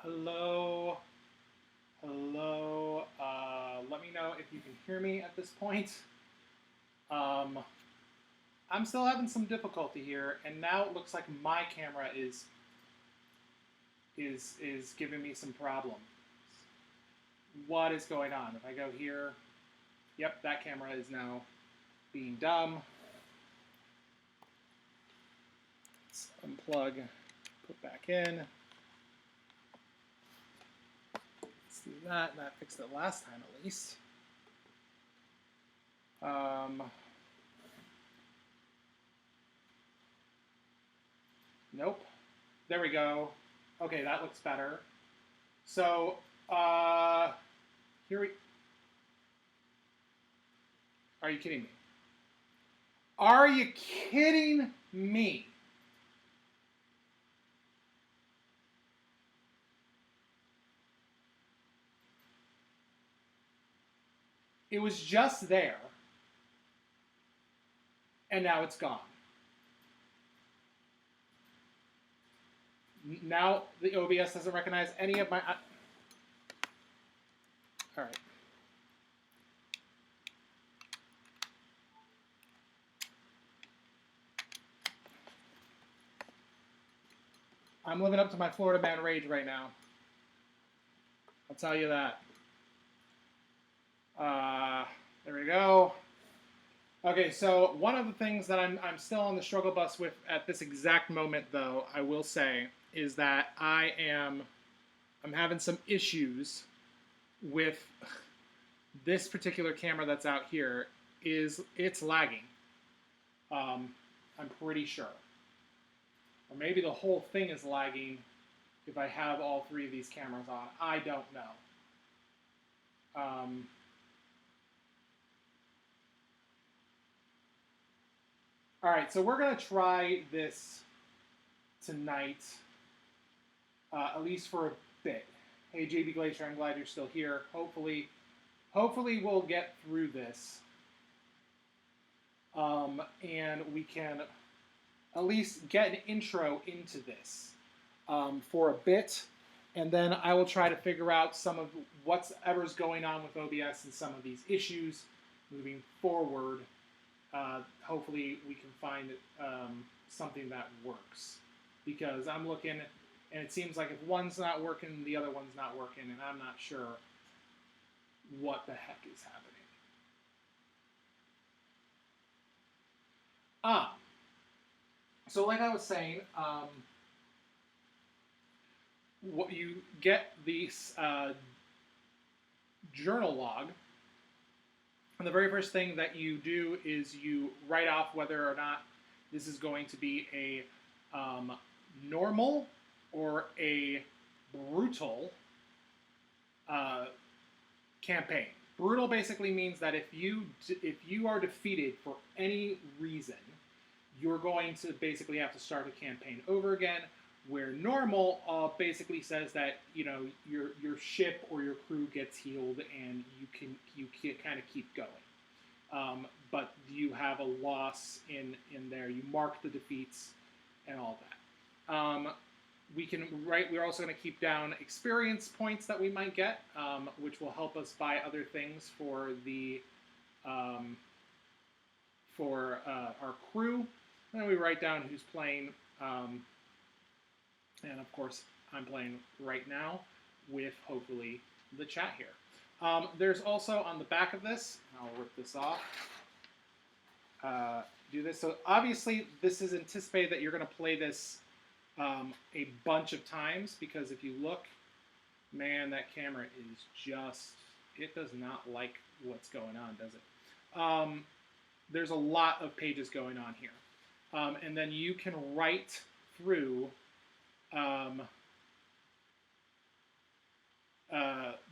Hello, hello. Let me know if you can hear me at this point. Um, I'm still having some difficulty here, and now it looks like my camera is giving me some problems. What is going on? If I go here, yep, that camera is now being dumb. Let's unplug, put back in. Let's do that. That fixed it last time at least. Nope. There we go. Okay, that looks better. So, here we. Are you kidding me? Are you kidding me? It was just there, and now it's gone. Now the OBS doesn't recognize any of my. All right. I'm living up to my Florida man rage right now. I'll tell you that. There we go. Okay, so one of the things that I'm still on the struggle bus with at this exact moment, though, I will say, is that I'm having some issues with this particular camera that's out here. It's lagging. I'm pretty sure. Or maybe the whole thing is lagging if I have all three of these cameras on. I don't know. All right, so we're going to try this tonight, at least for a bit. Hey, JB Glacier, I'm glad you're still here. Hopefully we'll get through this. And we can at least get an intro into this for a bit. And then I will try to figure out some of whatever's going on with OBS and some of these issues moving forward. Hopefully we can find something that works. Because I'm looking, and it seems like if one's not working, the other one's not working, and I'm not sure what the heck is happening. So like I was saying, what you get this journal log, and the very first thing that you do is you write off whether or not this is going to be a normal or a brutal campaign. Brutal basically means that if you are defeated for any reason, you're going to basically have to start a campaign over again. Where normal basically says that your ship or your crew gets healed and you can kind of keep going. But you have a loss in there. You mark the defeats and all that. We're also going to keep down experience points that we might get, which will help us buy other things for the for our crew. And then we write down who's playing, and of course I'm playing right now with hopefully the chat here. There's also on the back of this, I'll rip this off. Do this. So obviously this is anticipated that you're going to play this a bunch of times, because if you look, man, that camera is just, it does not like what's going on, does it? There's a lot of pages going on here. And then you can write through,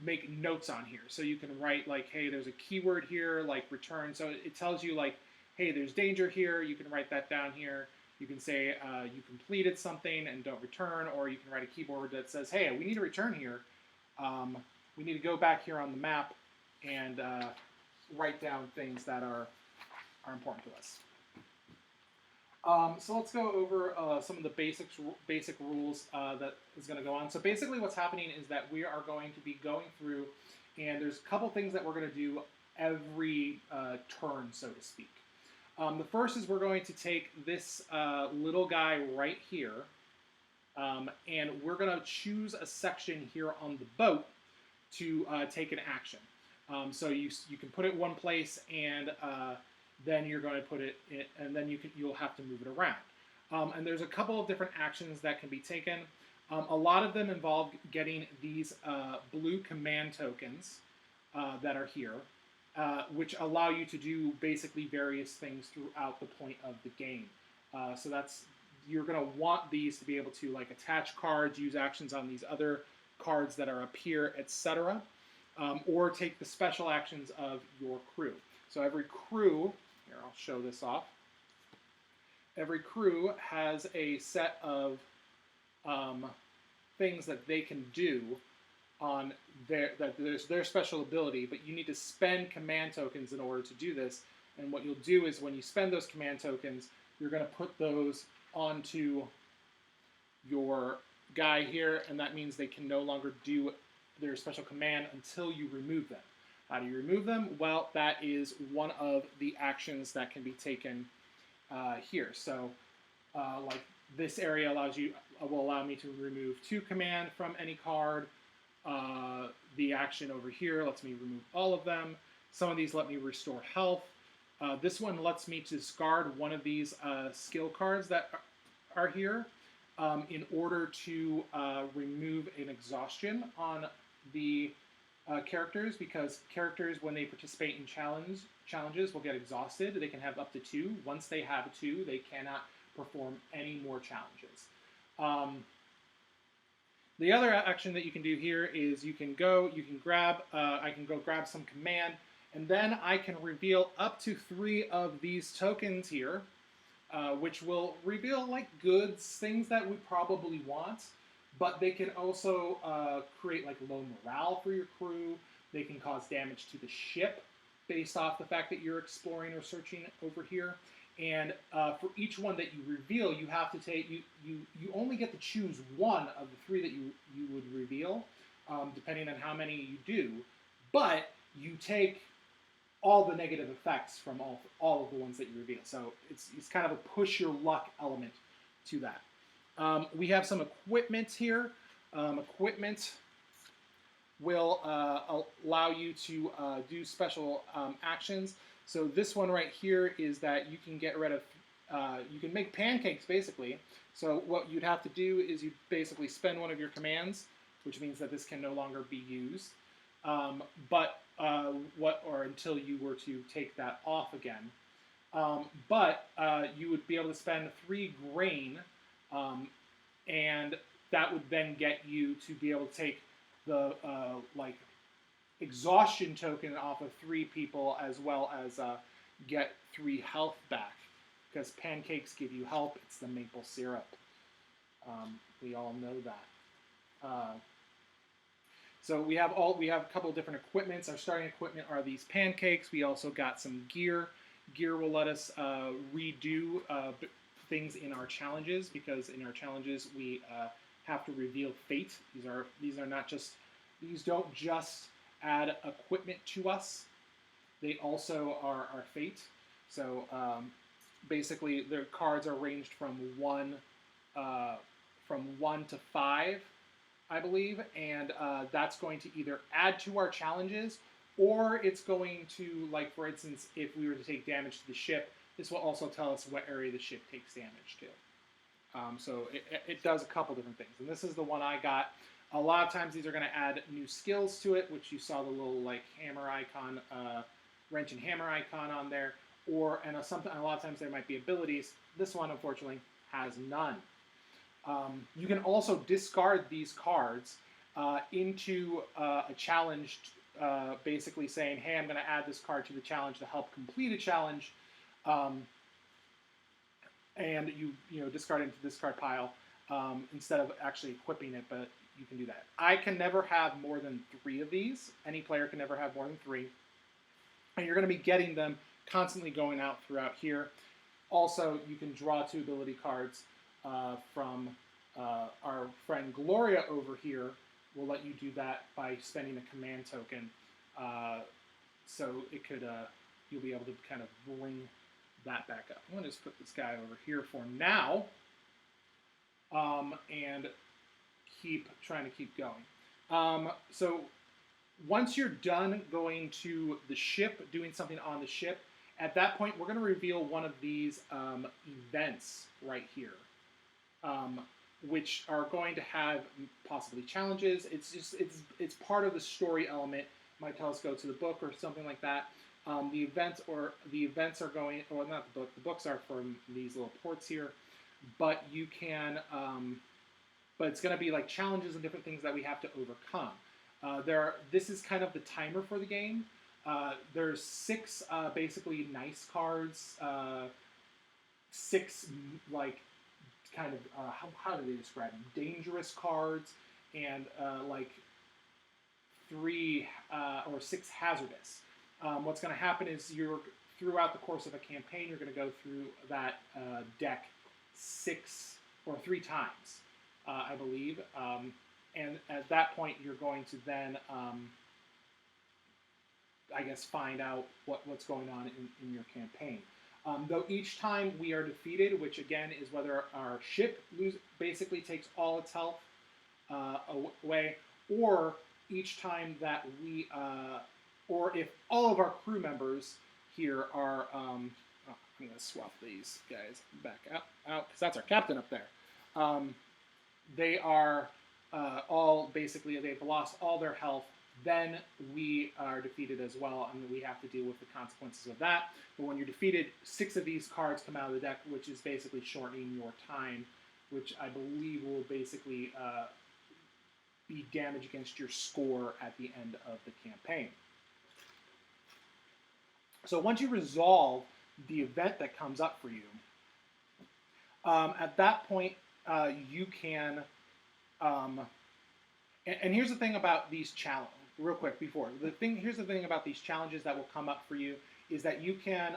make notes on here. So you can write like, hey, there's a keyword here, like return. So it tells you like, hey, there's danger here. You can write that down here. You can say you completed something and don't return, or you can write a keyboard that says, hey, we need to return here. We need to go back here on the map and write down things that are important to us. So let's go over some of the basic rules that is going to go on. So basically what's happening is that we are going to be going through, and there's a couple things that we're going to do every turn, so to speak. The first is we're going to take this little guy right here, and we're going to choose a section here on the boat to take an action. So you can put it one place, and then you're going to put it in, and then you'll have to move it around. And there's a couple of different actions that can be taken. A lot of them involve getting these blue command tokens that are here, which allow you to do basically various things throughout the point of the game. So you're going to want these to be able to like attach cards, use actions on these other cards that are up here, etc., or take the special actions of your crew. So every crew, here I'll show this off. Every crew has a set of things that they can do on their special ability, but you need to spend command tokens in order to do this. And what you'll do is when you spend those command tokens, you're going to put those onto your guy here, and that means they can no longer do their special command until you remove them. How do you remove them? Well, that is one of the actions that can be taken here. So, like this area will allow me to remove 2 command from any card. The action over here lets me remove all of them. Some of these let me restore health. This one lets me discard one of these skill cards that are here in order to remove an exhaustion on the characters, because characters, when they participate in challenges, will get exhausted. They can have up to 2. Once they have 2, they cannot perform any more challenges. The other action that you can do here is I can go grab some command, and then I can reveal up to 3 of these tokens here, which will reveal like goods, things that we probably want, but they can also create like low morale for your crew. They can cause damage to the ship based off the fact that you're exploring or searching over here. And for each one that you reveal, you have to take you only get to choose one of the 3 that you would reveal, depending on how many you do. But you take all the negative effects from all of the ones that you reveal. So it's kind of a push your luck element to that. We have some equipment here. Equipment will allow you to do special actions. So this one right here is that you can get rid of, you can make pancakes basically. So what you'd have to do is you basically spend one of your commands, which means that this can no longer be used. Until you were to take that off again. You would be able to spend 3 grain, and that would then get you to be able to take the exhaustion token off of 3 people, as well as get 3 health back, because pancakes give you health. It's the maple syrup. We all know that. So we have a couple of different equipments. Our starting equipment are these pancakes. We also got some gear. Gear will let us redo things in our challenges, because in our challenges we have to reveal fate. These don't just add equipment to us. They also are our fate. So basically, their cards are ranged from 1 to 5. I believe, and that's going to either add to our challenges, or it's going to, like for instance, if we were to take damage to the ship, this will also tell us what area the ship takes damage to. So it does a couple different things, and this is the one I got. A lot of times these are going to add new skills to it, which you saw the little like hammer icon, wrench and hammer icon on there, a lot of times there might be abilities. This one, unfortunately, has none. You can also discard these cards into a challenge, basically saying, hey, I'm going to add this card to the challenge to help complete a challenge, and you discard it into the discard pile instead of actually equipping it, but you can do that. I can never have more than 3 of these. Any player can never have more than 3. And you're going to be getting them constantly going out throughout here. Also, you can draw 2 ability cards from our friend Gloria over here. Will let you do that by spending a command token. So it could you'll be able to kind of bring that back up. I'm going to just put this guy over here for now, and trying to keep going. So once you're done going to the ship, doing something on the ship, at that point we're going to reveal one of these events right here, which are going to have possibly challenges. It's part of the story element. Might tell us go to the book or something like that. The events are going, or not the book. The books are from these little ports here, but you can. But it's going to be like challenges and different things that we have to overcome. This is kind of the timer for the game. There's 6 basically nice cards, 6 like kind of how do they describe them? Dangerous cards, and like 3 or 6 hazardous. What's going to happen is throughout the course of a campaign, you're going to go through that deck 6 or 3 times, I believe. And at that point, you're going to then, I guess, find out what's going on in your campaign. Though each time we are defeated, which again is whether our ship basically takes all its health away, or each time that or if all of our crew members here are, I'm going to swap these guys back out because that's our captain up there. They are all basically, they've lost all their health. Then we are defeated as well, and we have to deal with the consequences of that. But when you're defeated, 6 of these cards come out of the deck, which is basically shortening your time, which I believe will basically be damage against your score at the end of the campaign. So once you resolve the event that comes up for you, at that point you can, and here's the thing about these challenges, real quick before, here's the thing about these challenges that will come up for you, is that you can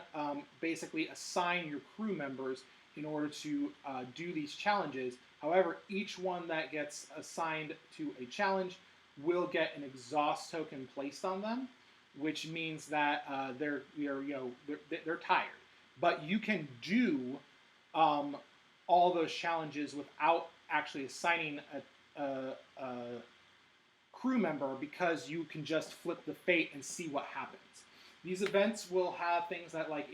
basically assign your crew members in order to do these challenges. However, each one that gets assigned to a challenge will get an exhaust token placed on them, which means that they're tired. But you can do all those challenges without actually assigning a crew member, because you can just flip the fate and see what happens. These events will have things that, like,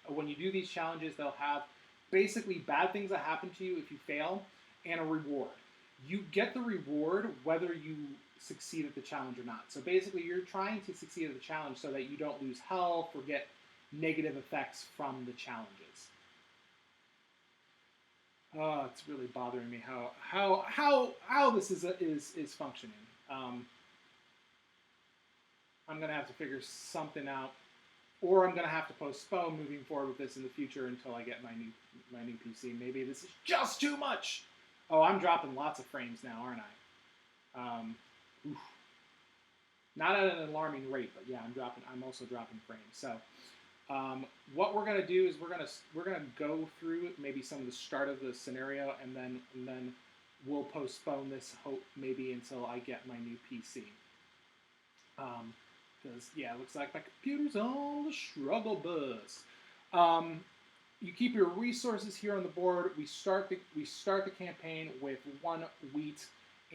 when you do these challenges, they'll have basically bad things that happen to you if you fail, and a reward. You get the reward whether you succeed at the challenge or not. So basically, you're trying to succeed at the challenge so that you don't lose health or get negative effects from the challenges. Oh, it's really bothering me how this is functioning. I'm gonna have to figure something out, or I'm gonna have to postpone moving forward with this in the future until I get my new PC. Maybe this is just too much. Oh, I'm dropping lots of frames now, aren't I? Oof. Not at an alarming rate, but yeah, I'm also dropping frames. So what we're gonna do is we're gonna go through maybe some of the start of the scenario, and then we'll postpone this maybe until I get my new PC. Because yeah, it looks like my computer's on the struggle bus. You keep your resources here on the board. We start the campaign with 1 wheat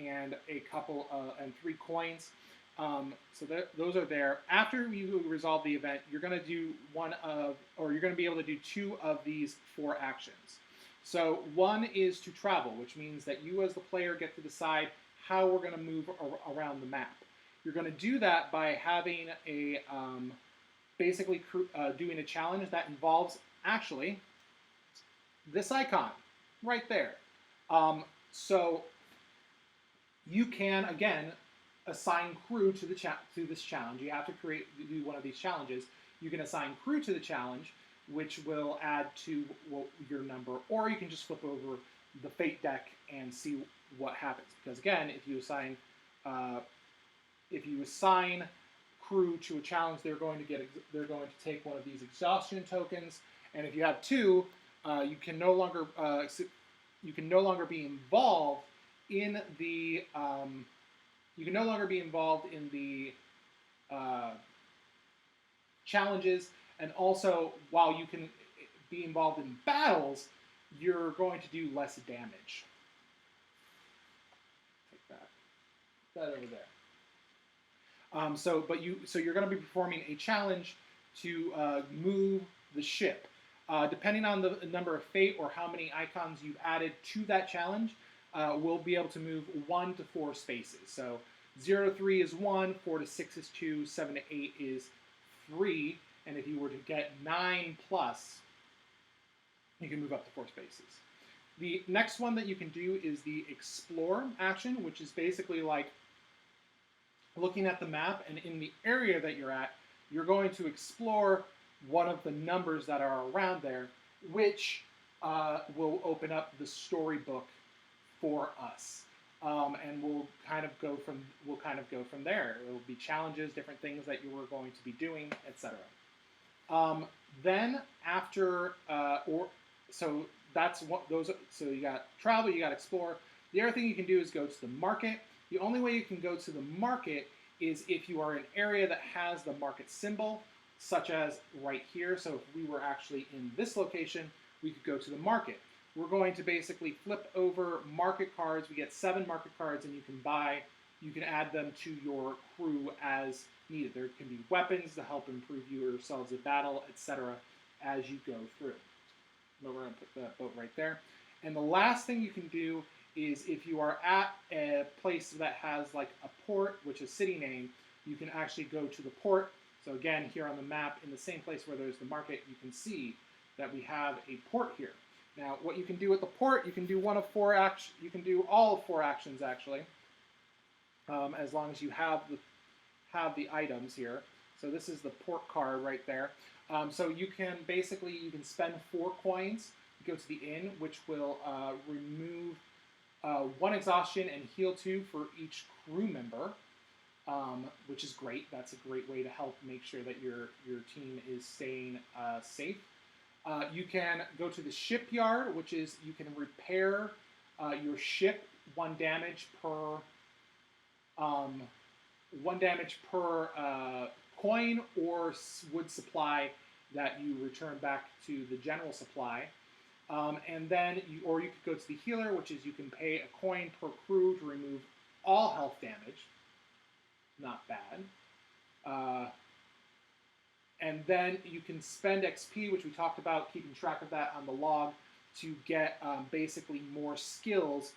and a couple and 3 coins. So those are there. After you resolve the event, you're going to do you're going to be able to do 2 of these 4 actions. So 1 is to travel, which means that you as the player get to decide how we're going to move around the map. You're going to do that by having a basically doing a challenge that involves actually this icon right there. So you can again assign crew to this challenge. You have to do one of these challenges. You can assign crew to the challenge, which will add to your number, or you can just flip over the fate deck and see what happens. Because again, if you assign crew to a challenge, they're going to take one of these exhaustion tokens, And if you have 2, you can no longer be involved in the challenges, and also while you can be involved in battles, you're going to do less damage. Take that over there. So you're going to be performing a challenge to move the ship. Depending on the number of fate or how many icons you've added to that challenge, we'll be able to move 1 to 4 spaces. So 0 to 3 is 1, 4 to 6 is 2, 7 to 8 is 3, and if you were to get 9 plus, you can move up to 4 spaces. The next one that you can do is the explore action, which is basically like looking at the map, and in the area that you're at, you're going to explore one of the numbers that are around there, which will open up the storybook for us. And we'll kind of go from there. It will be challenges, different things that you are going to be doing, etc. Then after so that's what those. So you got travel, you got explore. The other thing you can do is go to the market. The only way you can go to the market is if you are in an area that has the market symbol, such as right here. So if we were actually in this location, we could go to the market. We're going to basically flip over market cards. We get 7 market cards, and you can add them to your crew as needed. There can be weapons to help improve yourselves in battle, etc. as you go through. But we're going to put that boat right there. And the last thing you can do is if you are at a place that has like a port, which is city name, you can actually go to the port. So again, here on the map, in the same place where there's the market, you can see that we have a port here. Now, what you can do at the port, you can do one of 4 actions. You can do all of 4 actions actually, as long as you have the items here. So this is the port card right there. So you can spend 4 coins, go to the inn, which will remove 1 exhaustion and heal 2 for each crew member, which is great. That's a great way to help make sure that your team is staying safe. You can go to the shipyard, which is you can repair your ship 1 damage per coin or wood supply that you return back to the general supply. And then you could go to the healer, which is you can pay a coin per crew to remove all health damage. Not bad. And then you can spend XP, which we talked about, keeping track of that on the log, to get basically more skills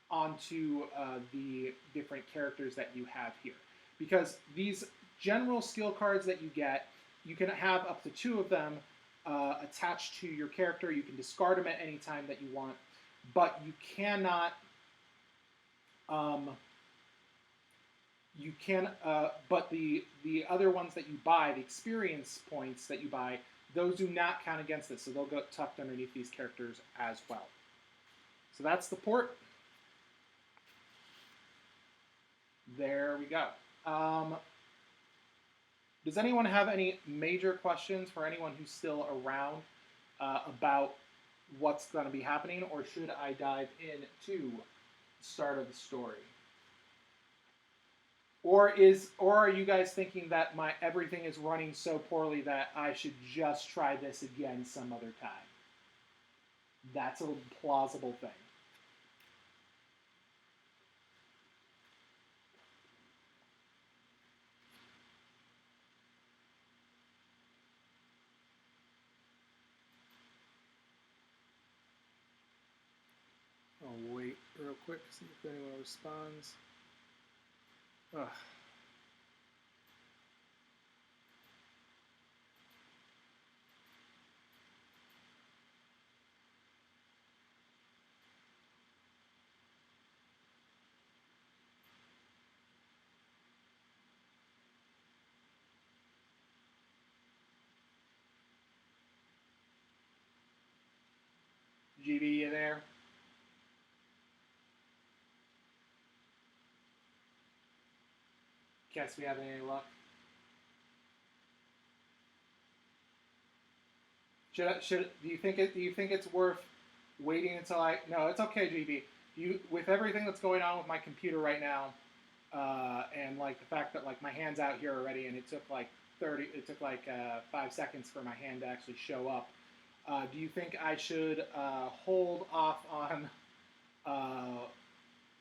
onto the different characters that you have here. Because these general skill cards that you get, you can have up to 2 of them attached to your character. You can discard them at any time that you want, but you cannot. But the other ones that you buy, the experience points that you buy, those do not count against this, so they'll go tucked underneath these characters as well. So that's the port. There we go. Does anyone have any major questions for anyone who's still around about what's going to be happening, or should I dive into the start of the story? Or are you guys thinking that everything is running so poorly that I should just try this again some other time? That's a plausible thing. I'll wait real quick, see if anyone responds. Ugh. GB, you there? Guess we have any luck. Do you think it's worth waiting until I? No, it's okay, GB. You with everything that's going on with my computer right now, and like the fact that like my hand's out here already, and it took like 5 seconds for my hand to actually show up. Do you think I should hold off on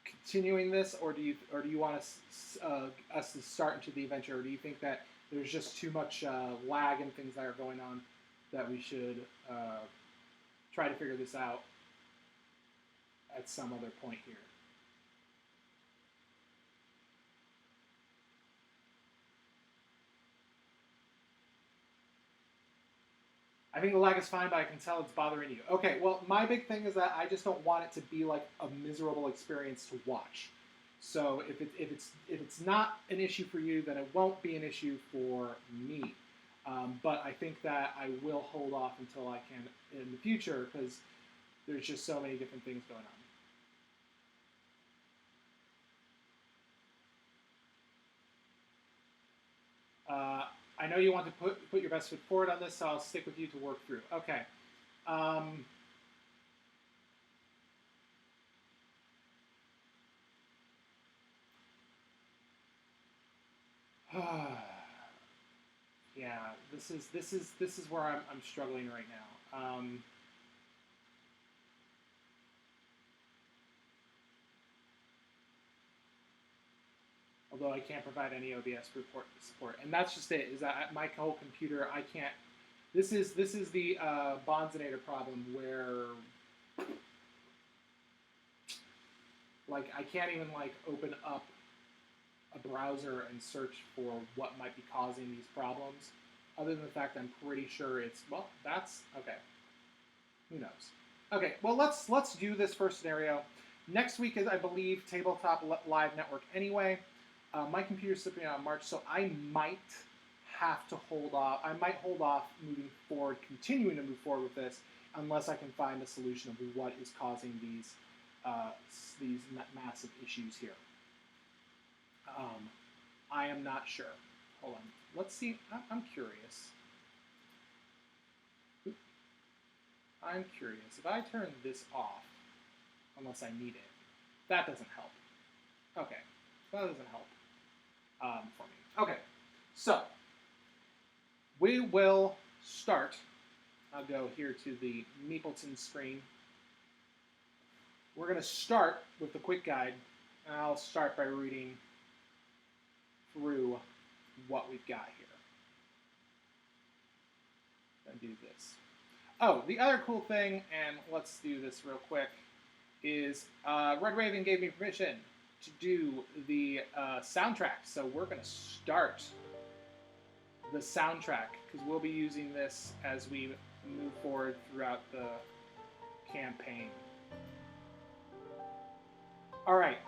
continuing this, or do you want us to start into the adventure, or do you think that there's just too much lag and things that are going on that we should try to figure this out at some other point here? I think the lag is fine, but I can tell it's bothering you. Okay, well, my big thing is that I just don't want it to be like a miserable experience to watch. So if it's not an issue for you, then it won't be an issue for me. But I think that I will hold off until I can in the future because there's just so many different things going on. I know you want to put your best foot forward on this, so I'll stick with you to work through. Okay. Yeah, this is where I'm struggling right now. Although I can't provide any OBS support, and that's just it. Is that my whole computer? I can't. This is the Bonzinator problem where like I can't even like open up a browser and search for what might be causing these problems, other than the fact that I'm pretty sure it's that's okay. Who knows? Okay, well let's do this first scenario. Next week is I believe Tabletop Live Network anyway. My computer's slipping out in March, so I might have to hold off. I might hold off moving forward, continuing to move forward with this, unless I can find a solution of what is causing these massive issues here. I am not sure. Hold on. Let's see. I'm curious. I'm curious. If I turn this off, unless I need it, that doesn't help. Okay. That doesn't help for me. Okay. So, we will start. I'll go here to the Meepleton screen. We're going to start with the quick guide. And I'll start by reading through what we've got here. And do this. Oh, the other cool thing, and let's do this real quick, is Red Raven gave me permission to do the soundtrack. So we're going to start the soundtrack because we'll be using this as we move forward throughout the campaign. All right.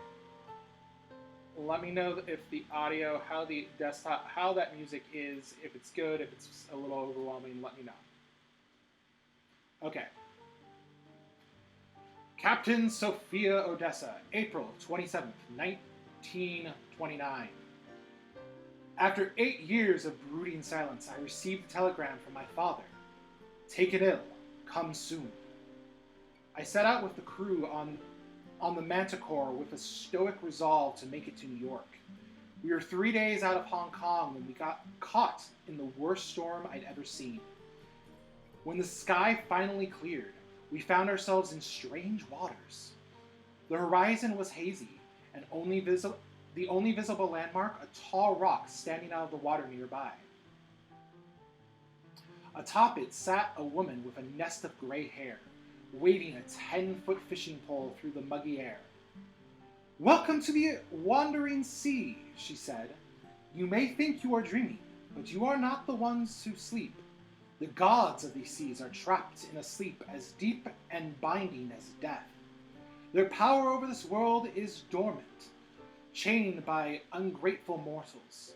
Let me know if the audio, how the desktop, how that music is, if it's good, if it's a little overwhelming, let me know. Okay. Captain Sophia Odessa, April 27th, 1929. After 8 years of brooding silence, I received a telegram from my father. Taken ill, come soon. I set out with the crew on the Manticore with a stoic resolve to make it to New York. We were 3 days out of Hong Kong when we got caught in the worst storm I'd ever seen. When the sky finally cleared, we found ourselves in strange waters. The horizon was hazy, and the only visible landmark, a tall rock standing out of the water nearby. Atop it sat a woman with a nest of gray hair, waving a 10-foot fishing pole through the muggy air. "Welcome to the wandering sea," she said. "You may think you are dreaming, but you are not the ones who sleep. The gods of these seas are trapped in a sleep as deep and binding as death. Their power over this world is dormant, chained by ungrateful mortals.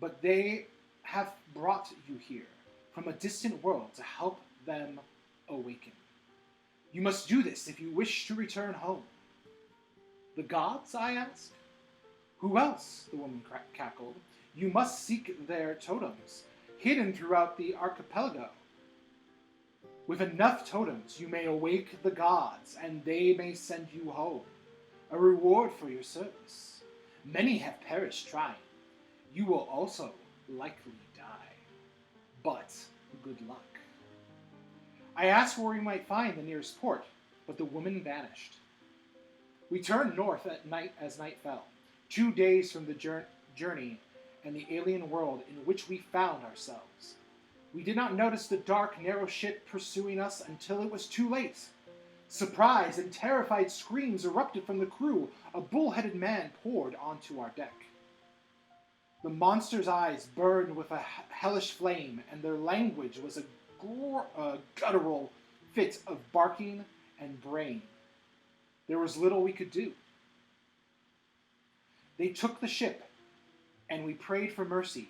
But they have brought you here from a distant world to help them awaken. You must do this if you wish to return home." "The gods?" I asked. "Who else?" the woman cackled. "You must seek their totems, hidden throughout the archipelago. With enough totems, you may awake the gods, and they may send you home, a reward for your service. Many have perished trying. You will also likely die. But good luck. I asked where we might find the nearest port, but the woman vanished. We turned north at night as night fell, 2 days from the journey and the alien world in which we found ourselves. We did not notice the dark, narrow ship pursuing us until it was too late. Surprised and terrified screams erupted from the crew. A bull-headed man poured onto our deck. The monster's eyes burned with a hellish flame, and their language was a guttural fit of barking and braying. There was little we could do. They took the ship, and we prayed for mercy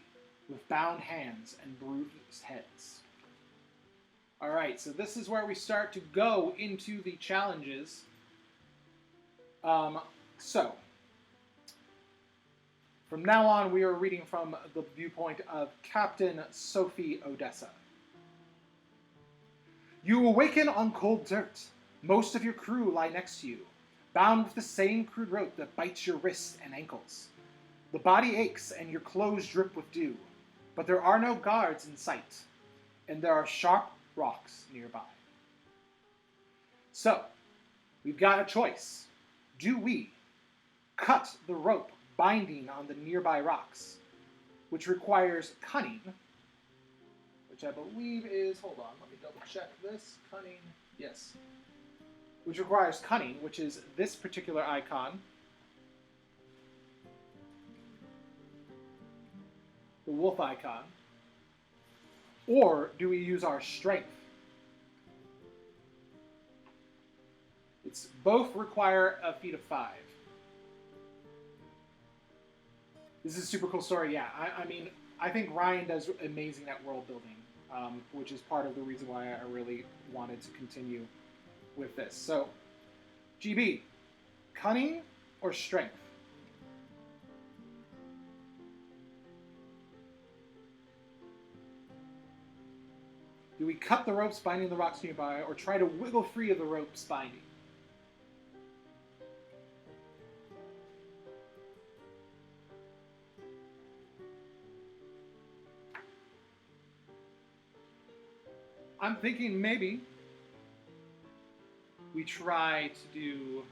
with bound hands and bruised heads. All right, so this is where we start to go into the challenges. So, from now on, we are reading from the viewpoint of Captain Sophie Odessa. You awaken on cold dirt. Most of your crew lie next to you, bound with the same crude rope that bites your wrists and ankles. The body aches and your clothes drip with dew, but there are no guards in sight, and there are sharp rocks nearby. So, we've got a choice. Do we cut the rope binding on the nearby rocks, which requires cunning, which I believe is, hold on, let me double check this, cunning, yes, which requires cunning, which is this particular icon, the wolf icon, or do we use our strength? It's both require a feat of 5. This is a super cool story, yeah. I mean, I think Ryan does amazing at world building, which is part of the reason why I really wanted to continue with this. So, GB, cunning or strength? Do we cut the ropes binding the rocks nearby, or try to wiggle free of the ropes binding? I'm thinking maybe we try to do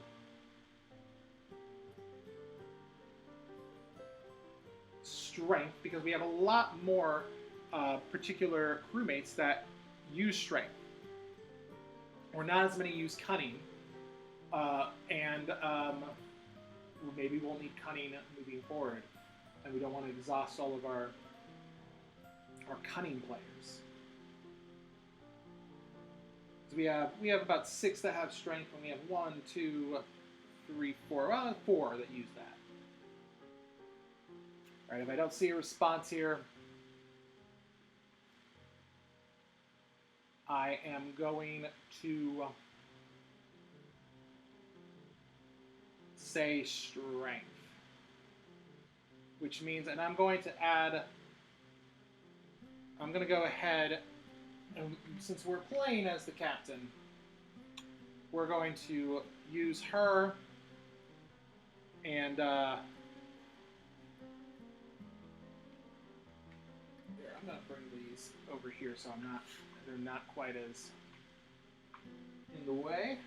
strength, because we have a lot more particular crewmates that use strength, or not as many use cunning, and maybe we'll need cunning moving forward, and we don't want to exhaust all of our cunning players. So we have about 6 that have strength, and we have 1, 2, 3, 4, 4 that use that. All right, if I don't see a response here, I am going to say strength, which means, and I'm going to go ahead, and since we're playing as the captain, we're going to use her, and here, I'm going to bring these over here so they're not quite as in the way.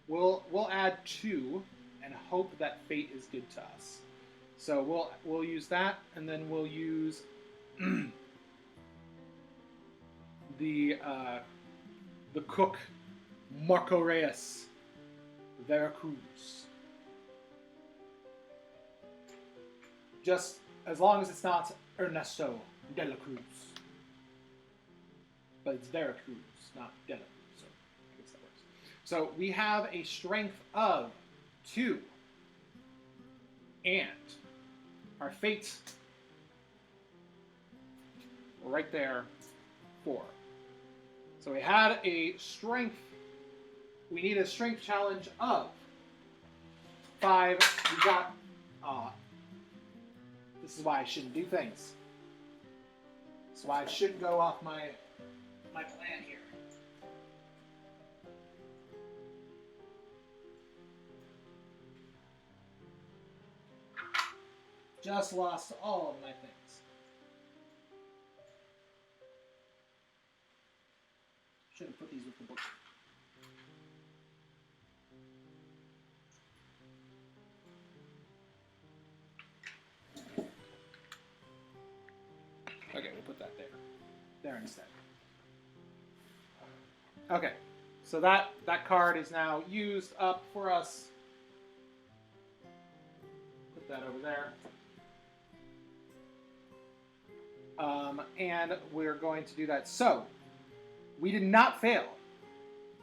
We'll add 2 and hope that fate is good to us. So we'll use that, and then we'll use the cook Marco Reyes, Veracruz. Just as long as it's not Ernesto de la Cruz. But it's Veracruz, not de la Cruz, so I guess that works. So we have a strength of 2. And our fate, right there, 4. So we had a strength, we need a strength challenge of 5. We got, this is why I shouldn't do things. This is why I shouldn't go off my my plan here. Just lost all of my things. Should have put these with the book. Okay, we'll put that there. There instead. Okay, so that card is now used up for us. Put that over there. And we're going to do that. So, we did not fail.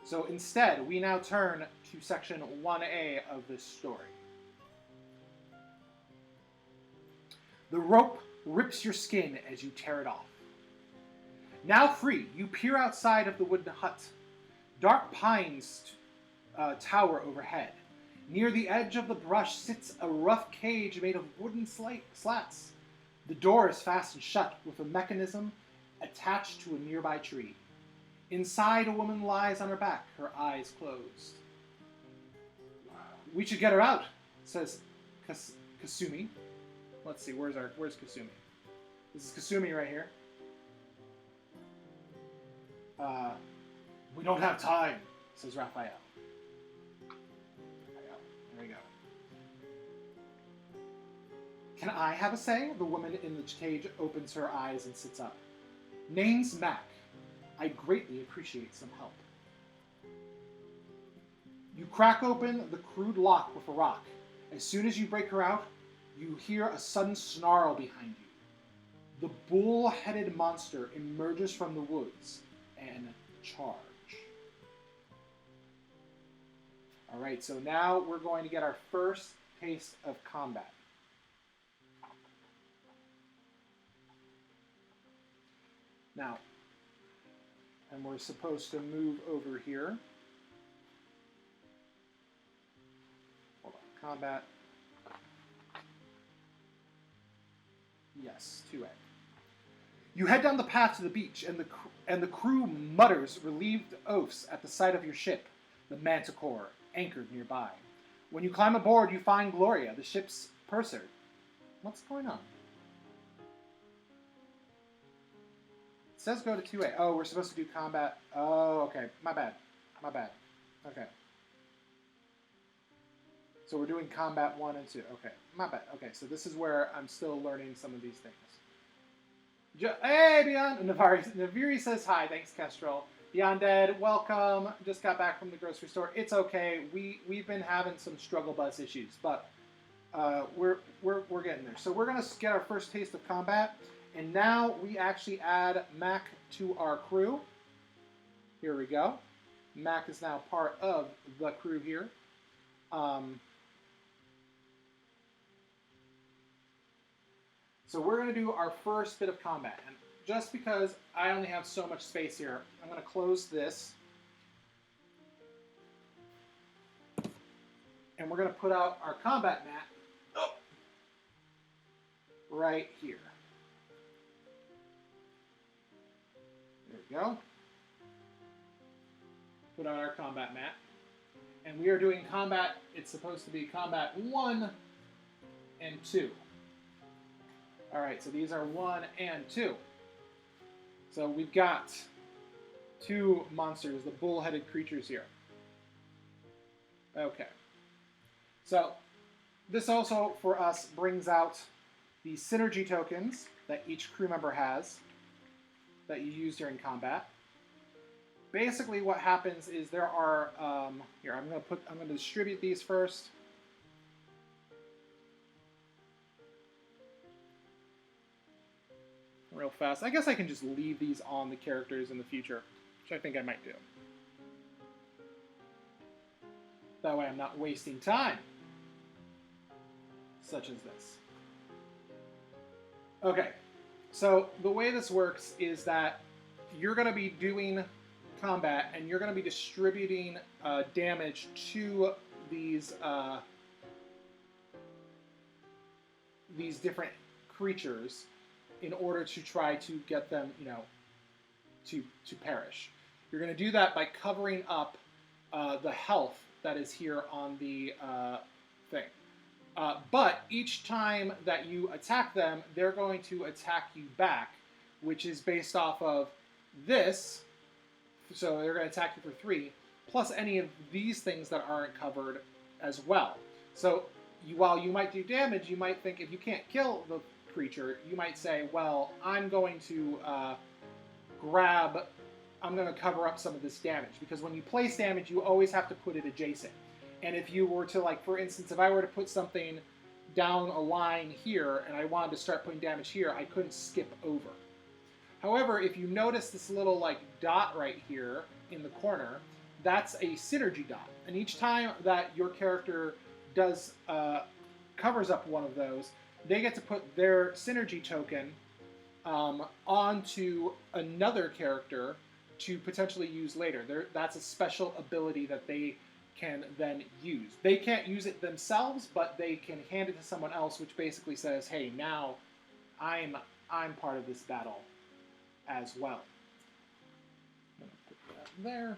So instead, we now turn to section 1A of this story. The rope rips your skin as you tear it off. Now free, you peer outside of the wooden hut. Dark pines tower overhead. Near the edge of the brush sits a rough cage made of wooden slats. The door is fastened shut with a mechanism attached to a nearby tree. Inside, a woman lies on her back, her eyes closed. We should get her out, says Kasumi. Let's see, where's Kasumi? This is Kasumi right here. We don't have time, says Raphael. There we go. Can I have a say? The woman in the cage opens her eyes and sits up. Name's Mac. I greatly appreciate some help. You crack open the crude lock with a rock. As soon as you break her out, you hear a sudden snarl behind you. The bull-headed monster emerges from the woods and charge. Alright, so now we're going to get our first taste of combat. Now, and we're supposed to move over here. Hold on, combat. Yes, 2A. You head down the path to the beach, and the crew mutters relieved oaths at the sight of your ship, the Manticore, anchored nearby. When you climb aboard, you find Gloria, the ship's purser. What's going on? It says go to 2A. Oh, we're supposed to do combat. Oh, okay. My bad. Okay. So we're doing combat 1 and 2. Okay. My bad. Okay, so this is where I'm still learning some of these things. Hey, Beyond! Naviri says hi. Thanks, Kestrel. Beyond Dead, welcome. Just got back from the grocery store. It's okay. We've been having some struggle bus issues, but we're getting there. So we're gonna get our first taste of combat, and now we actually add Mac to our crew. Here we go. Mac is now part of the crew here. So we're going to do our first bit of combat. And just because I only have so much space here, I'm going to close this. And we're going to put out our combat mat right here. There we go. Put out our combat mat. And we are doing combat, it's supposed to be combat 1 and 2. Alright, so these are 1 and 2. So we've got 2 monsters, the bull-headed creatures here. Okay. So this also, for us, brings out the synergy tokens that each crew member has that you use during combat. Basically what happens is there are, here, I'm going to distribute these first. Real fast. I guess I can just leave these on the characters in the future, which I think I might do. That way I'm not wasting time, such as this. Okay, so the way this works is that you're going to be doing combat, and you're going to be distributing damage to these different creatures in order to try to get them, to perish. You're going to do that by covering up the health that is here on the thing. But each time that you attack them, they're going to attack you back, which is based off of this. So they're going to attack you for 3, plus any of these things that aren't covered as well. So while you might do damage, you might think if you can't kill the creature, you might say, well, I'm going to cover up some of this damage. Because when you place damage, you always have to put it adjacent. And if you were to, like, for instance, if I were to put something down a line here and I wanted to start putting damage here, I couldn't skip over. However, if you notice this little, like, dot right here in the corner, that's a synergy dot. And each time that your character does covers up one of those, they get to put their synergy token onto another character to potentially use later. That's a special ability that they can then use. They can't use it themselves, but they can hand it to someone else, which basically says, hey, now I'm part of this battle as well. I'm going to put that there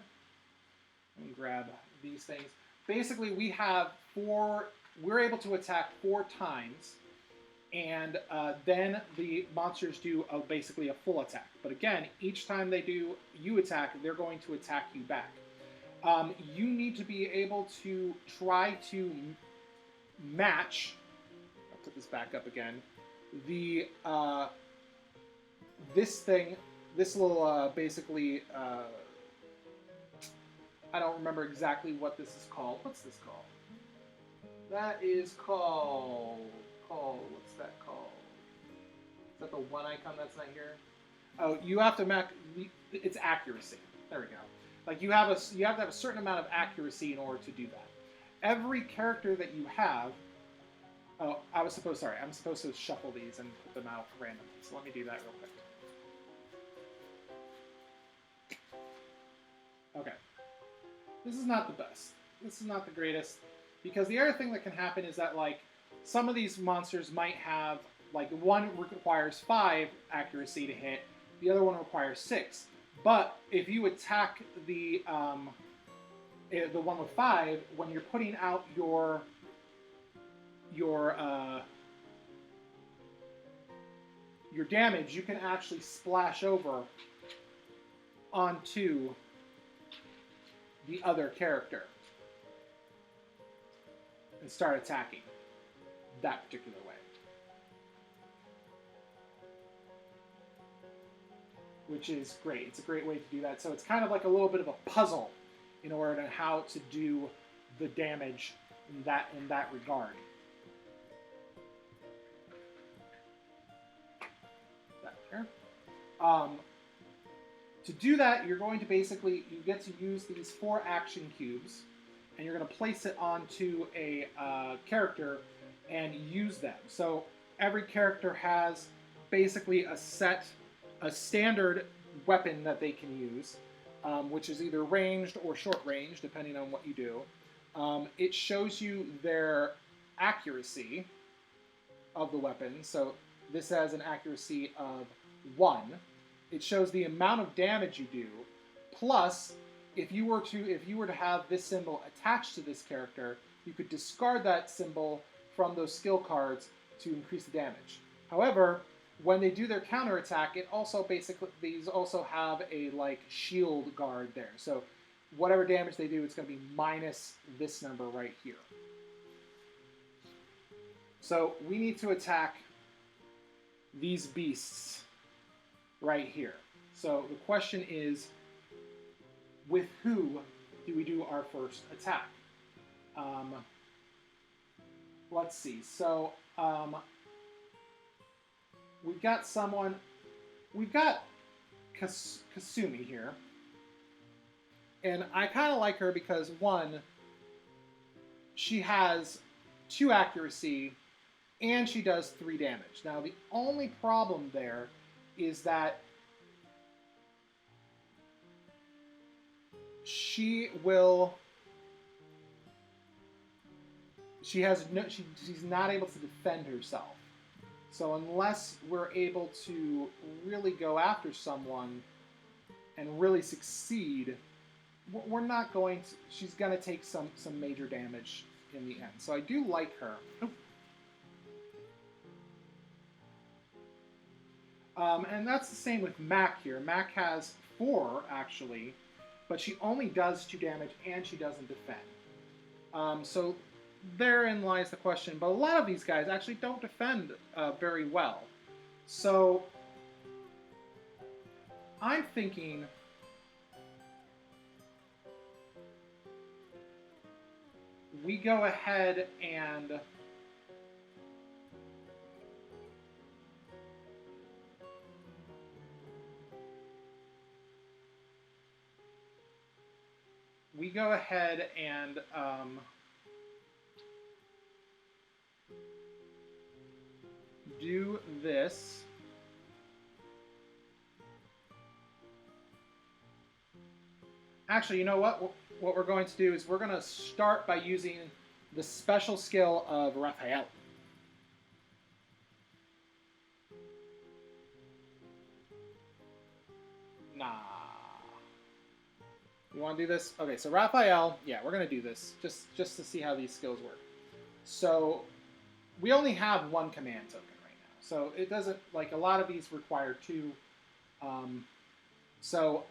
and grab these things. Basically, we're able to attack 4 times, and then the monsters do basically a full attack. But again, each time you attack, they're going to attack you back. You need to be able to try to match, I'll put this back up again, this little, basically, I don't remember exactly what this is called. What's this called? That is called, what's that called? Is that the one icon that's not here? Oh, you have to it's accuracy. There we go. Like you have to have a certain amount of accuracy in order to do that. Every character that you have, I'm supposed to shuffle these and put them out randomly. So let me do that real quick. Okay. This is not the best. This is not the greatest. Because the other thing that can happen is that, like, some of these monsters might have, like, one requires 5 accuracy to hit, the other one requires 6. But if you attack the one with 5, when you're putting out your damage, you can actually splash over onto the other character and start attacking that particular way. Which is great. It's a great way to do that. So it's kind of like a little bit of a puzzle in order to how to do the damage in that regard. That there. To do that, you're going to basically, you get to use these 4 action cubes, and you're going to place it onto a character and use them. So every character has basically a standard weapon that they can use, which is either ranged or short range, depending on what you do. It shows you their accuracy of the weapon. So this has an accuracy of 1. It shows the amount of damage you do, plus if you were to have this symbol attached to this character, you could discard that symbol from those skill cards to increase the damage. However, when they do their counterattack, these also have a shield guard there. So whatever damage they do, it's going to be minus this number right here. So we need to attack these beasts right here. So the question is, with who do we do our first attack? Let's see. So we've got Kasumi here. And I kind of like her because, 1, she has 2 accuracy and she does 3 damage. Now, the only problem there is that she's not able to defend herself. So unless we're able to really go after someone, and really succeed, we're not going to. She's going to take some major damage in the end. So I do like her. And that's the same with Mac here. Mac has 4 actually, but she only does 2 damage and she doesn't defend. So therein lies the question. But a lot of these guys actually don't defend very well. So I'm thinking we go ahead and do this. Actually, you know what? What we're going to do is we're going to start by using the special skill of Raphael. Nah. You want to do this? Okay, so Raphael, yeah, we're going to do this just to see how these skills work. So we only have 1 command token right now. So it doesn't, like a lot of these require 2. So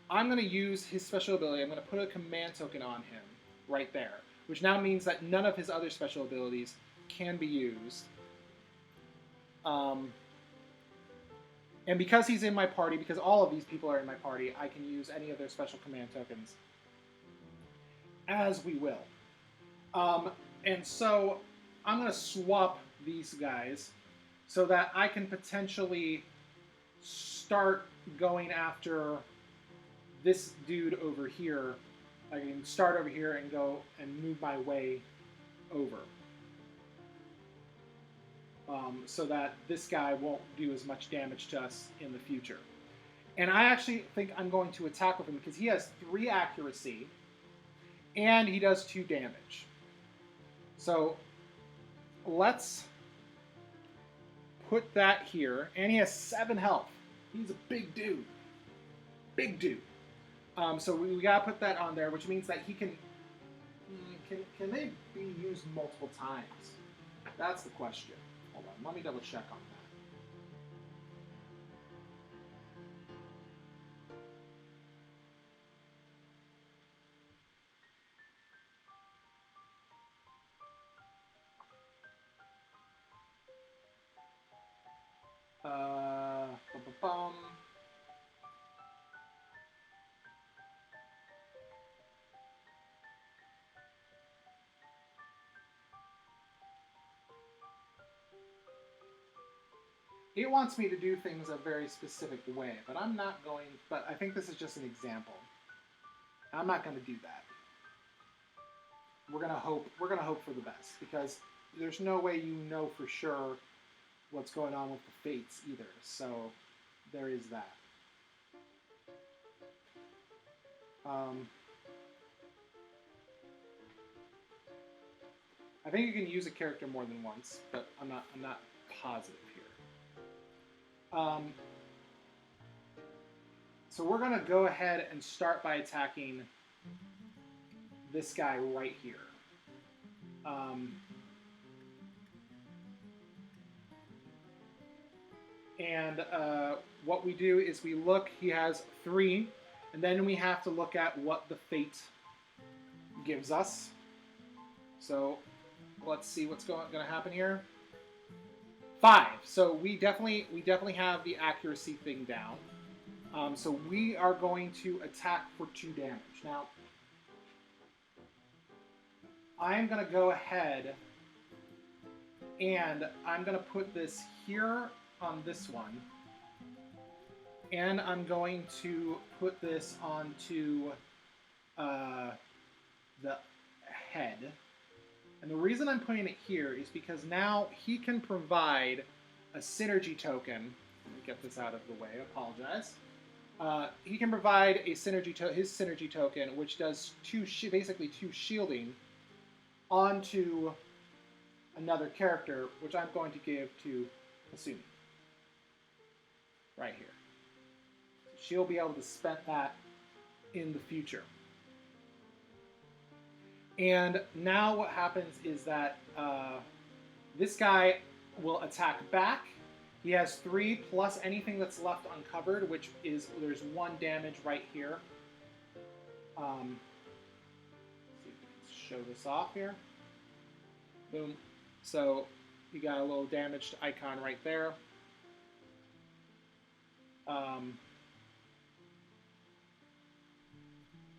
I'm going to use his special ability. I'm going to put a command token on him right there, which now means that none of his other special abilities can be used. And because he's in my party, because all of these people are in my party, I can use any of their special command tokens as we will. And so I'm going to swap these guys so that I can potentially start going after this dude over here. I can start over here and go and move my way over. So that this guy won't do as much damage to us in the future. And I actually think I'm going to attack with him because he has 3 accuracy and he does 2 damage. So let's put that here. And he has 7 health. He's a big dude. Big dude. So we gotta put that on there, which means that he can they be used multiple times? That's the question. Hold on, let me double check on that. It wants me to do things a very specific way, but I'm not going. But I think this is just an example. I'm not going to do that. We're gonna hope. We're gonna hope for the best because there's no way you know for sure what's going on with the fates either. So there is that. I think you can use a character more than once, but I'm not positive here. So we're gonna go ahead and start by attacking this guy right here. And what we do is we look, he has 3, and then we have to look at what the fate gives us. So let's see what's going to happen here. 5. So we definitely have the accuracy thing down. So we are going to attack for 2 damage. Now, I'm going to go ahead and I'm going to put this here on this one. And I'm going to put this onto the head. And the reason I'm putting it here is because now he can provide a synergy token. Let me get this out of the way, I apologize. He can provide a his synergy token, which does basically 2 shielding onto another character, which I'm going to give to Asumi. Right here. she'll be able to spend that in the future. And now what happens is that this guy will attack back. He has 3 plus anything that's left uncovered, which is, there's 1 damage right here. Let's see if we can show this off here. Boom. So you got a little damaged icon right there.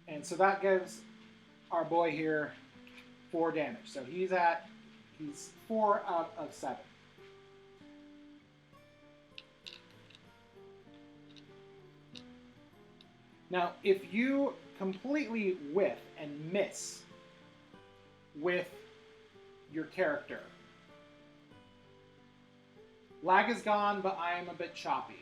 And so that gives our boy here 4 damage. So he's 4 out of 7. Now, if you completely whiff and miss with your character, lag is gone, but I am a bit choppy.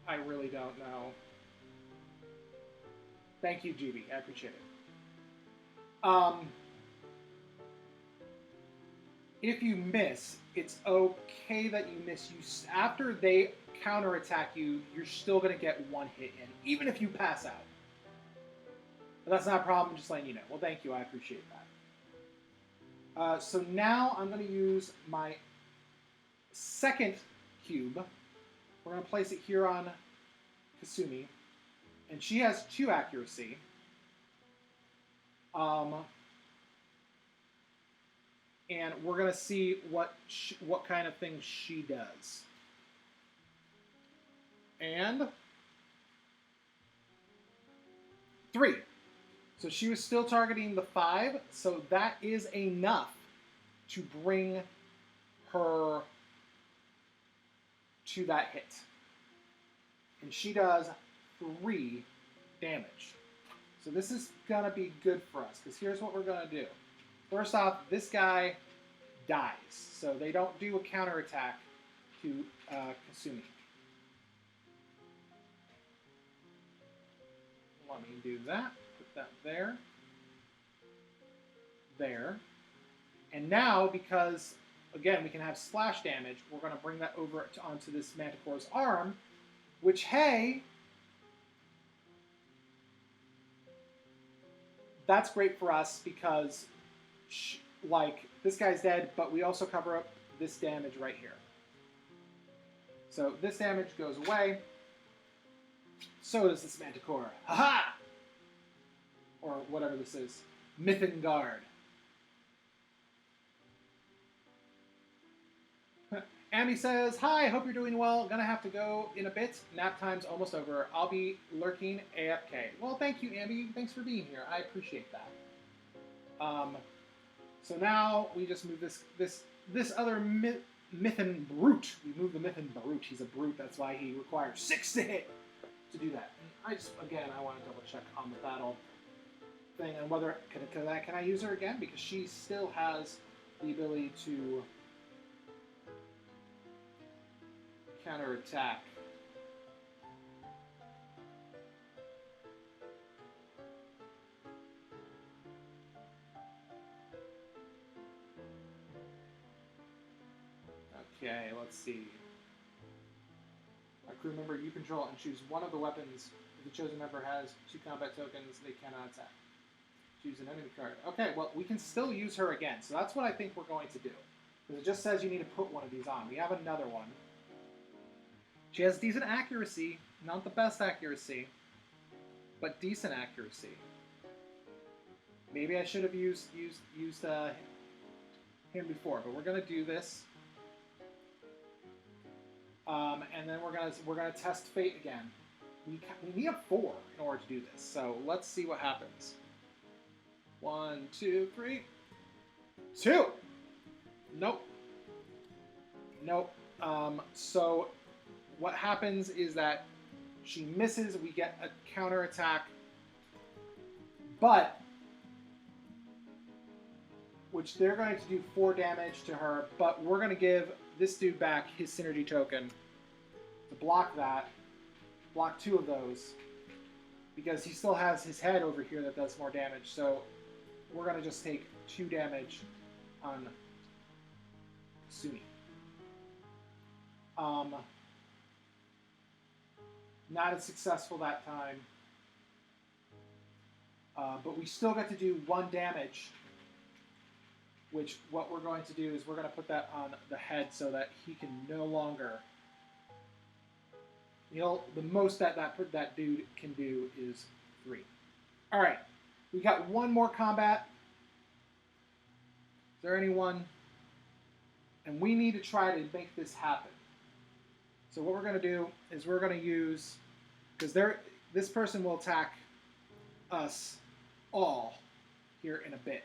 I really don't know. Thank you, GB. I appreciate it. If you miss, it's okay that you miss. After they counterattack you, you're still going to get 1 hit in, even if you pass out. But that's not a problem, just letting you know. Well, thank you. I appreciate that. So now I'm going to use my second cube. We're going to place it here on Kasumi. And she has 2 accuracy. And we're going to see what kind of things she does. And 3. So she was still targeting the 5, so that is enough to bring her to that hit. And she does 3 damage. So this is going to be good for us, because here's what we're going to do. First off, this guy dies, so they don't do a counterattack to Kasumi. Let me do that. Put that there. There. And now, because, again, we can have splash damage, we're going to bring that over onto this Manticore's arm, which, hey, that's great for us because, like, this guy's dead, but we also cover up this damage right here. So this damage goes away. So does this Manticore. Ha-ha! Or whatever this is. Mythen Guard. Amy says, hi, hope you're doing well. Gonna have to go in a bit. Nap time's almost over. I'll be lurking AFK. Well, thank you, Amy. Thanks for being here. I appreciate that. So now we just move this other Mythen Brute. We move the Mythen Brute. He's a brute. That's why he requires 6 to hit to do that. And I want to double check on the battle thing and whether can I use her again, because she still has the ability to counterattack. Okay, let's see. Our crew member, you control and choose one of the weapons. If the chosen member has 2 combat tokens, they cannot attack. Choose an enemy card. Okay, well, we can still use her again, so that's what I think we're going to do. Because it just says you need to put one of these on. We have another one. She has decent accuracy, not the best accuracy, but decent accuracy. Maybe I should have used him before, but we're gonna do this. And then we're gonna test fate again. We need a 4 in order to do this. So let's see what happens. 1, 2, 3, 2. Nope. Nope. So what happens is that she misses. We get a counterattack, but which they're going to do 4 damage to her. But we're going to give this dude back his synergy token to block that. Block 2 of those, because he still has his head over here that does more damage. So we're going to just take 2 damage on Kasumi. Not as successful that time. But we still get to do 1 damage, which what we're going to do is we're going to put that on the head so that he can no longer... the most that dude can do is 3. All right, we got 1 more combat. Is there anyone? And we need to try to make this happen. So what we're going to do is we're going to use, because this person will attack us all here in a bit.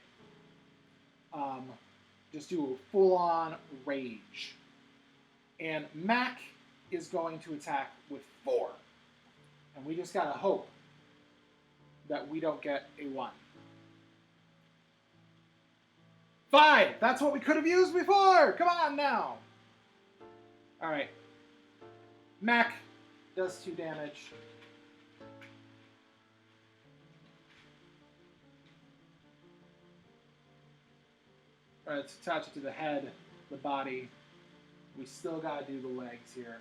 Just do a full-on rage. And Mac is going to attack with 4. And we just gotta hope that we don't get a 1. 5! That's what we could have used before! Come on now! Alright. Mac does 2 damage. Alright, let's attach it to the head, the body. We still gotta do the legs here.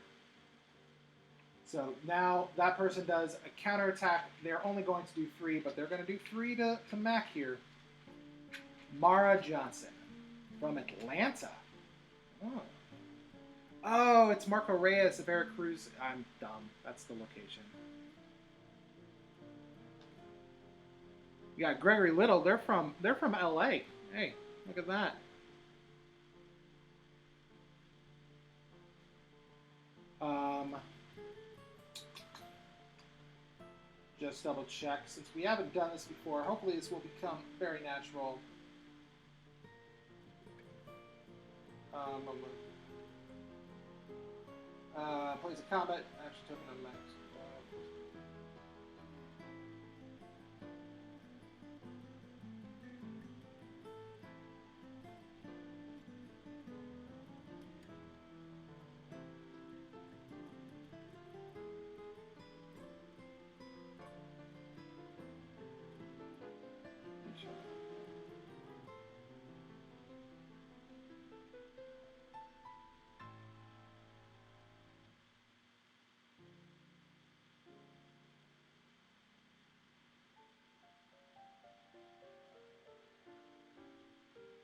So now that person does a counterattack. They're only going to do 3, but they're going to do 3 to Mac here. Mara Johnson from Atlanta. Oh. Oh, it's Marco Reyes of Veracruz. I'm dumb. That's the location. You got Gregory Little. They're from LA. Hey, look at that. Just double check. Since we haven't done this before, hopefully this will become very natural. Plays a combat. Action token on max.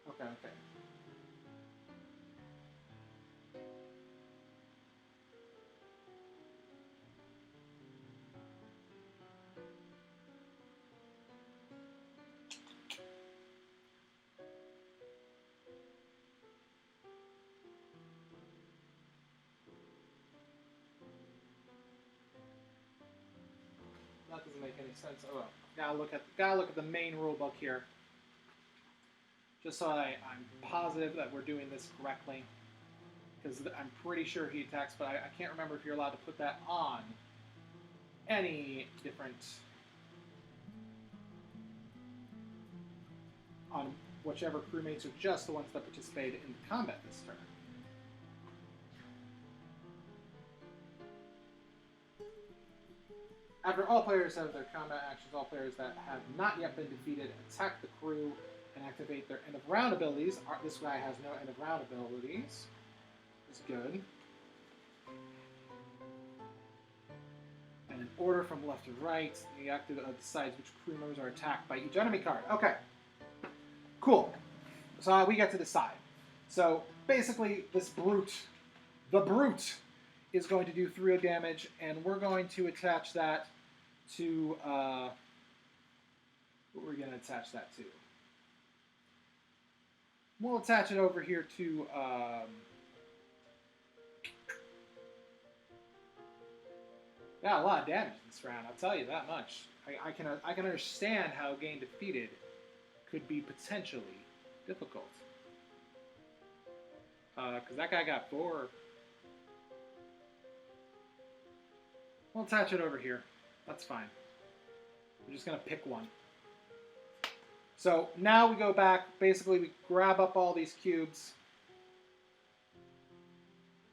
Okay. That doesn't make any sense. Oh, well. Gotta look at the main rule book here. Just so I'm positive that we're doing this correctly. Because I'm pretty sure he attacks, but I can't remember if you're allowed to put that on any different... on whichever crewmates or just the ones that participated in the combat this turn. After all players have their combat actions, all players that have not yet been defeated attack the crew and activate their end-of-round abilities. This guy has no end-of-round abilities. It's good. And in order from left to right, the active decides which crew members are attacked by each enemy card. Okay. Cool. So we get to decide. So basically, this brute, the brute, is going to do 3 damage, and we're going to attach that to... what we're going to attach that to? We'll attach it over here to... got a lot of damage this round, I'll tell you that much. I can understand how getting defeated could be potentially difficult. Because that guy got 4. We'll attach it over here. That's fine. We're just going to pick one. So now we go back. Basically, we grab up all these cubes.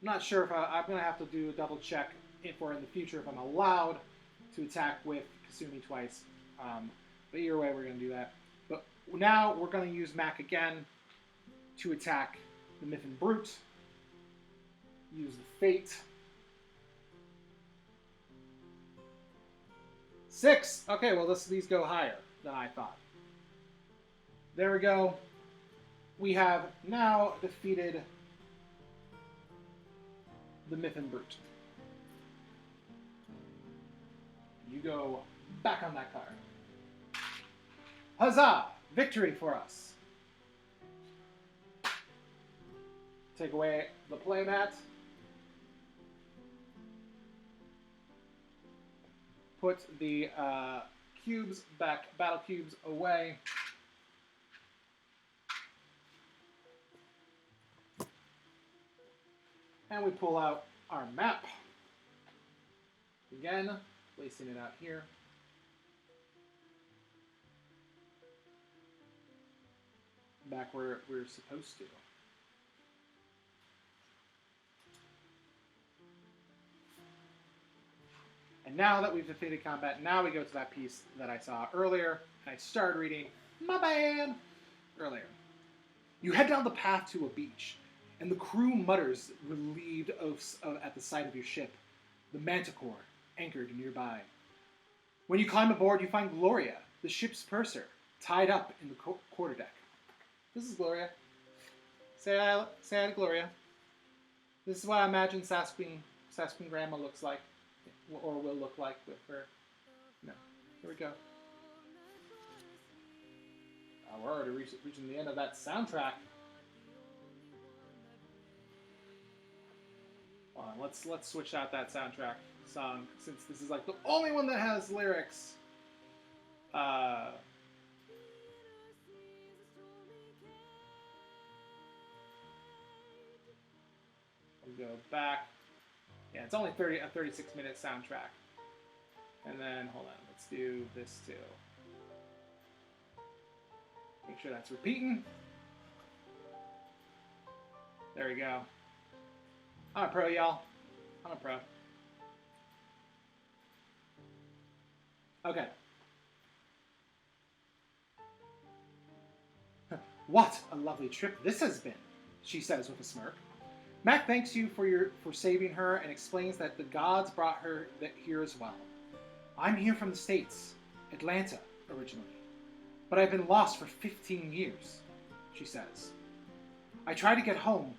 I'm not sure if I'm going to have to do a double check if or in the future if I'm allowed to attack with Kasumi twice. But either way, we're going to do that. But now we're going to use Mac again to attack the Miffin Brute. Use the Fate. 6! Okay, well, these go higher than I thought. There we go. We have now defeated the Miffin Brute. You go back on that card. Huzzah! Victory for us. Take away the playmat. Put the cubes back, battle cubes away. And we pull out our map. Again, placing it out here. Back where we're supposed to. And now that we've defeated combat, now we go to that piece that I saw earlier. I started reading, my bad, earlier. You head down the path to a beach, and the crew mutters relieved oaths at the sight of your ship, the Manticore, anchored nearby. When you climb aboard, you find Gloria, the ship's purser, tied up in the quarterdeck. This is Gloria. Say hi to Gloria. This is what I imagine Sasquatch Grandma looks like. Or will look like with her. No. Here we go. We're already reaching the end of that soundtrack. Let's switch out that soundtrack song since this is like the only one that has lyrics. We'll go back. Yeah, it's only a 36-minute soundtrack. And then, hold on, let's do this too. Make sure that's repeating. There we go. I'm a pro, y'all. I'm a pro. Okay. What a lovely trip this has been, she says with a smirk. Mac thanks you for saving her and explains that the gods brought her here as well. I'm here from the States, Atlanta, originally. But I've been lost for 15 years, she says. I tried to get home,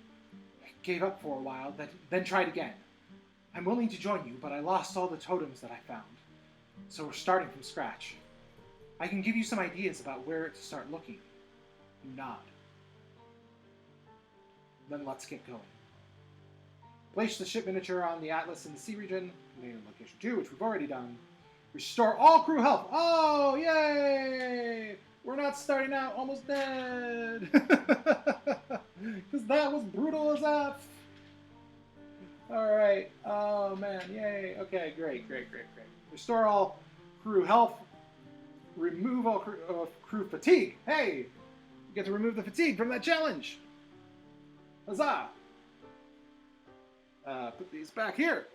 gave up for a while, then tried again. I'm willing to join you, but I lost all the totems that I found. So we're starting from scratch. I can give you some ideas about where to start looking. You nod. Then let's get going. Place the ship miniature on the atlas in the sea region. Name location 2, which we've already done. Restore all crew health. Oh, yay! We're not starting out almost dead. Because that was brutal as F. Alright. Oh, man. Yay. Okay, great. Restore all crew health. Remove all crew fatigue. Hey! You get to remove the fatigue from that challenge. Huzzah! Put these back here.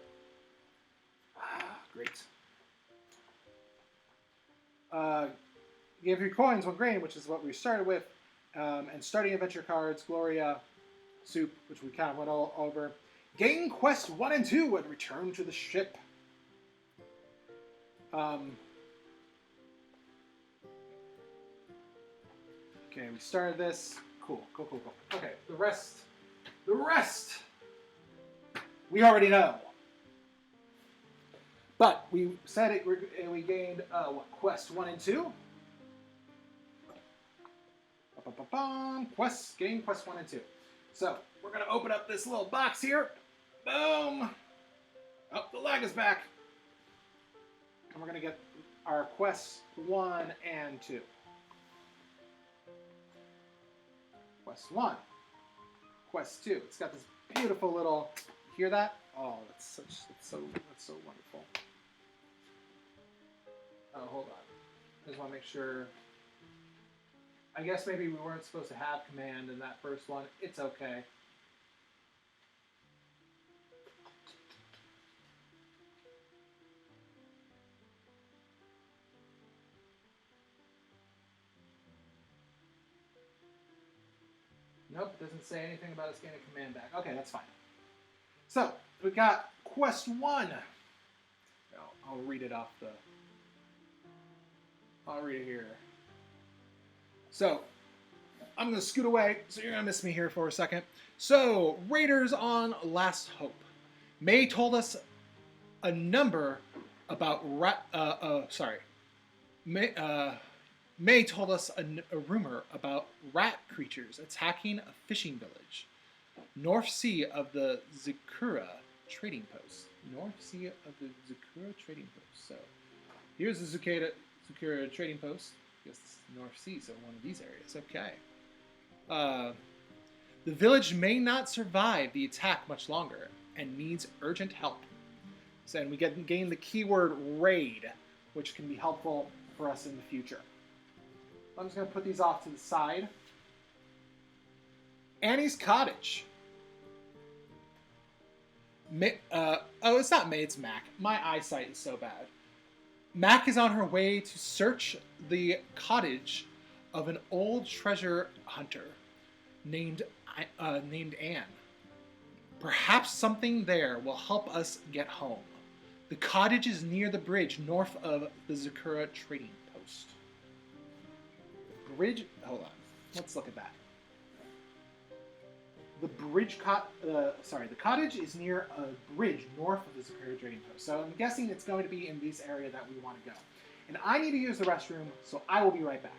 Great. Give your coins 1 grain, which is what we started with, and starting adventure cards, Gloria, Soup, which we kind of went all over. Gain quest 1 and 2 and return to the ship. Okay, we started this. Cool. Okay, the rest, we already know. But we said it, and we gained, quest 1 and 2? Gain quest 1 and 2. So, we're going to open up this little box here. Boom! Oh, the lag is back. And we're going to get our quests 1 and 2. Quest 1. Quest 2. It's got this beautiful little... Hear that? Oh, that's so wonderful. Oh, hold on. I just want to make sure. I guess maybe we weren't supposed to have command in that first one. It's okay. Nope, doesn't say anything about us getting a command back. Okay, that's fine. So, we got quest 1. I'll read it off the... I'll read it here. So, I'm going to scoot away, so you're going to miss me here for a second. So, Raiders on Last Hope. May told us a number about... May told us a rumor about rat creatures attacking a fishing village. North Sea of the Zakura Trading Post. North Sea of the Zakura Trading Post. So, here's the Zakura Trading Post. I guess it's North Sea, so one of these areas. Okay. The village may not survive the attack much longer and needs urgent help. So, and we gain the keyword raid, which can be helpful for us in the future. I'm just going to put these off to the side. Annie's Cottage. It's not May, it's Mac. My eyesight is so bad. Mac is on her way to search the cottage of an old treasure hunter named Anne. Perhaps something there will help us get home. The cottage is near the bridge north of the Zakura Trading Post. Hold on. Let's look at that. The cottage is near a bridge north of the Zakura Trading Post. So I'm guessing it's going to be in this area that we want to go. And I need to use the restroom, so I will be right back.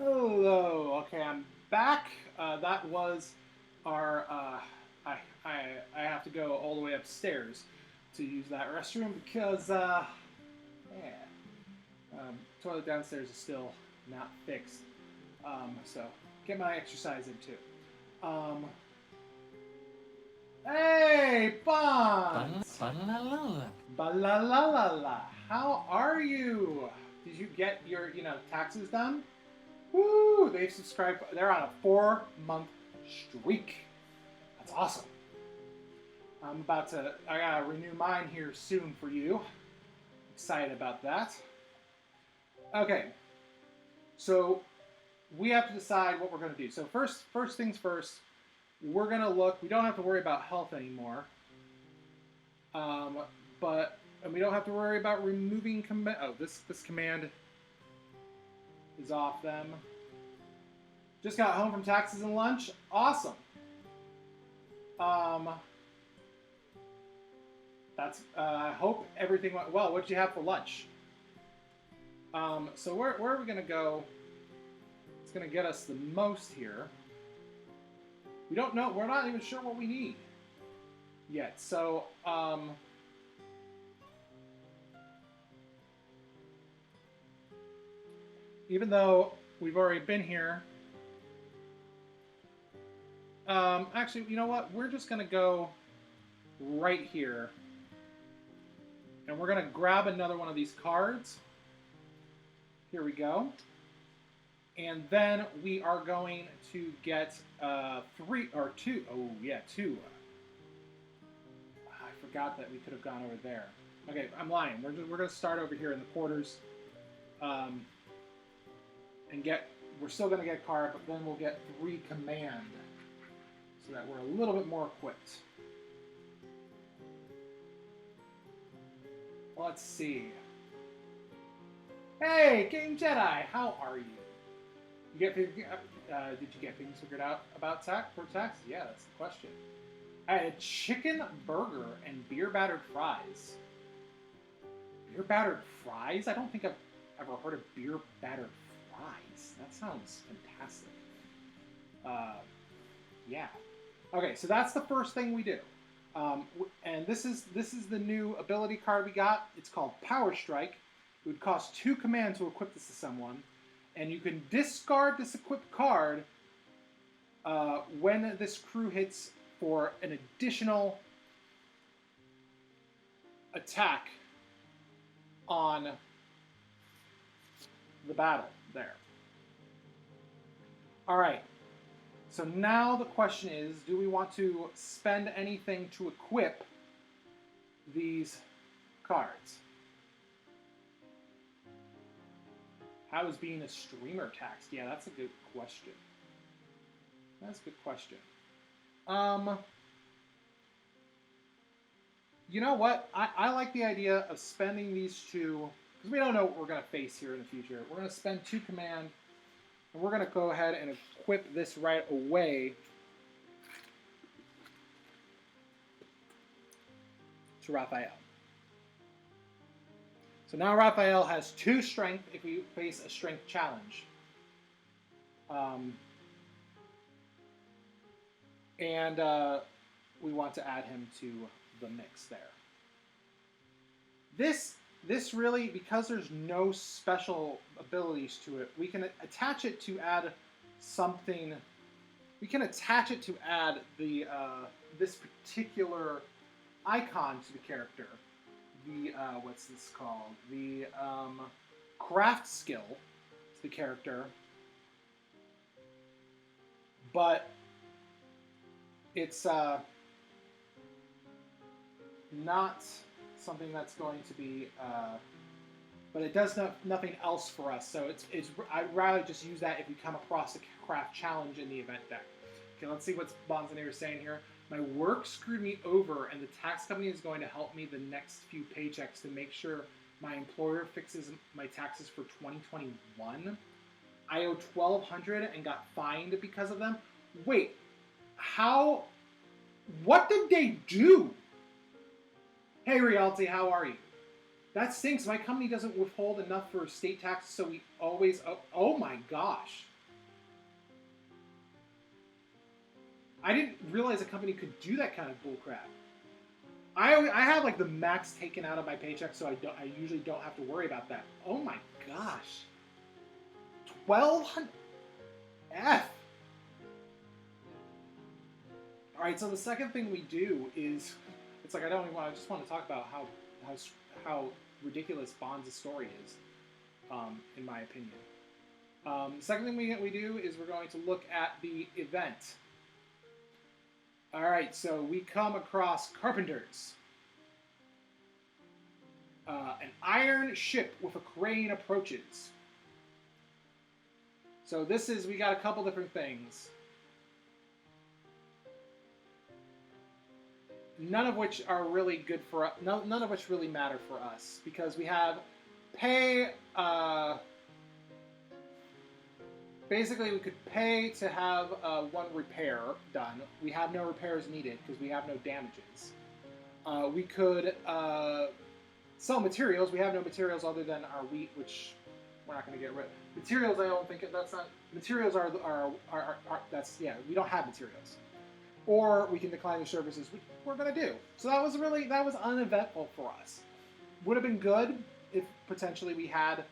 Hello. Okay, I'm back. That was our. I have to go all the way upstairs to use that restroom because toilet downstairs is still not fixed. So get my exercise in too. Hey, Bonds! Ba-la-la-la-la. How are you? Did you get your, taxes done? Woo! They've subscribed. They're on a 4-month streak. That's awesome. I gotta renew mine here soon for you. Excited about that. Okay. So, we have to decide what we're going to do. So first things first, we're going to look. We don't have to worry about health anymore. And we don't have to worry about removing command. Oh, this command is off them. Just got home from taxes and lunch. Awesome. I hope everything went well. What did you have for lunch? So where are we going to go? It's going to get us the most here. We don't know. We're not even sure what we need yet. So, even though we've already been here, Actually, you know what? We're just going to go right here. And we're going to grab another one of these cards. Here we go. And then we are going to get 3 or 2. Oh, yeah, 2. I forgot that we could have gone over there. Okay, I'm lying. We're going to start over here in the quarters. And we're still going to get card, but then we'll get 3 command. So that we're a little bit more equipped. Let's see. Hey, Game Jedi, how are you? Did you get things figured out about taxes? Yeah, that's the question. I had a chicken burger and beer battered fries. Beer battered fries? I don't think I've ever heard of beer battered fries. That sounds fantastic. Yeah. Okay, so that's the first thing we do. And this is the new ability card we got. It's called Power Strike. It would cost 2 command to equip this to someone. And you can discard this equipped card when this crew hits for an additional attack on the battle there. All right. So now the question is, do we want to spend anything to equip these cards? How is being a streamer taxed? Yeah, that's a good question. That's a good question. You know what? I like the idea of spending these 2, because we don't know what we're going to face here in the future. We're going to spend 2 command, and we're going to go ahead and equip this right away to Raphael. So now Raphael has 2 strength if we face a strength challenge. And we want to add him to the mix there. This really, because there's no special abilities to it, we can attach it to add something. We can attach it to add the this particular icon to the character. The what's this called? The craft skill to the character, but it's not something that's going to be. But it does nothing else for us. So it's I'd rather just use that if we come across a craft challenge in the event deck. Okay, let's see what Bonzanier is saying here. My work screwed me over, and the tax company is going to help me the next few paychecks to make sure my employer fixes my taxes for 2021. I owe $1,200 and got fined because of them. Wait, how? What did they do? Hey, Realty, how are you? That stinks. My company doesn't withhold enough for state taxes, so we always owe. Oh my gosh. I didn't realize a company could do that kind of bullcrap. I have like the max taken out of my paycheck, so I usually don't have to worry about that. Oh my gosh, $1,200 F. All right, so the second thing we do is, it's like I just want to talk about how ridiculous Bond's story is, in my opinion. The second thing we do is we're going to look at the event. All right, so we come across carpenters. An iron ship with a crane approaches. So we got a couple different things. None of which are really good for us. None of which really matter for us, because we have pay. Basically, we could pay to have 1 repair done. We have no repairs needed because we have no damages. We could sell materials. We have no materials other than our wheat, which we're not going to get rid of. Materials, I don't think that's not. Materials are that's, yeah, we don't have materials. Or we can decline the services, which we're going to do. So that was uneventful for us. Would have been good if potentially we had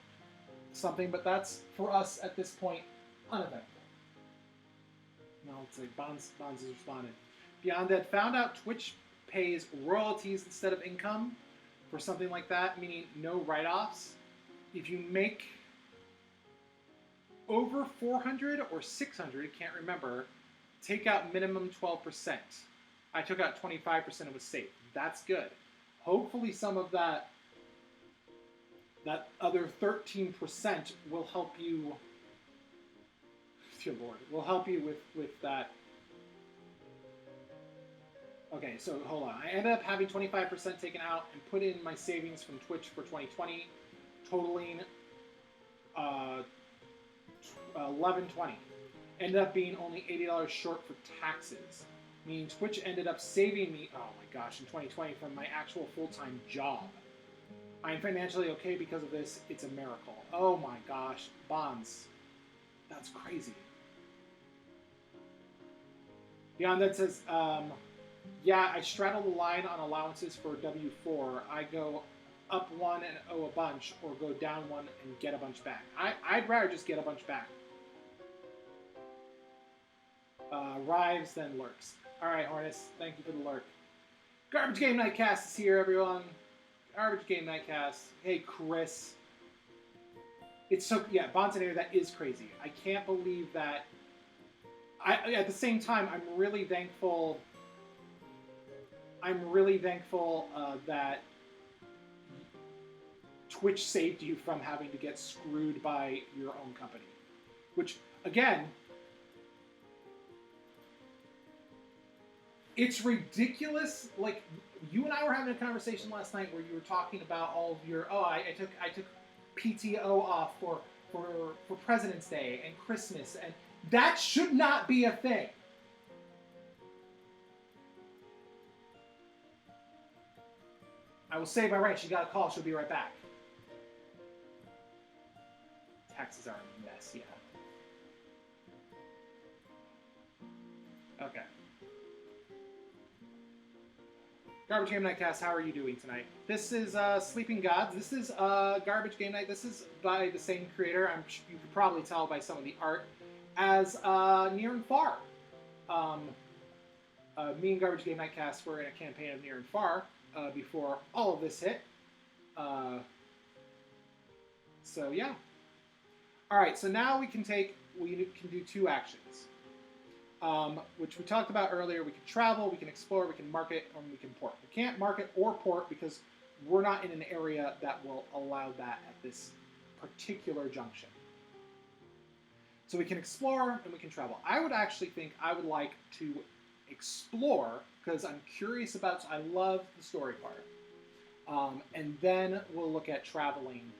something, but that's, for us at this point, uneventful. No, it's like Bonds has responded. Beyond that, found out Twitch pays royalties instead of income for something like that, meaning no write-offs. If you make over 400 or 600, can't remember, take out minimum 12%. I took out 25% and was safe. That's good. Hopefully some of that other 13% will help you, dear Lord, will help you with that. Okay, so hold on. I ended up having 25% taken out and put in my savings from Twitch for 2020, totaling $11.20. Ended up being only $80 short for taxes, meaning Twitch ended up saving me, oh my gosh, in 2020 from my actual full-time job. I'm financially okay because of this. It's a miracle. Oh my gosh, Bonds. That's crazy. Beyond that says, yeah, I straddle the line on allowances for W4. I go up one and owe a bunch, or go down one and get a bunch back. I'd rather just get a bunch back. Rives, then lurks. Alright, Hornus, thank you for the lurk. Garbage Game Nightcast is here, everyone. Garbage Game Nightcast. Hey, Chris. It's so, yeah, Bonsonator, that is crazy. I can't believe that. At the same time, I'm really thankful that Twitch saved you from having to get screwed by your own company. Which, again, it's ridiculous. Like, you and I were having a conversation last night where you were talking about all of your, I took PTO off for President's Day and Christmas, and that should not be a thing. I will save my right. She got a call. She'll be right back. Taxes are a mess, yeah. Okay. Garbage Game Nightcast, how are you doing tonight? This is Sleeping Gods. This is Garbage Game Night. This is by the same creator. You could probably tell by some of the art as Near and Far. Me and Garbage Game Nightcast were in a campaign of Near and Far before all of this hit. So yeah. All right. So now we can do two actions. Which we talked about earlier. We can travel, we can explore, we can market, or we can port. We can't market or port because we're not in an area that will allow that at this particular junction. So we can explore and we can travel. I would actually think I would like to explore because I'm curious about, I love the story part. And then we'll look at traveling.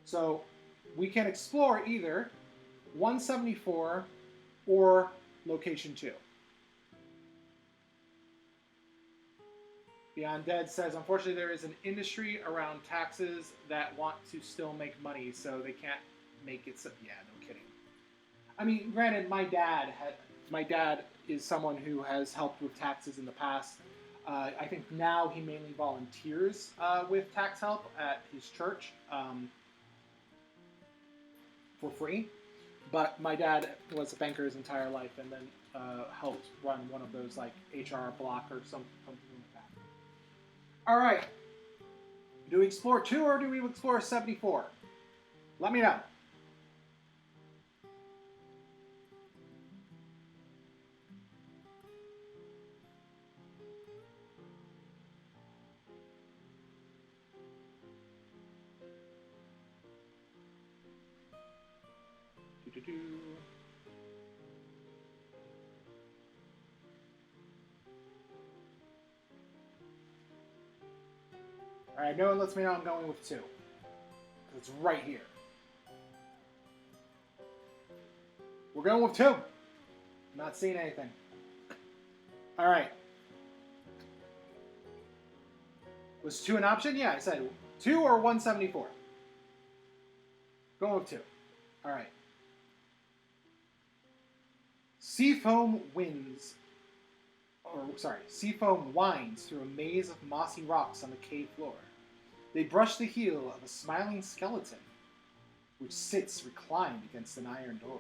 So we can explore either 174 or location 2. Beyond Dead says, unfortunately, there is an industry around taxes that want to still make money, so they can't make it. So, yeah, no kidding. I mean, granted, my dad is someone who has helped with taxes in the past. I think now he mainly volunteers with tax help at his church. For free, but my dad was a banker his entire life and then helped run one of those like HR block or something like that. All right, do we explore 2 or do we explore 74? Let me know. Alright, no one lets me know I'm going with 2. It's right here. We're going with 2. I'm not seeing anything. Alright. Was 2 an option? Yeah, I said 2 or 174. Going with 2. Alright. Seafoam winds through a maze of mossy rocks on the cave floor. They brush the heel of a smiling skeleton. which sits reclined against an iron door,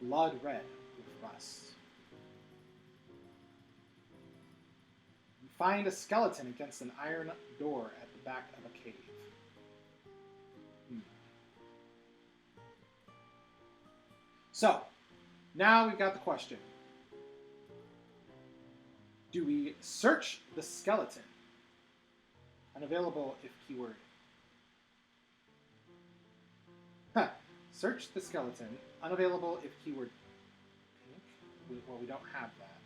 blood red with rust. You find a skeleton against an iron door at the back of a cave. So, now we've got the question. Do we search the skeleton? Unavailable if keyword. Search the skeleton. Unavailable if keyword pink. Well, we don't have that.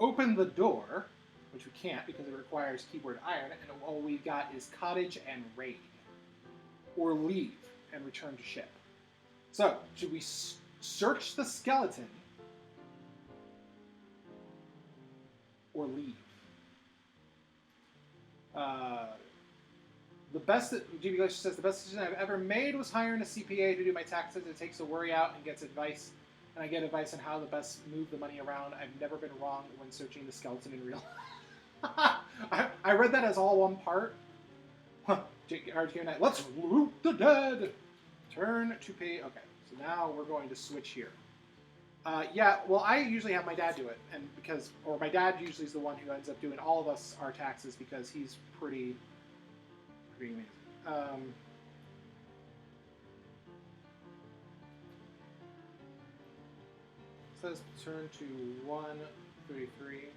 Open the door, which we can't because it requires keyword iron, and all we got is cottage and raid. Or leave and return to ship. So, should we search the skeleton or leave? GB Glacier says, the best decision I've ever made was hiring a CPA to do my taxes. It takes the worry out and gets advice. And I get advice on how to best move the money around. I've never been wrong when searching the skeleton in real life. I read that as all one part. RGK Knight, let's loot the dead! Turn to pay. Okay, so now we're going to switch here. Yeah, well, I usually have my dad do it, and or my dad usually is the one who ends up doing all of us our taxes because he's pretty amazing. Says turn to 133,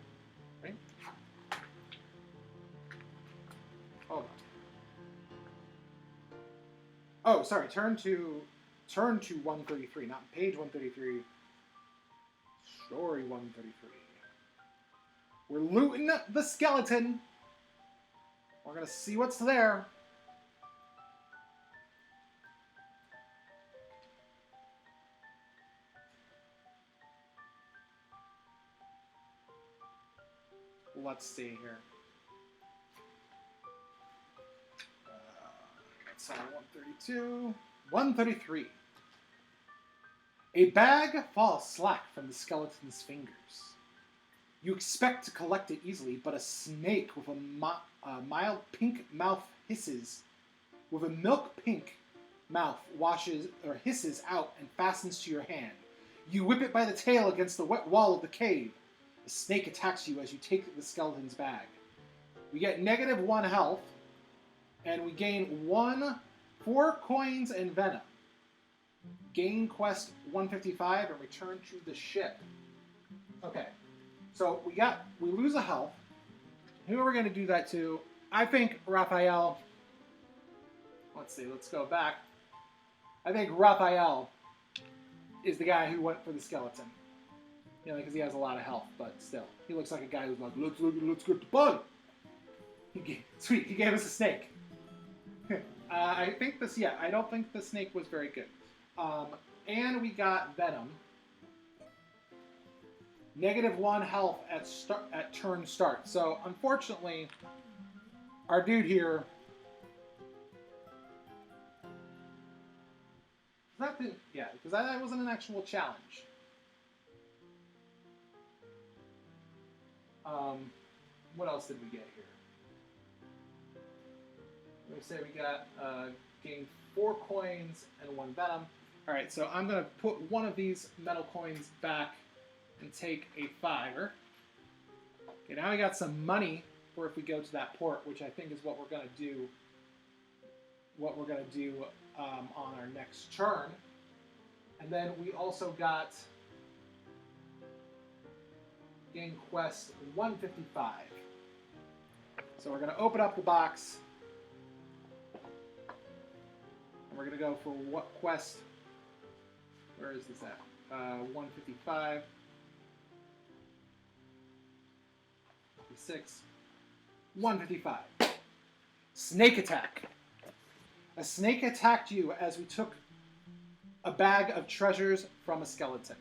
right? Hold on. Oh, sorry. Turn to 133, not page 133. Story 133. We're looting the skeleton. We're gonna see what's there. Let's see here. That's 132. 133. A bag falls slack from the skeleton's fingers. You expect to collect it easily, but a snake with a mild pink mouth hisses. With a milk pink mouth hisses out and fastens to your hand. You whip it by the tail against the wet wall of the cave. The snake attacks you as you take the skeleton's bag. We get -1 health, and we gain 4 coins and venom. Gain quest 155 and return to the ship. Okay, so we lose a health. Who are we going to do that to? I think Raphael. Let's see, let's go back. I think Raphael is the guy who went for the skeleton. You know, because he has a lot of health, but still. He looks like a guy who's like, let's get the bug. Sweet, he gave us a snake. I don't think the snake was very good. And we got Venom. -1 health at turn start. So, unfortunately, our dude here... because that wasn't an actual challenge. What else did we get here? We say we got gained 4 coins and 1 venom. All right, so I'm going to put one of these metal coins back and take a 5-er. Okay, now we got some money for if we go to that port, which I think is what we're going to do. On our next turn. And then we also got gain quest 155. So we're going to open up the box. And we're going to go for what quest? Where is this at? 155. 56. 155. Snake attack. A snake attacked you as we took a bag of treasures from a skeleton.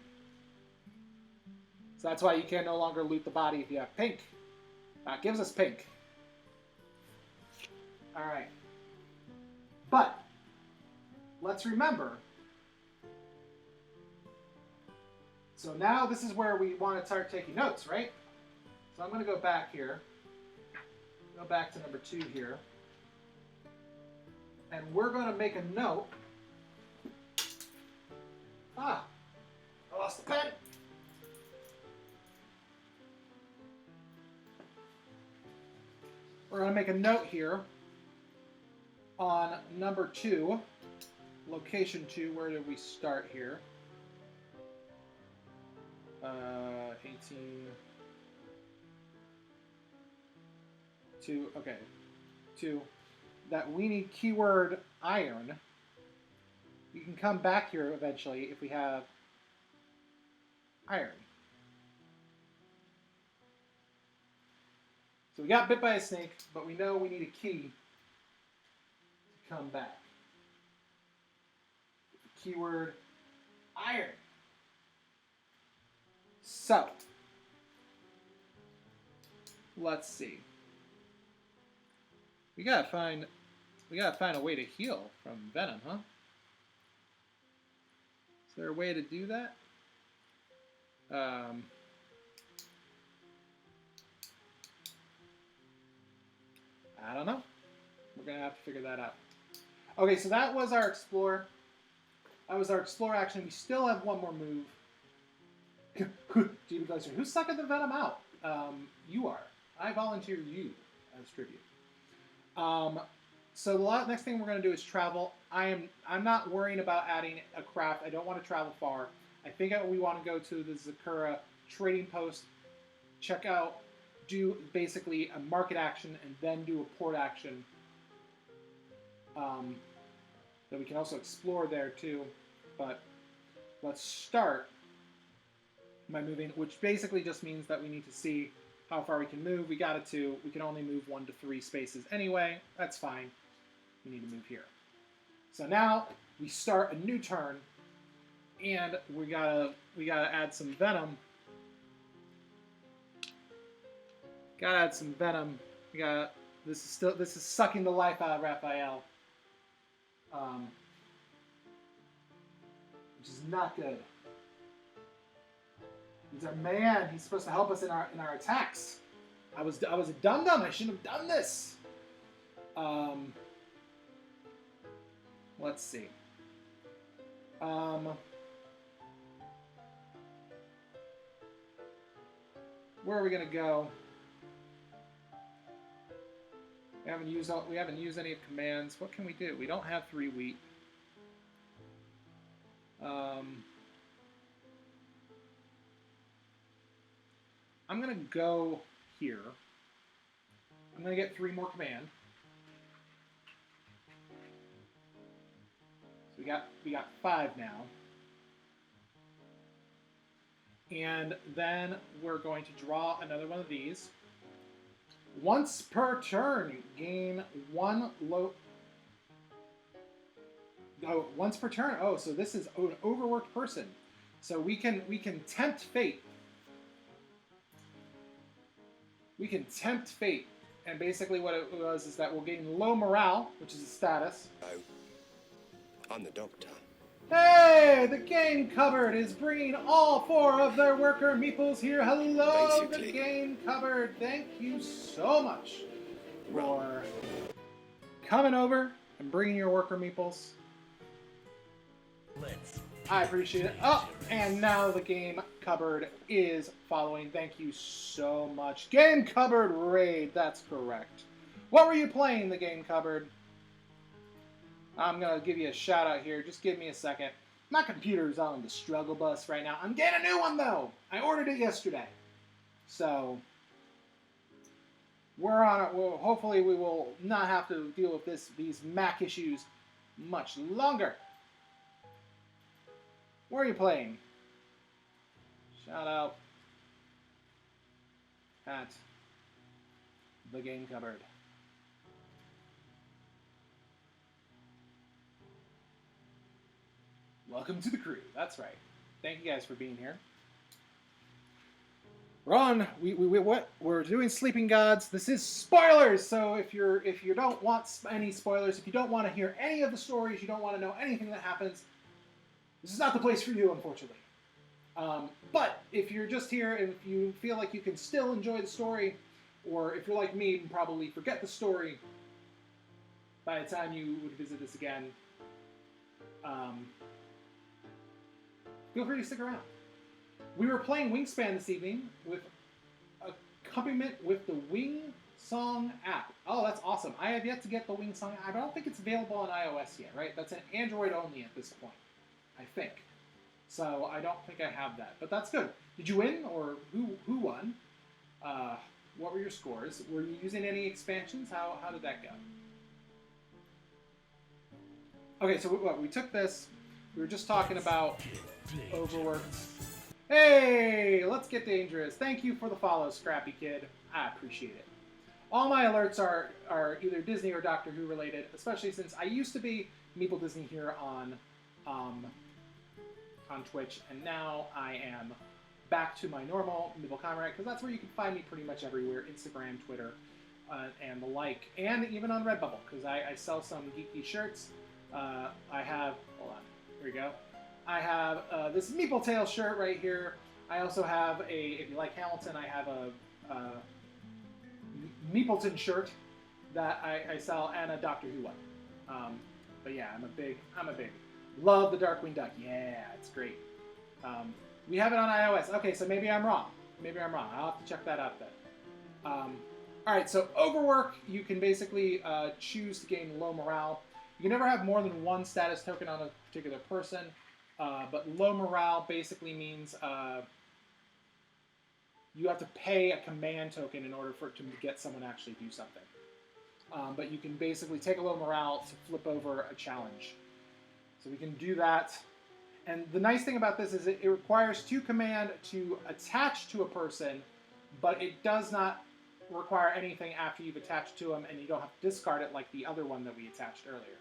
So that's why you can no longer loot the body if you have pink. That gives us pink. Alright. But, let's remember. So now this is where we want to start taking notes, right? So I'm going to go back here. Go back to number 2 here. And we're going to make a note. I lost the pen. We're going to make a note here on number 2, location 2. Where did we start here? 18. 2. Okay. 2. That we need keyword iron. You can come back here eventually if we have iron. So we got bit by a snake, but we know we need a key to come back. Keyword iron. So let's see. We gotta find a way to heal from venom, huh? Is there a way to do that? I don't know. We're gonna have to figure that out. Okay, so that was our explore. That was our explore action. We still have one more move. GB Glacier, who's sucking the venom out? You are. I volunteer you as tribute. So the next thing we're going to do is travel. I'm not worrying about adding a craft. I don't want to travel far. I think we want to go to the Zakura trading post, check out, do basically a market action, and then do a port action. That we can also explore there too. But let's start by moving, which basically just means that we need to see how far we can move. We got it to. We can only move 1 to 3 spaces anyway. That's fine. We need to move here. So now we start a new turn, and we gotta add some venom. Gotta add some venom. This is sucking the life out of Raphael, which is not good. He's our man. He's supposed to help us in our attacks. I was a dum-dum. I shouldn't have done this. Let's see. Where are we gonna go? We haven't used any of commands. What can we do? We don't have 3 wheat. I'm gonna go here. I'm gonna get 3 more command. So we got 5 now. And then we're going to draw another one of these. Once per turn, gain 1 low. Oh, once per turn. Oh, so this is an overworked person. So we can tempt fate. We can tempt fate, and basically what it was is that we'll gain low morale, which is a status. I'm the doctor. Hey, the game cupboard is bringing all 4 of their worker meeples here. Hello, Basically. The game cupboard. Thank you so much for coming over and bringing your worker meeples. I appreciate it. Oh, and now the game cupboard is following. Thank you so much. Game cupboard raid. That's correct. What were you playing, the game cupboard? I'm going to give you a shout out here. Just give me a second. My computer's on the struggle bus right now. I'm getting a new one, though. I ordered it yesterday. So we're on it. Well, hopefully we will not have to deal with these Mac issues much longer. Where are you playing? Shout out at the game cupboard. Welcome to the crew. That's right. Thank you guys for being here. We're on. We're doing Sleeping Gods. This is spoilers. So if you don't want any spoilers, if you don't want to hear any of the stories, you don't want to know anything that happens, this is not the place for you, unfortunately. But if you're just here and if you feel like you can still enjoy the story, or if you're like me and probably forget the story by the time you would visit us again, feel free to stick around. We were playing Wingspan this evening with accompaniment with the Wing Song app. Oh, that's awesome. I have yet to get the Wing Song app. I don't think it's available on iOS yet, right? That's an Android only at this point, I think. So I don't think I have that, but that's good. Did you win, or who won? What were your scores? Were you using any expansions? How did that go? Okay, so we took this. We were just talking about overworked. Hey, let's get dangerous. Thank you for the follow, Scrappy Kid. I appreciate it. All my alerts are either Disney or Doctor Who related, especially since I used to be Meeple Disney here on Twitch, and now I am back to my normal Meeple Comrade, because that's where you can find me pretty much everywhere, Instagram, Twitter, and the like, and even on Redbubble, because I sell some geeky shirts. I have, hold on, here we go. I have this Meeple Tail shirt right here. I also have if you like Hamilton, I have a Meepleton shirt that I sell, and a Doctor Who one. But yeah, I'm a big love the Darkwing Duck. Yeah, it's great. We have it on iOS. Okay, so maybe I'm wrong. I'll have to check that out then. All right, so overwork, you can basically choose to gain low morale. You can never have more than one status token on a particular person, but low morale basically means you have to pay a command token in order for it to get someone to actually do something. But you can basically take a low morale to flip over a challenge. So we can do that. And the nice thing about this is it requires 2 command to attach to a person, but it does not require anything after you've attached to them, and you don't have to discard it like the other one that we attached earlier.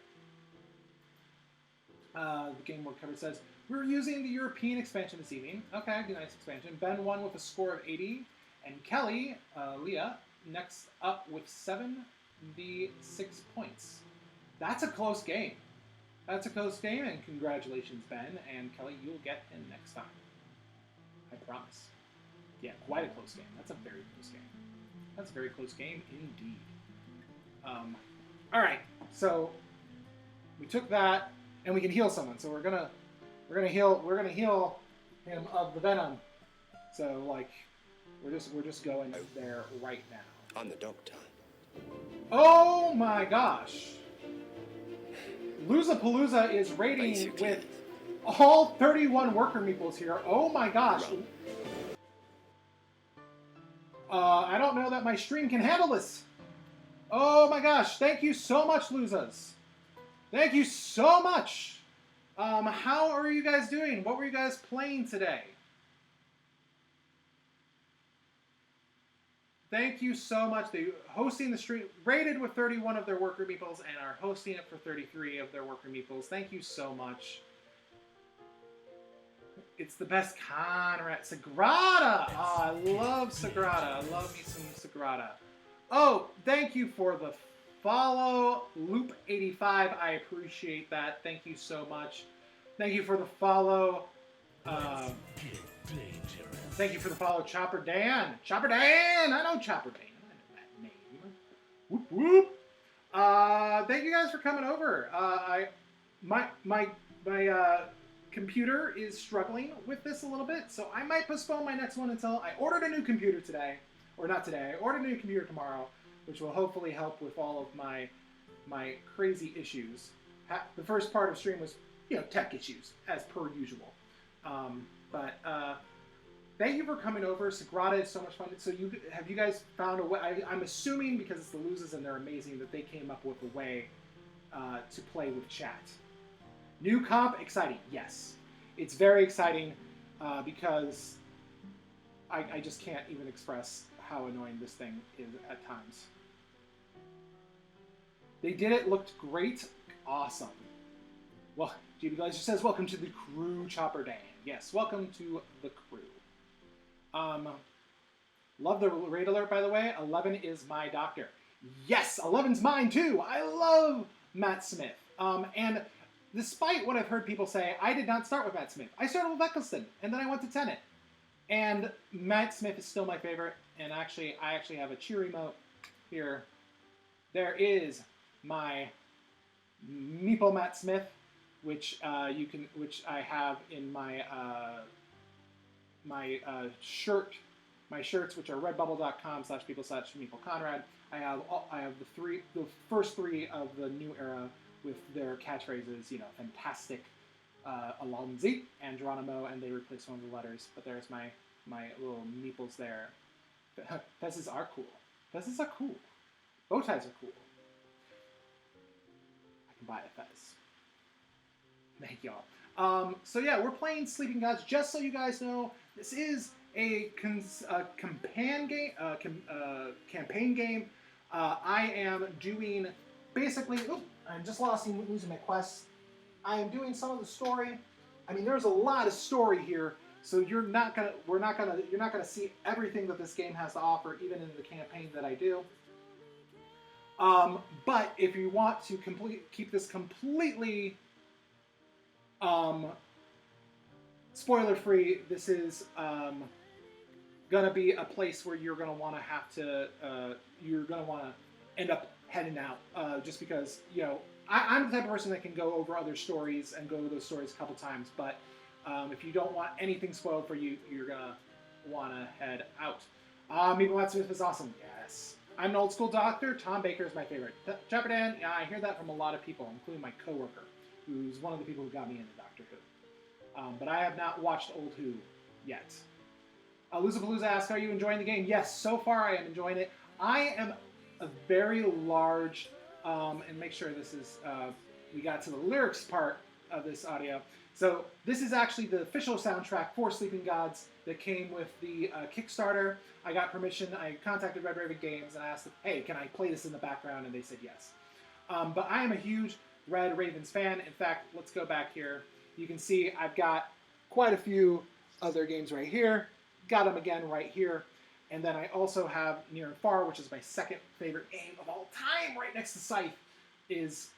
The game board cover says, we're using the European expansion this evening. Okay, nice expansion. Ben won with a score of 80, and Kelly, Leah, next up with 76 points. That's a close game. And congratulations, Ben and Kelly. You'll get him next time. I promise. Yeah, quite a close game. That's a very close game. Indeed. All right, so we took that, and we can heal someone. So we're gonna heal him of the venom. So like, we're just going there right now. On the doctor. Oh my gosh. Loozapalooza is raiding with all 31 worker meeples here. Oh my gosh. I don't know that my stream can handle this. Oh my gosh. Thank you so much, Loozas. Thank you so much. How are you guys doing? What were you guys playing today? Thank you so much. They're hosting the stream, rated with 31 of their worker meeples, and are hosting it for 33 of their worker meeples. Thank you so much. It's the best Conrad. Sagrada! Oh, I love Sagrada. I love me some Sagrada. Oh, thank you for the follow, Loop85. I appreciate that. Thank you so much. Thank you for the follow. Thank you for the follow, Chopper Dan. Chopper Dan! I know Chopper Dan. I know that name. Whoop whoop. Thank you guys for coming over. My computer is struggling with this a little bit, so I might postpone my next one until I ordered a new computer today. Or not today. I ordered a new computer tomorrow, which will hopefully help with all of my crazy issues. The first part of stream was, tech issues, as per usual. Thank you for coming over. Sagrada is so much fun. So have you guys found a way? I'm assuming because it's the Losers and they're amazing that they came up with a way to play with chat. New comp, exciting. Yes, it's very exciting because I just can't even express how annoying this thing is at times. They did it. Looked great. Awesome. Well, GB Glazer says, welcome to the crew, Chopper Dan. Yes, welcome to the crew. Love the raid alert, by the way. 11 is my doctor. Yes, 11's mine too. I love Matt Smith. And despite what I've heard people say, I did not start with Matt Smith. I started with Eccleston, and then I went to Tennant. And Matt Smith is still my favorite. And I actually have a cheer emote here. There is my Meeple Matt Smith, which which I have in my my shirts, which are redbubble.com/people/meepleconrad. I have the first three of the new era with their catchphrases. You know, fantastic, Alonzi and Geronimo, and they replace one of the letters. But there's my little meeples there. Fezzes are cool. Fezzes are cool. Bow ties are cool. I can buy a Fez. Thank y'all. So yeah, we're playing Sleeping Gods. Just so you guys know, this is a campaign game. I am doing basically. Oop, I'm just losing my quests. I am doing some of the story. I mean, there's a lot of story here, so you're not gonna see everything that this game has to offer, even in the campaign that I do. But if you want to keep this completely spoiler free, this is gonna be a place where you're gonna want to end up heading out, just because, you know, I'm the type of person that can go over other stories and go over those stories a couple times, but if you don't want anything spoiled for you, you're gonna want to head out. Meeple Matt Smith is awesome. Yes. I'm an old school doctor. Tom Baker is my favorite. Jeopardan, yeah, I hear that from a lot of people, including my coworker, who's one of the people who got me into Doctor Who. But I have not watched Old Who yet. Luzapalooza asks, are you enjoying the game? Yes, so far I am enjoying it. I am a very large, and make sure this is, we got to the lyrics part of this audio. So this is actually the official soundtrack for Sleeping Gods that came with the Kickstarter. I got permission. I contacted Red Raven Games and I asked them, hey, can I play this in the background? And they said yes. But I am a huge Red Ravens fan. In fact, let's go back here. You can see I've got quite a few other games right here. Got them again right here. And then I also have Near and Far, which is my second favorite game of all time, right next to Scythe, is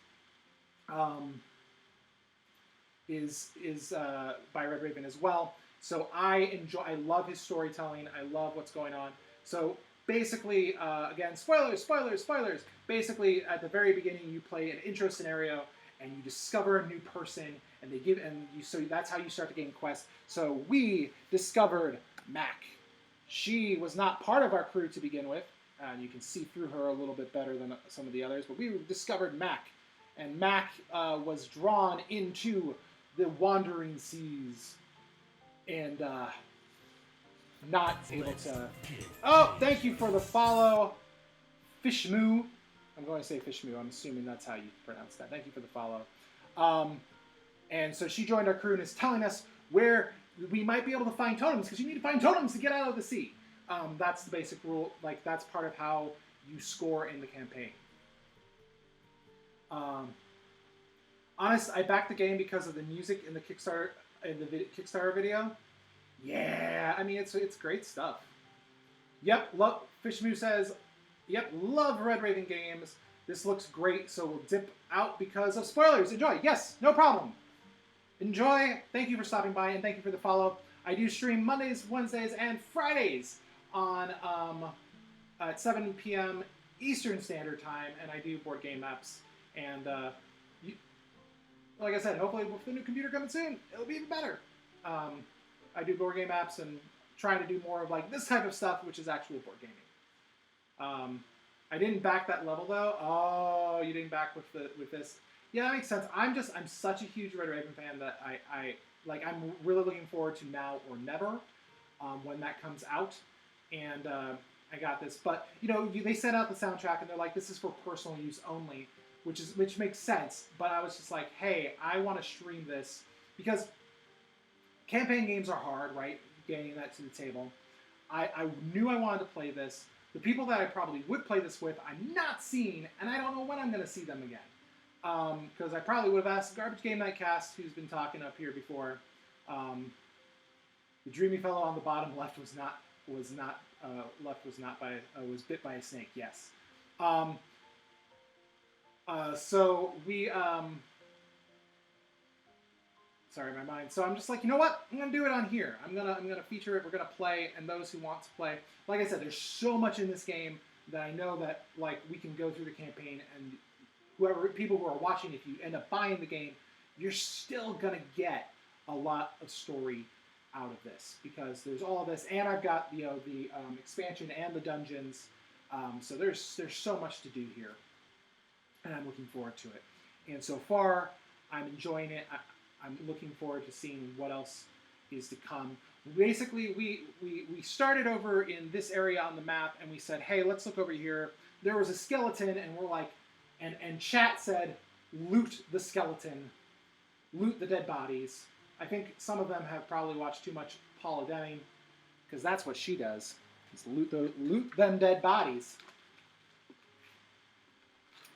by Red Raven as well. So I love his storytelling. I love what's going on. So basically, again, spoilers. Basically, at the very beginning, you play an intro scenario, and you discover a new person, and so that's how you start to gain quests. So we discovered Mac. She was not part of our crew to begin with, and you can see through her a little bit better than some of the others. But we discovered Mac, and Mac was drawn into the wandering seas, and not able to. Oh, thank you for the follow, Fishmoo. I'm going to say Fishmoo. I'm assuming that's how you pronounce that. Thank you for the follow. And so she joined our crew and is telling us where we might be able to find totems, because you need to find totems to get out of the sea. That's the basic rule. Like, that's part of how you score in the campaign. Honest, I backed the game because of the music in the Kickstarter video. Yeah, I mean, it's great stuff. Yep, Fishmoo says, yep, love Red Raven Games. This looks great, so we'll dip out because of spoilers. Enjoy. Yes, no problem. Enjoy. Thank you for stopping by, and thank you for the follow. I do stream Mondays, Wednesdays, and Fridays on at 7 p.m. Eastern Standard Time, and I do board game maps. And like I said, hopefully with the new computer coming soon, it'll be even better. I do board game apps and trying to do more of like this type of stuff, which is actual board gaming. I didn't back that level though. Oh, you didn't back with this. Yeah, that makes sense. I'm such a huge Red Raven fan that I'm really looking forward to Now or Never when that comes out. And I got this, but you know, they sent out the soundtrack and they're like, this is for personal use only, which makes sense. But I was just like, hey, I want to stream this because campaign games are hard, right? Getting that to the table. I knew I wanted to play this. The people that I probably would play this with, I'm not seeing, and I don't know when I'm going to see them again. Because I probably would have asked Garbage Game Night Cast, who's been talking up here before. The dreamy fellow on the bottom left was bit by a snake. Yes. So we. Sorry, my mind. So I'm just like, you know what? I'm gonna do it on here. I'm gonna feature it. We're gonna play, and those who want to play. Like I said, there's so much in this game that I know that like we can go through the campaign, and people who are watching, if you end up buying the game, you're still gonna get a lot of story out of this because there's all of this, and I've got the expansion and the dungeons, so there's so much to do here, and I'm looking forward to it. And so far, I'm enjoying it. I'm looking forward to seeing what else is to come. Basically, we started over in this area on the map, and we said, hey, let's look over here. There was a skeleton, and we're like, and chat said, loot the skeleton, loot the dead bodies. I think some of them have probably watched too much Paula Deming, because that's what she does, is loot them dead bodies.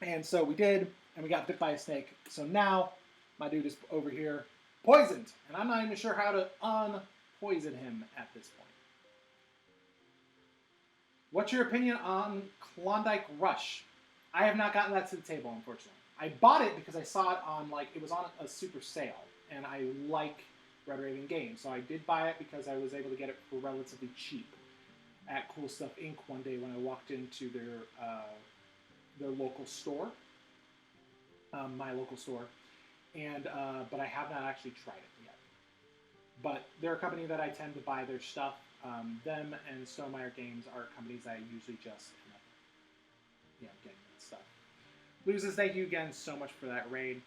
And so we did, and we got bit by a snake. So now, my dude is over here, poisoned, and I'm not even sure how to unpoison him at this point. What's your opinion on Klondike Rush? I have not gotten that to the table, unfortunately. I bought it because I saw it on, it was on a super sale, and I like Red Raven Games, so I did buy it because I was able to get it for relatively cheap at Cool Stuff Inc. one day when I walked into their local store, my local store, and but I have not actually tried it yet. But they're a company that I tend to buy their stuff. Them and Stonemaier Games are companies I usually just end up, getting that stuff. Loses, thank you again so much for that raid.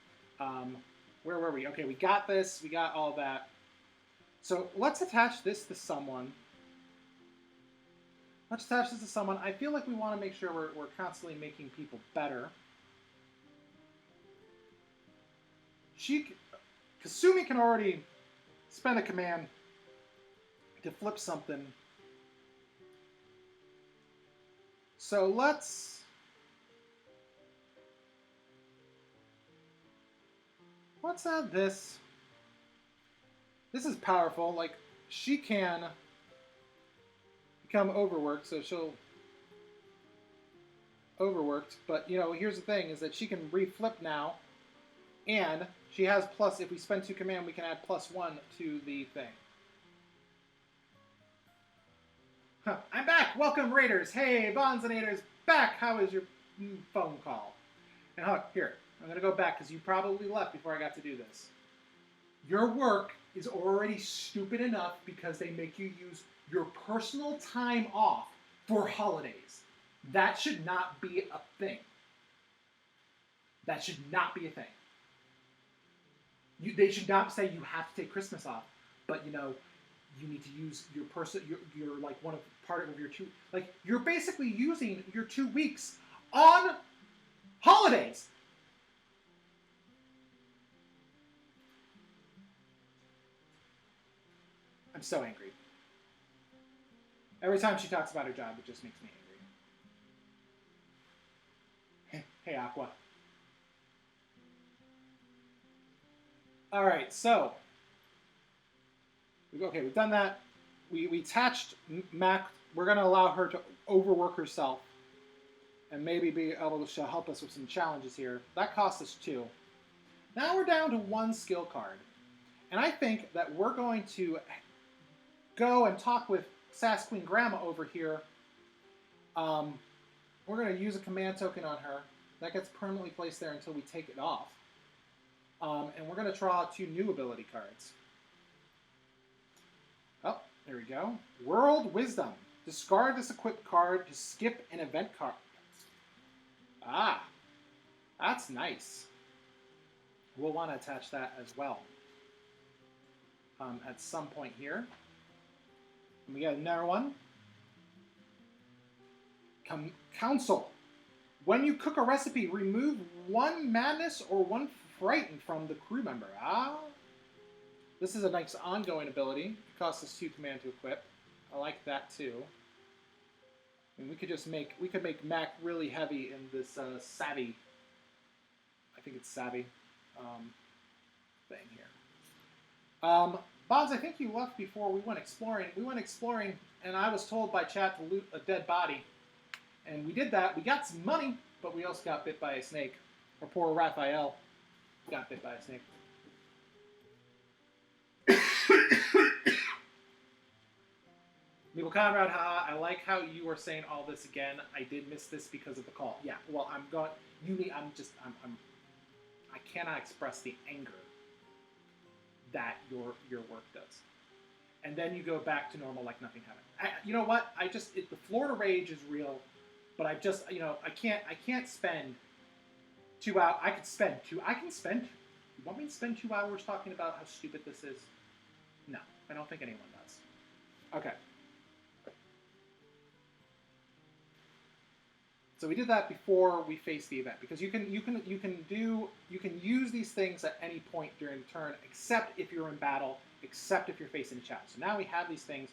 Where were we? Okay, we got this. We got all that. So let's attach this to someone. I feel like we want to make sure we're constantly making people better. Kasumi can already spend a command to flip something. So let's add this. This is powerful. She can become overworked, so she'll overworked. But here's the thing: is that she can reflip now, and she has plus. If we spend 2 command, we can add +1 to the thing. Huh. I'm back. Welcome, Raiders. Hey, Bonzinator's back. How is your phone call? And here, I'm gonna go back because you probably left before I got to do this. Your work is already stupid enough because they make you use your personal time off for holidays. That should not be a thing. That should not be a thing. They should not say you have to take Christmas off, but you need to use your your part of your 2. You're basically using your 2 weeks on holidays. I'm so angry. Every time she talks about her job, it just makes me angry. Hey, Aqua. All right, so we've done that. We attached Mac. We're going to allow her to overwork herself and maybe be able to help us with some challenges here. That cost us 2. Now we're down to 1 skill card. And I think that we're going to go and talk with Sass Queen Grandma over here. We're going to use a command token on her. That gets permanently placed there until we take it off. And we're going to draw 2 new ability cards. Oh, there we go. World Wisdom. Discard this equipped card to skip an event card. Ah, that's nice. We'll want to attach that as well at some point here. And we got another one. Counsel. When you cook a recipe, remove 1 madness or 1 frightened from the crew member. Ah. This is a nice ongoing ability. It costs us 2 command to equip. I like that too. And we could make Mac really heavy in this savvy. I think it's savvy thing here. Bonds, I think you left before we went exploring. We went exploring, and I was told by chat to loot a dead body. And we did that. We got some money, but we also got bit by a snake. Or poor Raphael got bit by a snake. Michael Conrad, haha, I like how you are saying all this again. I did miss this because of the call. Yeah, well, I'm going. I cannot express the anger that your work does. And then you go back to normal like nothing happened. You know what? The Florida rage is real, but I can't spend 2 hours. I could spend two. I can spend. You want me to spend 2 hours talking about how stupid this is? No, I don't think anyone does. Okay. So we did that before we faced the event because you can use these things at any point during the turn, except if you're in battle, except if you're facing a challenge. So now we have these things.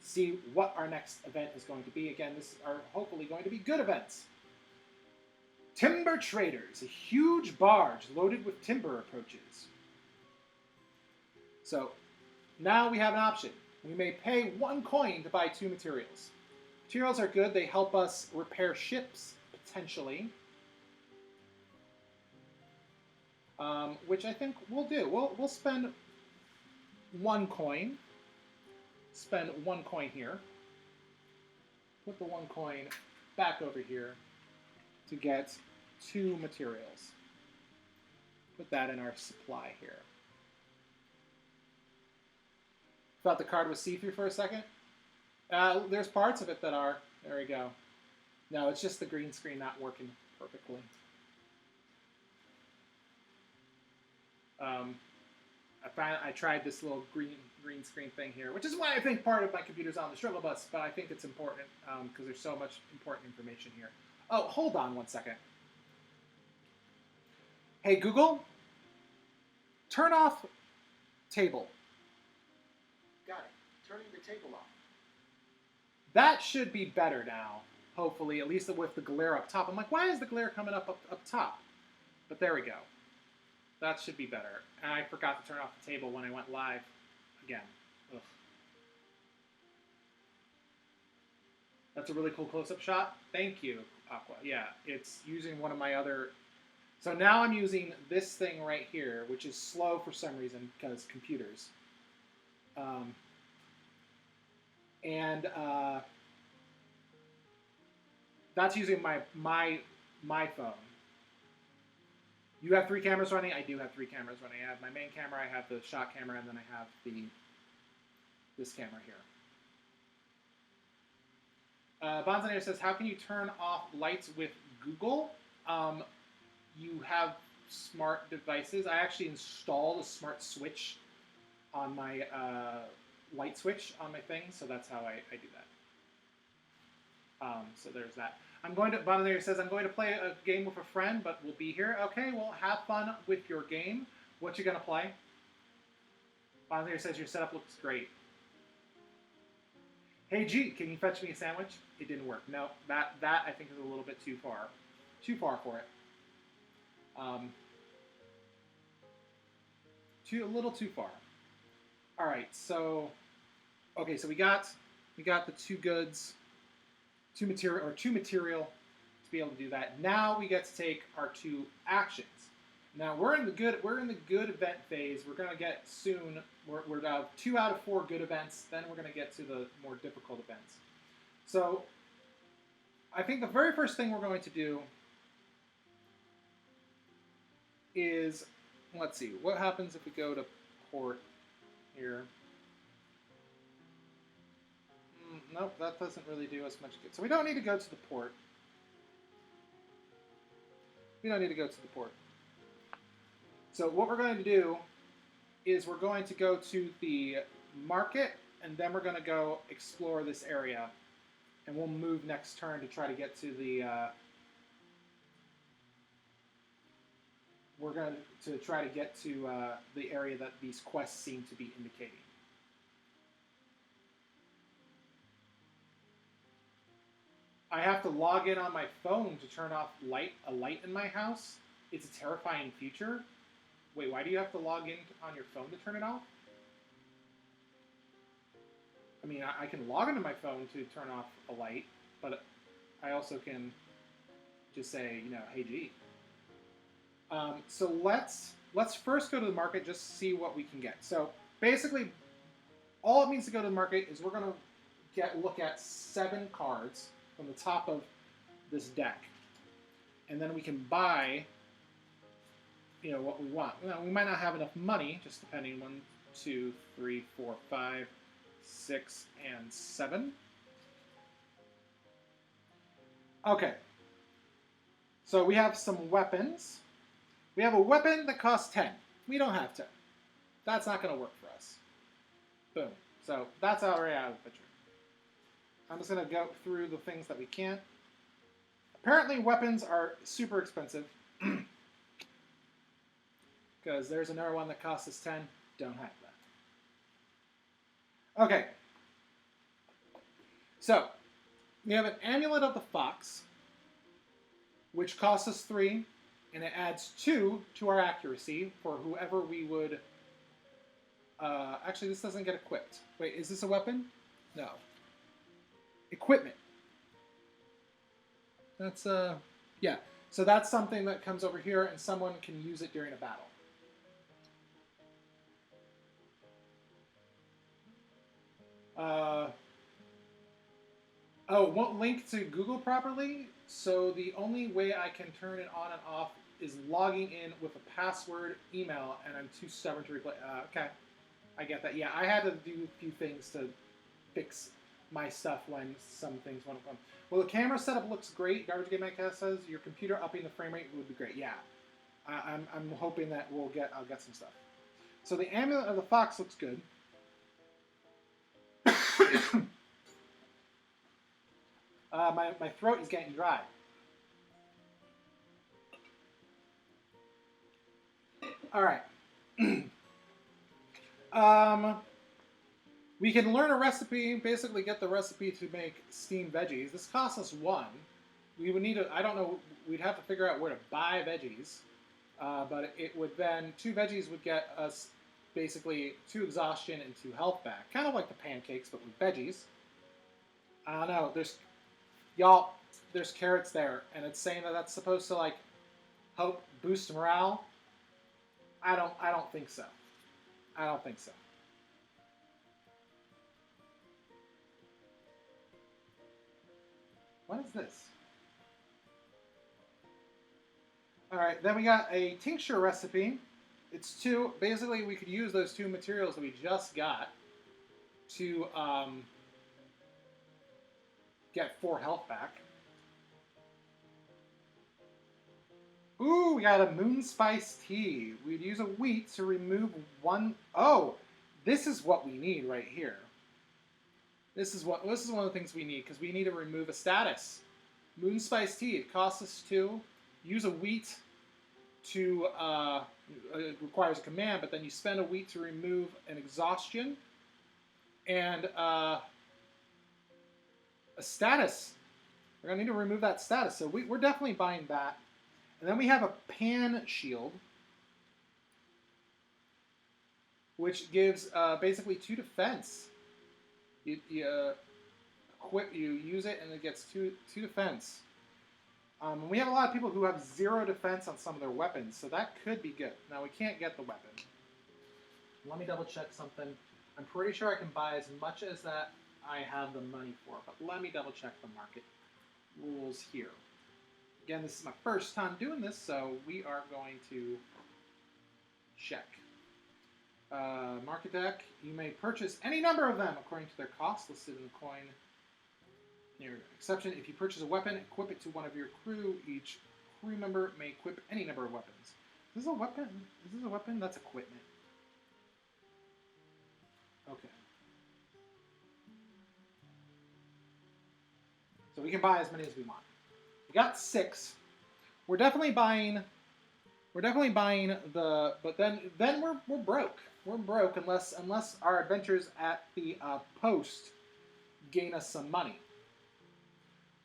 See what our next event is going to be. Again, this are hopefully going to be good events. Timber traders, a huge barge loaded with timber approaches. So now we have an option. We may pay 1 coin to buy 2 materials. Materials are good. They help us repair ships, potentially. Which I think we'll do. We'll spend 1 coin. Spend 1 coin here. Put the 1 coin back over here to get 2 materials. Put that in our supply here. Thought the card was see-through for a second. There's parts of it that are. There we go. No, it's just the green screen not working perfectly. I tried this little green screen thing here, which is why I think part of my computer's on the struggle bus, but I think it's important because there's so much important information here. Oh, hold on 1 second. Hey, Google, turn off table. Got it. Turning the table off. That should be better now, hopefully, at least with the glare up top. I'm like, why is the glare coming up top? But there we go. That should be better. And I forgot to turn off the table when I went live again. Ugh. That's a really cool close-up shot. Thank you, Aqua. Yeah, it's using one of my other... So now I'm using this thing right here, which is slow for some reason because computers. That's using my phone. You have 3 cameras running? I do have 3 cameras running. I have my main camera, I have the shot camera, and then I have this camera here. Bonzanator says, how can you turn off lights with Google? You have smart devices. I actually installed a smart switch on my light switch on my thing, so that's how I do that. So there's that. Bonzanator says, I'm going to play a game with a friend, but we'll be here. Okay, well, have fun with your game. What you going to play? Bonzanator says, your setup looks great. Hey, G, can you fetch me a sandwich? It didn't work. No, that I think is a little bit too far. Too far for it. A little too far. All right, so okay, so we got the 2 goods, 2 material to be able to do that. Now we get to take our 2 actions. Now we're in the good event phase. We're gonna get soon. We're 2 out of 4 good events. Then we're gonna get to the more difficult events. So I think the very first thing we're going to do is, let's see, what happens if we go to port here? Nope, that doesn't really do us much good. So we don't need to go to the port. We don't need to go to the port. So what we're going to do is we're going to go to the market, and then we're going to go explore this area. And we'll move next turn to try to get to the... we're going to try to get to the area that these quests seem to be indicating. I have to log in on my phone to turn off a light in my house. It's a terrifying future. Wait, why do you have to log in on your phone to turn it off? I mean, I can log into my phone to turn off a light, but I also can just say, hey, G. So let's first go to the market just to see what we can get. So basically, all it means to go to the market is we're going to look at 7 cards from the top of this deck, and then we can buy, you know, what we want. Now, we might not have enough money, just depending. 1, 2, 3, 4, 5, 6, and 7. Okay. So we have some weapons. We have a weapon that costs 10. We don't have 10. That's not going to work for us. Boom. So that's already out of the picture. I'm just going to go through the things that we can't. Apparently weapons are super expensive. Because there's another one that costs us 10. Don't have that. Okay. So, we have an Amulet of the Fox, which costs us 3, and it adds 2 to our accuracy for whoever we would... actually, this doesn't get equipped. Wait, is this a weapon? No. Equipment. That's, yeah. So that's something that comes over here, and someone can use it during a battle. Oh, it won't link to Google properly, so the only way I can turn it on and off is logging in with a password email, and I'm too stubborn to replace. Okay, I get that. Yeah, I had to do a few things to fix my stuff when some things went wrong. Well, the camera setup looks great. Garbage Game Cast says your computer upping the frame rate would be great. Yeah, I'm hoping that I'll get some stuff. So the Amulet of the Fox looks good. My throat is getting dry. All right. We can learn a recipe, basically get the recipe to make steamed veggies. This costs us 1. We would need to, I don't know, we'd have to figure out where to buy veggies. But it would then, 2 veggies would get us basically 2 exhaustion and 2 health back. Kind of like the pancakes, but with veggies. I don't know, there's carrots there, and it's saying that that's supposed to, like, help boost morale. I don't think so. I don't think so. What is this? Alright, then we got a tincture recipe. It's 2, basically we could use those 2 materials that we just got to get 4 health back. Ooh, we got a moon spice tea. We'd use a wheat to remove 1... Oh, this is what we need right here. This is one of the things we need, because we need to remove a status. Moon spice tea, it costs us 2. Use a wheat to... it requires a command, but then you spend a wheat to remove an exhaustion. And a status. We're going to need to remove that status, so we're definitely buying that. And then we have a pan shield, which gives basically 2 defense. You use it, and it gets 2 defense. We have a lot of people who have 0 defense on some of their weapons, so that could be good. Now, we can't get the weapon. Let me double check something. I'm pretty sure I can buy as much as that I have the money for, but let me double check the market rules here. Again, this is my first time doing this, so we are going to check. Market deck, you may purchase any number of them according to their cost listed in the coin. Here, exception, if you purchase a weapon, equip it to one of your crew. Each crew member may equip any number of weapons. Is this a weapon? Is this a weapon? That's equipment. Okay. So we can buy as many as we want. We got 6. We're definitely buying the, but then we're broke. We're broke unless our adventures at the post gain us some money.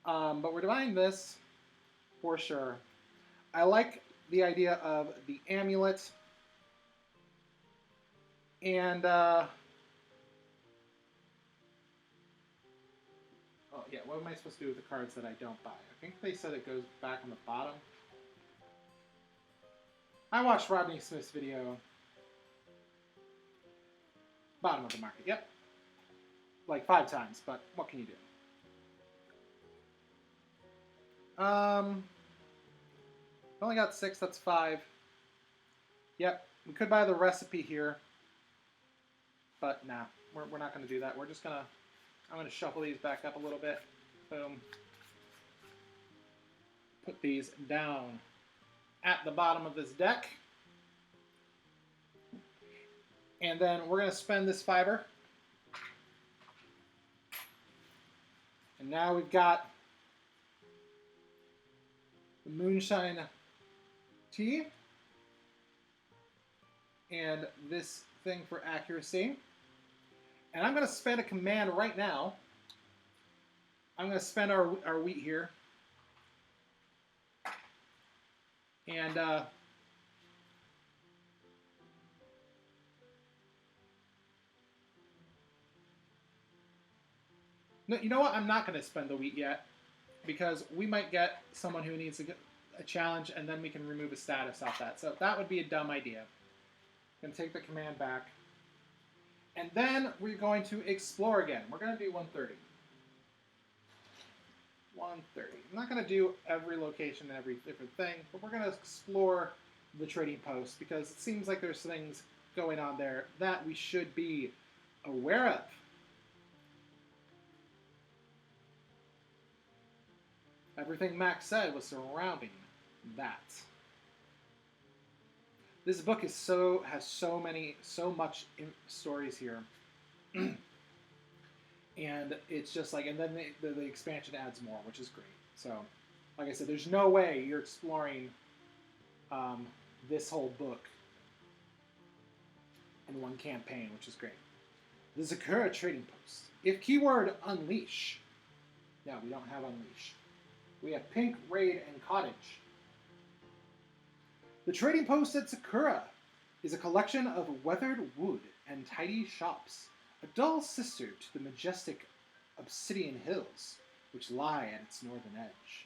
But we're buying this for sure. I like the idea of the amulet. And oh yeah, what am I supposed to do with the cards that I don't buy? I think they said it goes back on the bottom. I watched Rodney Smith's video. Bottom of the market, yep. like 5 times, but what can you do? Only got 6, that's 5. Yep, we could buy the recipe here, but nah, we're not going to do that. We're just going to, I'm going to shuffle these back up a little bit. Boom. Put these down at the bottom of this deck. And then we're going to spend this fiber. And now we've got the moonshine tea and this thing for accuracy. And I'm going to spend a command right now. I'm going to spend our wheat here. And no, you know what? I'm not going to spend the wheat yet because we might get someone who needs a challenge, and then we can remove a status off that. So that would be a dumb idea. I'm going to take the command back. And then we're going to explore again. We're going to do 130. 130. I'm not going to do every location and every different thing, but we're going to explore the trading post because it seems like there's things going on there that we should be aware of. Everything Max said was surrounding that. This book is has so much stories here. And it's just like, and then the expansion adds more, which is great. So, like I said, there's no way you're exploring this whole book in one campaign, which is great. The Zakura Trading Post. If keyword unleash. No, we don't have unleash. We have Pink, Raid, and Cottage. The Trading Post at Sakura is a collection of weathered wood and tidy shops, a dull sister to the majestic Obsidian Hills, which lie at its northern edge.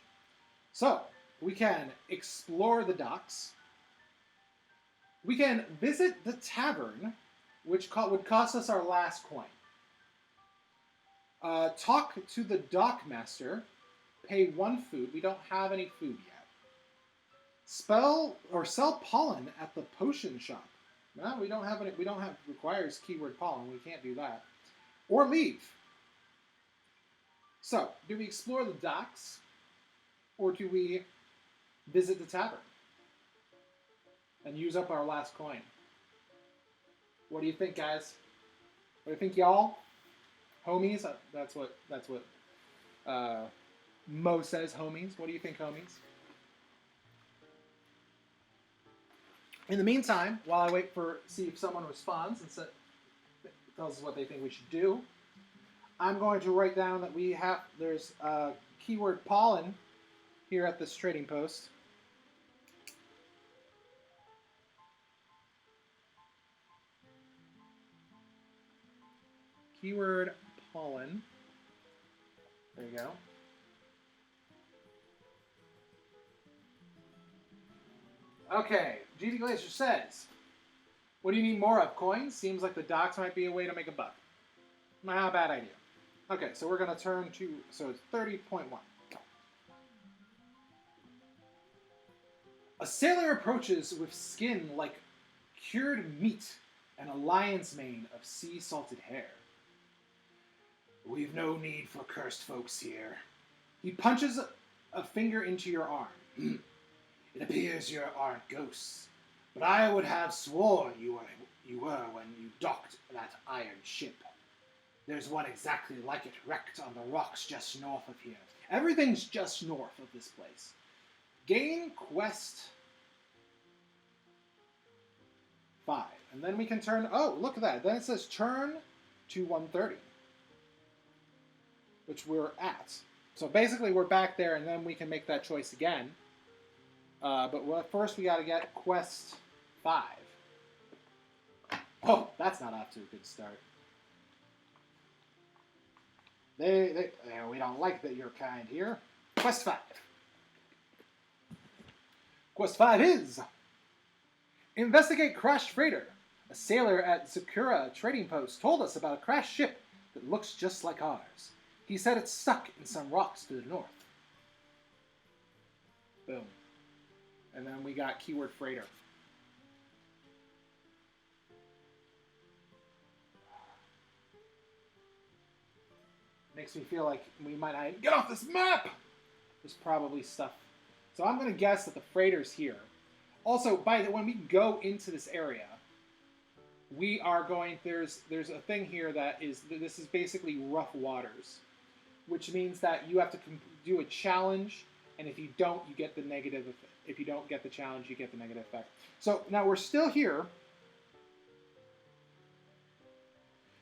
So, we can explore the docks. We can visit the tavern, which would cost us our last coin. Talk to the dockmaster. Pay 1 food. We don't have any food yet. Sell pollen at the potion shop. No, we don't have any. We don't have requires keyword pollen. We can't do that. Or leave. So, do we explore the docks, or do we visit the tavern and use up our last coin? What do you think, guys? What do you think, y'all? Homies. That's what Mo says. Homies. What do you think, homies? In the meantime, while I wait see if someone responds and tells us what they think we should do, I'm going to write down that there's keyword pollen here at this trading post. Keyword pollen. There you go. Okay, GD Glacier says, what do you need more of? Coins? Seems like the docks might be a way to make a buck. Not a bad idea. Okay, so we're going to turn to, so it's 30.1. A sailor approaches with skin like cured meat and a lion's mane of sea-salted hair. We've no need for cursed folks here. He punches a finger into your arm. It appears you aren't ghosts, but I would have sworn you were when you docked that iron ship. There's one exactly like it wrecked on the rocks just north of here. Everything's just north of this place. Gain quest 5. And then we can turn, oh, look at that. Then it says turn to 130, which we're at. So basically we're back there, and then we can make that choice again. But first we got to get quest 5. Oh, that's not off to a good start. We don't like that you're kind here. Quest 5. Quest 5 is investigate crashed freighter. A sailor at Zakura trading post told us about a crashed ship that looks just like ours. He said it's stuck in some rocks to the north. Boom. And then we got keyword freighter. Makes me feel like we might not even get off this map! There's probably stuff. So I'm going to guess that the freighter's here. Also, when we go into this area, we are going, there's a thing here that is, this is basically rough waters, which means that you have to do a challenge, and if you don't, you get the negative effect. If you don't get the challenge, you get the negative effect. So now we're still here.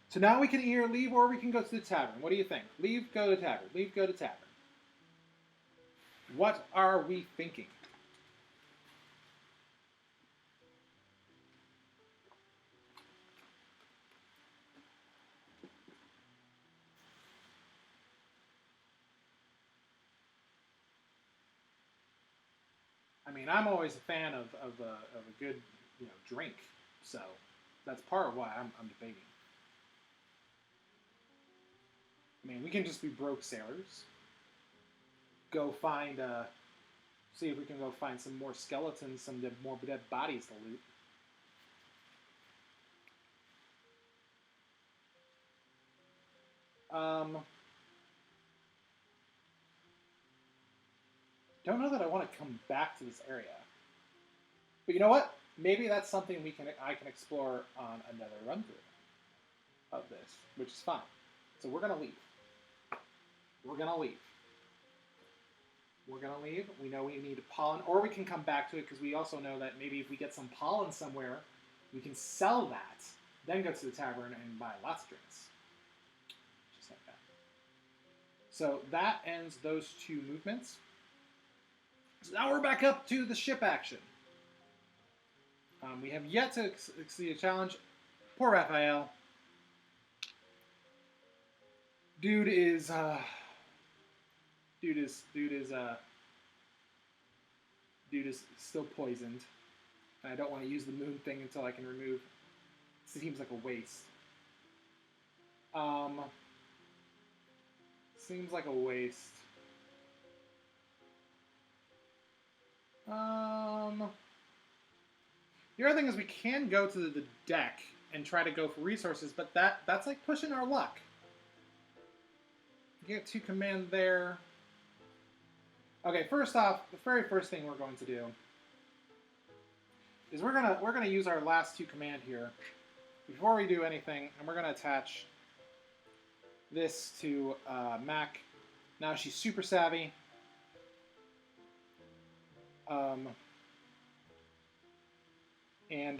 So now we can either leave or we can go to the tavern. What do you think? Leave, go to tavern. Leave, go to tavern. What are we thinking? I mean, I'm always a fan of a good, drink. So that's part of why I'm debating. I mean, we can just be broke sailors. Go find, see if we can go find some more skeletons, some more dead bodies to loot. Don't know that I want to come back to this area. But you know what? Maybe that's something I can explore on another run through of this, which is fine. So we're gonna leave. We're gonna leave. We're gonna leave. We know we need pollen, or we can come back to it because we also know that maybe if we get some pollen somewhere, we can sell that, then go to the tavern and buy lots of drinks. Just like that. So that ends those two movements. So now we're back up to the ship action. We have yet to exceed a challenge. Poor Raphael. Dude is still poisoned. And I don't want to use the moon thing until I can remove. It seems like a waste. Seems like a waste. The other thing is we can go to the deck and try to go for resources, but that's like pushing our luck. Get 2 command there. Okay, first off, the very first thing we're going to do is we're gonna use our last 2 command here before we do anything, and we're gonna attach this to Mac. Now she's super savvy. And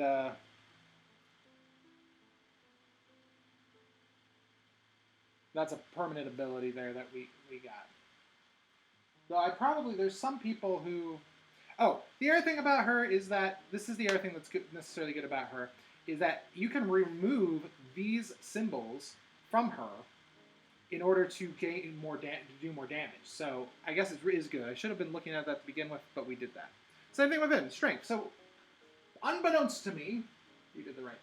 that's a permanent ability there that we got. Though there's some people who... Oh, the other thing about her is that, this is the other thing that's necessarily good about her, is that you can remove these symbols from her in order to gain more to do more damage. So I guess it is good. I should have been looking at that to begin with, but we did that. Same thing with him, strength. So unbeknownst to me, we did the right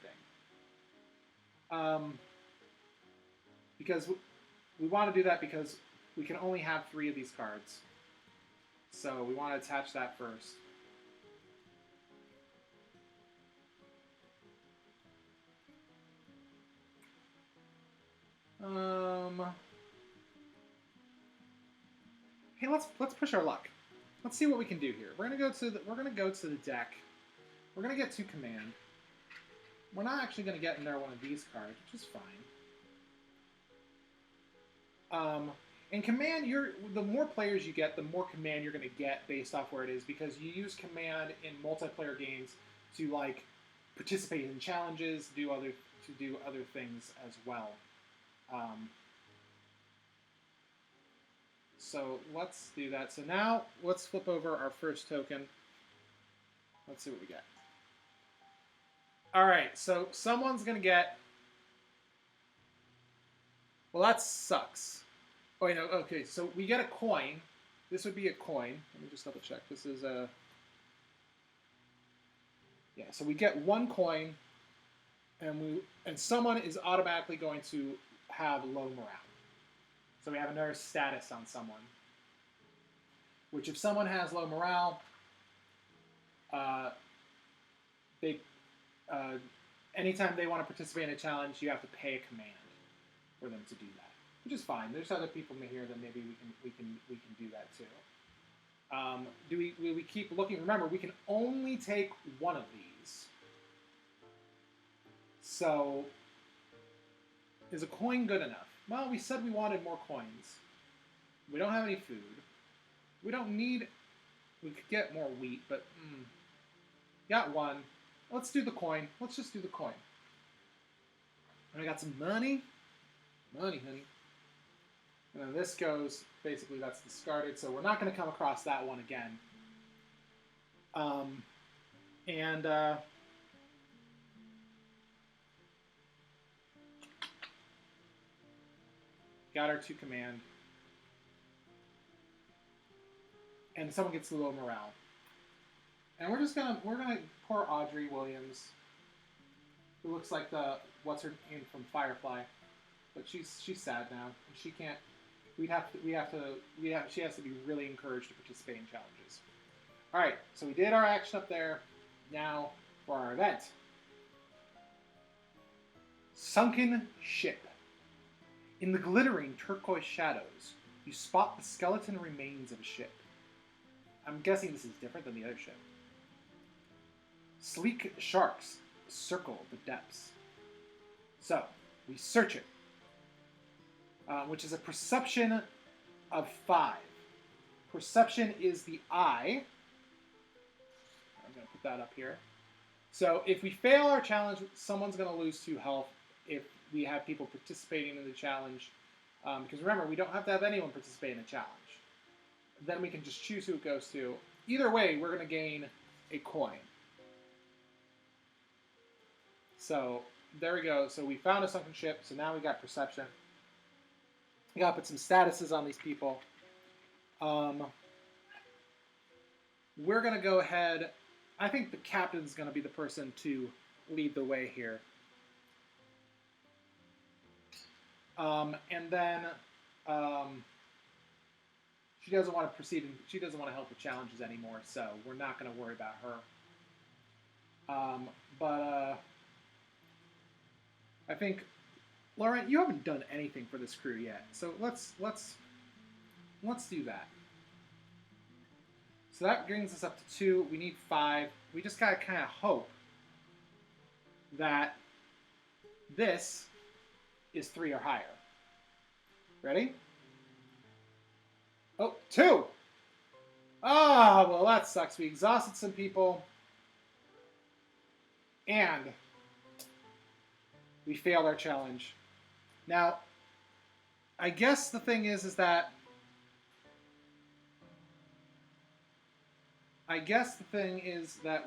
thing. Because we want to do that because we can only have 3 of these cards. So we want to attach that first. Hey, let's push our luck. Let's see what we can do here. We're gonna go to the deck. We're gonna get 2 command. We're not actually gonna get in there one of these cards, which is fine. In command, the more players you get, the more command you're going to get based off where it is, because you use command in multiplayer games to like participate in challenges, do other things as well. So let's do that. So now let's flip over our first token. Let's see what we get. All right, so someone's going to get... Well, that sucks. Oh, no, okay, so we get a coin. This would be a coin. Let me just double check. This is a... Yeah, so we get 1 coin, and someone is automatically going to have low morale. So we have another status on someone. Which if someone has low morale, they anytime they want to participate in a challenge, you have to pay a command for them to do that, which is fine. There's other people in here that maybe we can do that too. Do we keep looking? Remember, we can only take one of these. So, is a coin good enough? Well, we said we wanted more coins. We don't have any food. We don't need... We could get more wheat, but... got one. Let's do the coin. Let's just do the coin. And I got some money. Money, honey. And then this goes... Basically, that's discarded, so we're not going to come across that one again. Got our 2 command. And someone gets low morale. And we're gonna poor Audrey Williams, who looks like what's her name from Firefly, but she's sad now. She can't. She has to be really encouraged to participate in challenges. All right, so we did our action up there. Now for our event. Sunken ship. In the glittering turquoise shadows, you spot the skeleton remains of a ship. I'm guessing this is different than the other ship. Sleek sharks circle the depths. So, we search it, which is a perception of 5. Perception is the eye. I'm going to put that up here. So, if we fail our challenge, someone's going to lose 2 health if we have people participating in the challenge. Because remember, we don't have to have anyone participate in a challenge. Then we can just choose who it goes to. Either way, we're going to gain a coin. So, there we go. So we found a sunken ship, so now we got perception. We got to put some statuses on these people. We're going to go ahead. I think the captain's going to be the person to lead the way here. And then she doesn't want to proceed. She doesn't want to help with challenges anymore, so we're not going to worry about her. I think, Laurent, you haven't done anything for this crew yet, so let's do that. So that brings us up to 2. We need 5. We just gotta kind of hope that this is 3 or higher. Ready? Oh, 2! Ah, well that sucks. We exhausted some people. And we failed our challenge. Now, I guess the thing is that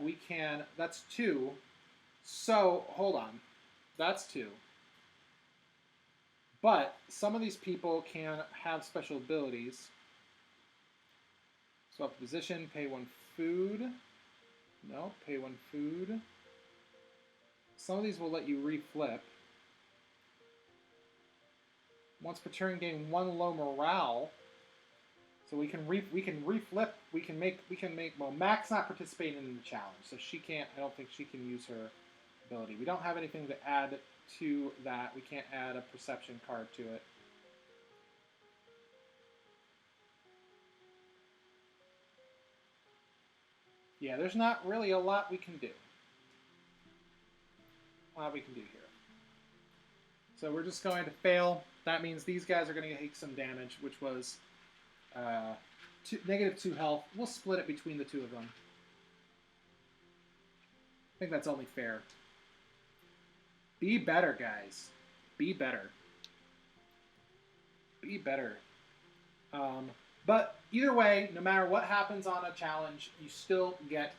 we can, that's 2. So, hold on. That's 2. But some of these people can have special abilities. Swap position, pay 1 food. No, pay 1 food. Some of these will let you reflip. Once per turn, gain 1 low morale. So we can reflip. We can make. Well, Mac's not participating in the challenge, so she can't. I don't think she can use her ability. We don't have anything to add to that. We can't add a perception card to it. Yeah, there's not really a lot we can do. Here. So we're just going to fail. That means these guys are going to take some damage, which was -2 health. We'll split it between the 2 of them. I think that's only fair. Be better, guys. Be better. Be better. But either way, no matter what happens on a challenge, you still get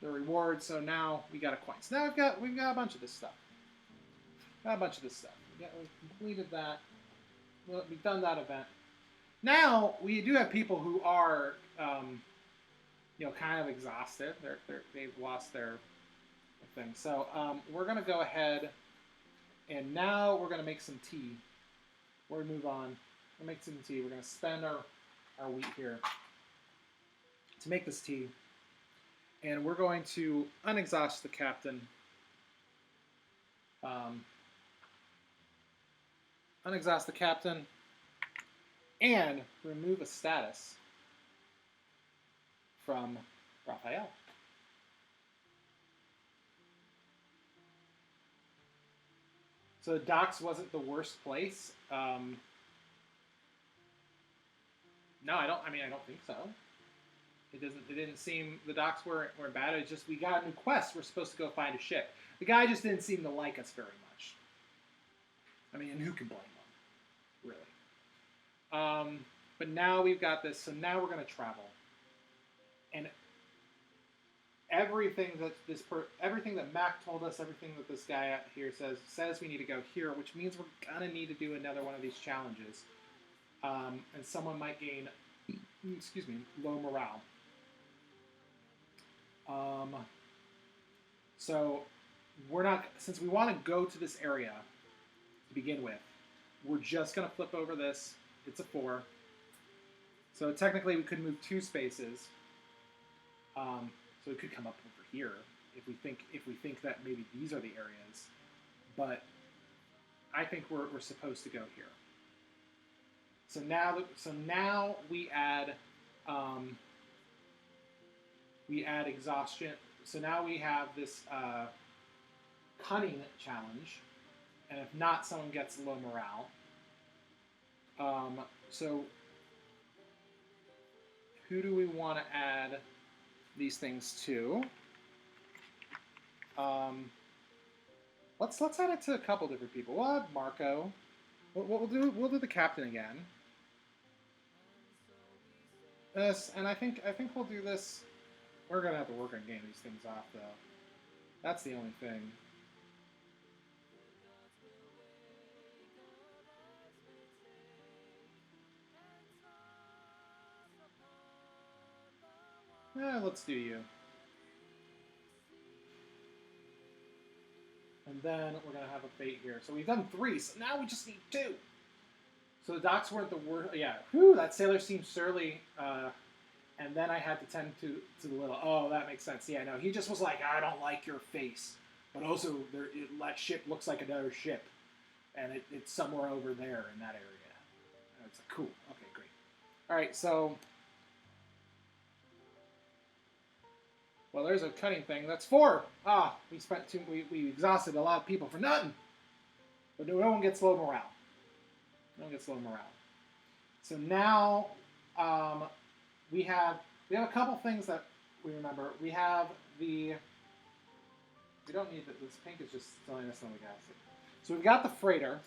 the reward. So now we got a coin. So now we've got a bunch of this stuff. We've completed that. Well, we've done that event. Now we do have people who are, kind of exhausted. They've lost their thing. So we're gonna go ahead And now we're going to make some tea. We're going to move on. We're going to make some tea. We're going to spend our wheat here to make this tea. And we're going to unexhaust the captain. Unexhaust the captain. And remove a status from Raphael. So the docks wasn't the worst place. No, I don't think so. It didn't seem the docks weren't bad. It's just we got a new quest. We're supposed to go find a ship. The guy just didn't seem to like us very much. I mean, and who can blame him, really? But now we've got this. So now we're going to travel, and everything that Mac told us, everything that this guy out here says we need to go here, which means we're gonna need to do another one of these challenges, and someone might gain, low morale. So we're not, since we want to go to this area to begin with, we're just gonna flip over this. It's a 4, so technically we could move 2 spaces. So it could come up over here if we think that maybe these are the areas, but I think we're supposed to go here. So now we add exhaustion. So now we have this cunning challenge, and if not, someone gets low morale. So who do we want to add these things to? Let's add it to a couple different people. We'll add Marco. We'll do the captain again. This, and I think we'll do this. We're gonna have to work on getting these things off, though. That's the only thing. Let's do you. And then we're going to have a fate here. So we've done 3, so now we just need 2. So the docks weren't the worst. Yeah, whew, that sailor seemed surly. And then I had to tend to the little. Oh, that makes sense. Yeah, no, he just was like, I don't like your face. But also, that ship looks like another ship. And it's somewhere over there in that area. And it's like, cool. Okay, great. All right, so... Well, there's a cutting thing. That's 4. We exhausted a lot of people for nothing. But no one gets low morale. No one gets low morale. So now we have a couple things that we remember. We have we don't need this pink is just telling us something else. So we've got the freighter,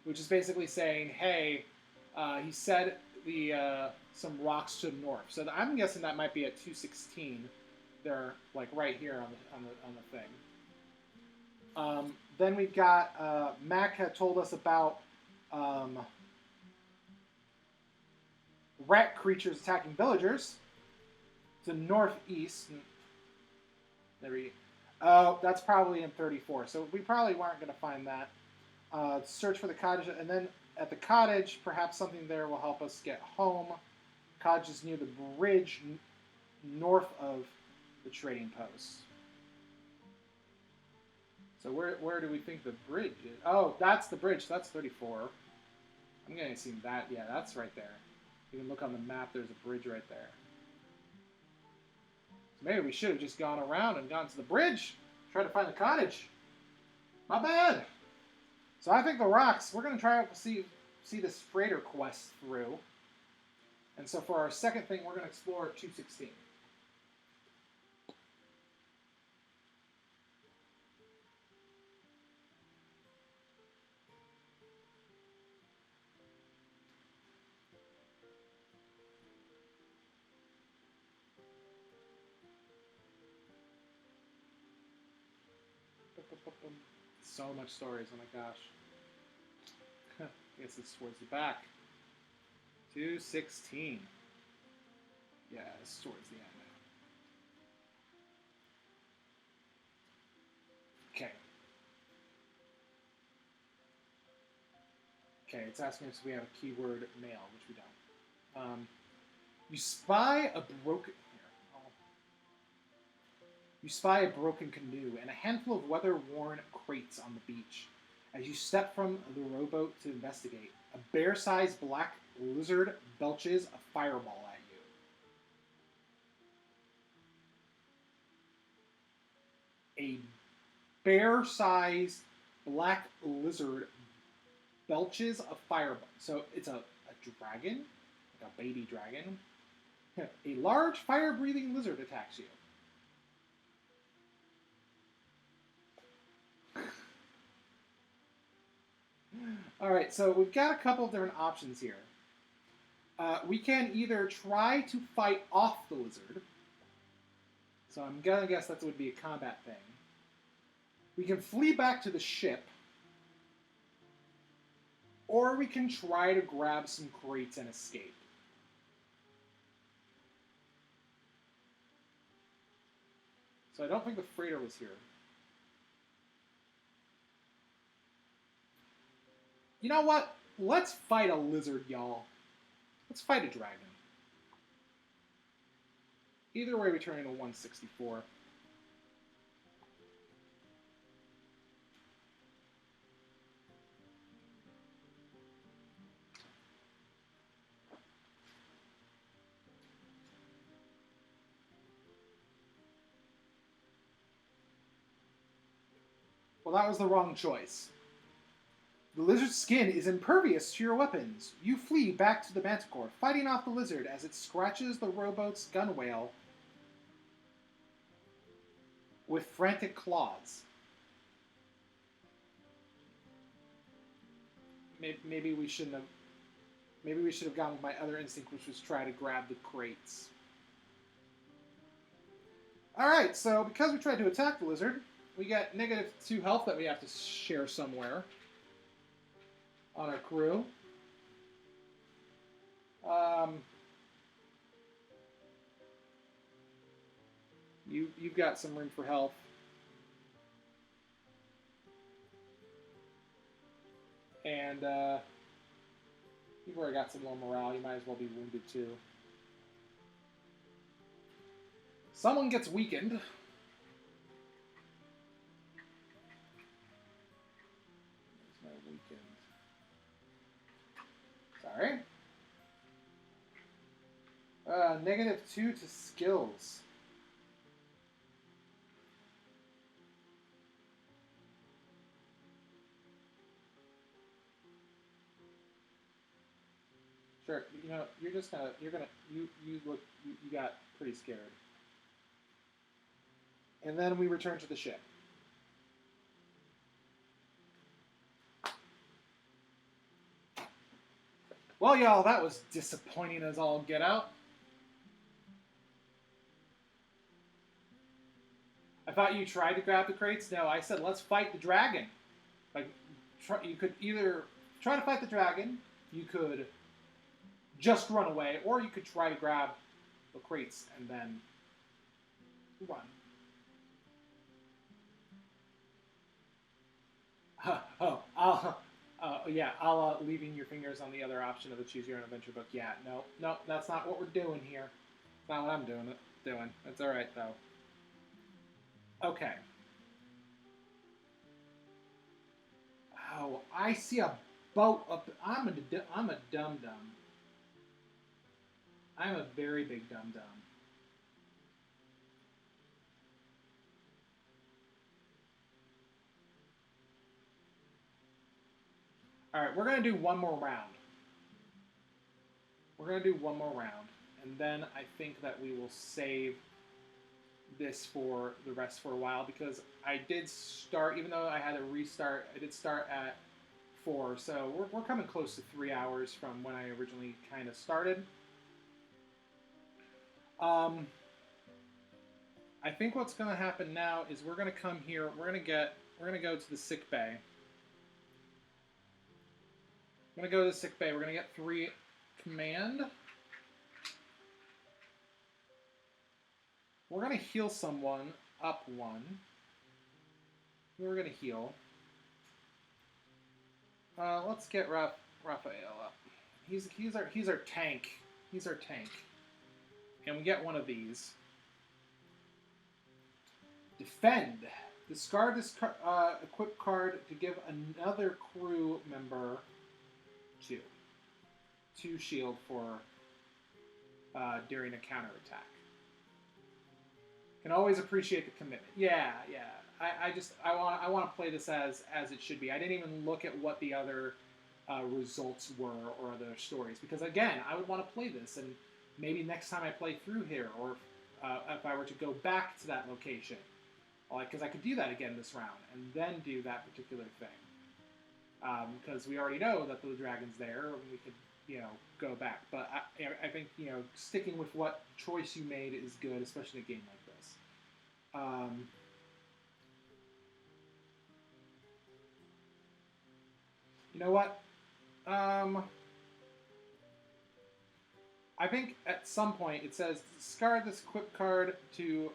which is basically saying, hey, he said some rocks to the north. So I'm guessing that might be at 216. They're like right here on the thing. Then we've got Mac had told us about rat creatures attacking villagers to the northeast. Oh, that's probably in 34. So we probably weren't going to find that. Search for the cottage, and then at the cottage, perhaps something there will help us get home. Cottage is near the bridge north of the trading post. So where do we think the bridge is? Oh, that's the bridge. That's 34. I'm going to assume that. Yeah, that's right there. You can look on the map. There's a bridge right there. So maybe we should have just gone around and gone to the bridge. Try to find the cottage. My bad. So I think the rocks. We're going to try to see this freighter quest through. And so for our second thing, we're going to explore 216. So much stories, oh my gosh. I guess it's towards the back. 216. Yeah, it's towards the end. Okay. Okay, it's asking us if we have a keyword male, which we don't. You spy a broken... You spy a broken canoe and a handful of weather-worn crates on the beach. As you step from the rowboat to investigate, a bear-sized black lizard belches a fireball at you. A bear-sized black lizard belches a fireball. So it's a dragon, like a baby dragon. A large fire-breathing lizard attacks you. Alright, so we've got a couple of different options here. We can either try to fight off the lizard. So I'm going to guess that would be a combat thing. We can flee back to the ship. Or we can try to grab some crates and escape. So I don't think the freighter was here. You know what? Let's fight a lizard, y'all. Let's fight a dragon. Either way, we turn into 164. Well, that was the wrong choice. The lizard's skin is impervious to your weapons. You flee back to the manticore, fighting off the lizard as it scratches the rowboat's gunwale with frantic claws. Maybe we shouldn't have. Maybe we should have gone with my other instinct, which was try to grab the crates. Alright, so because we tried to attack the lizard, we got -2 health that we have to share somewhere on our crew. You've got some room for health. And you've already got some low morale. You might as well be wounded too. Someone gets weakened. There's no weakened. Sorry. -2 to skills. Sure, you know, you got pretty scared. And then we return to the ship. Well, y'all, that was disappointing as all get out. I thought you tried to grab the crates. No, I said let's fight the dragon. Like, you could either try to fight the dragon, you could just run away, or you could try to grab the crates and then run. I'll leaving your fingers on the other option of the Choose Your Own Adventure book. Yeah, no, that's not what we're doing here. It's not what I'm doing. That's all right though. Okay. Oh, I see a boat up. I'm a dum-dum. I'm a very big dum-dum. Alright, we're going to do one more round. And then I think that we will save this for the rest for a while, because I did start, even though I had a restart, I did start at 4, so we're coming close to 3 hours from when I originally kind of started. I think what's going to happen now is we're going to come here, we're going to go to the sick bay. I'm going to go to the sick bay. We're going to get 3 command. We're going to heal someone up 1. We're going to heal. Let's get Raph. Raphael up. He's our tank. He's our tank. And we get one of these. Defend. Discard this equip card to give another crew member 2. 2 shield for during a counterattack. Can always appreciate the commitment. Yeah. I want to play this as it should be. I didn't even look at what the other results were or other stories, because again, I would want to play this, and maybe next time I play through here, or if I were to go back to that location, because I could do that again this round and then do that particular thing, because we already know that the dragon's there, and we could go back. But I think sticking with what choice you made is good, especially in a game like this. You know what? I think at some point it says discard this equip card to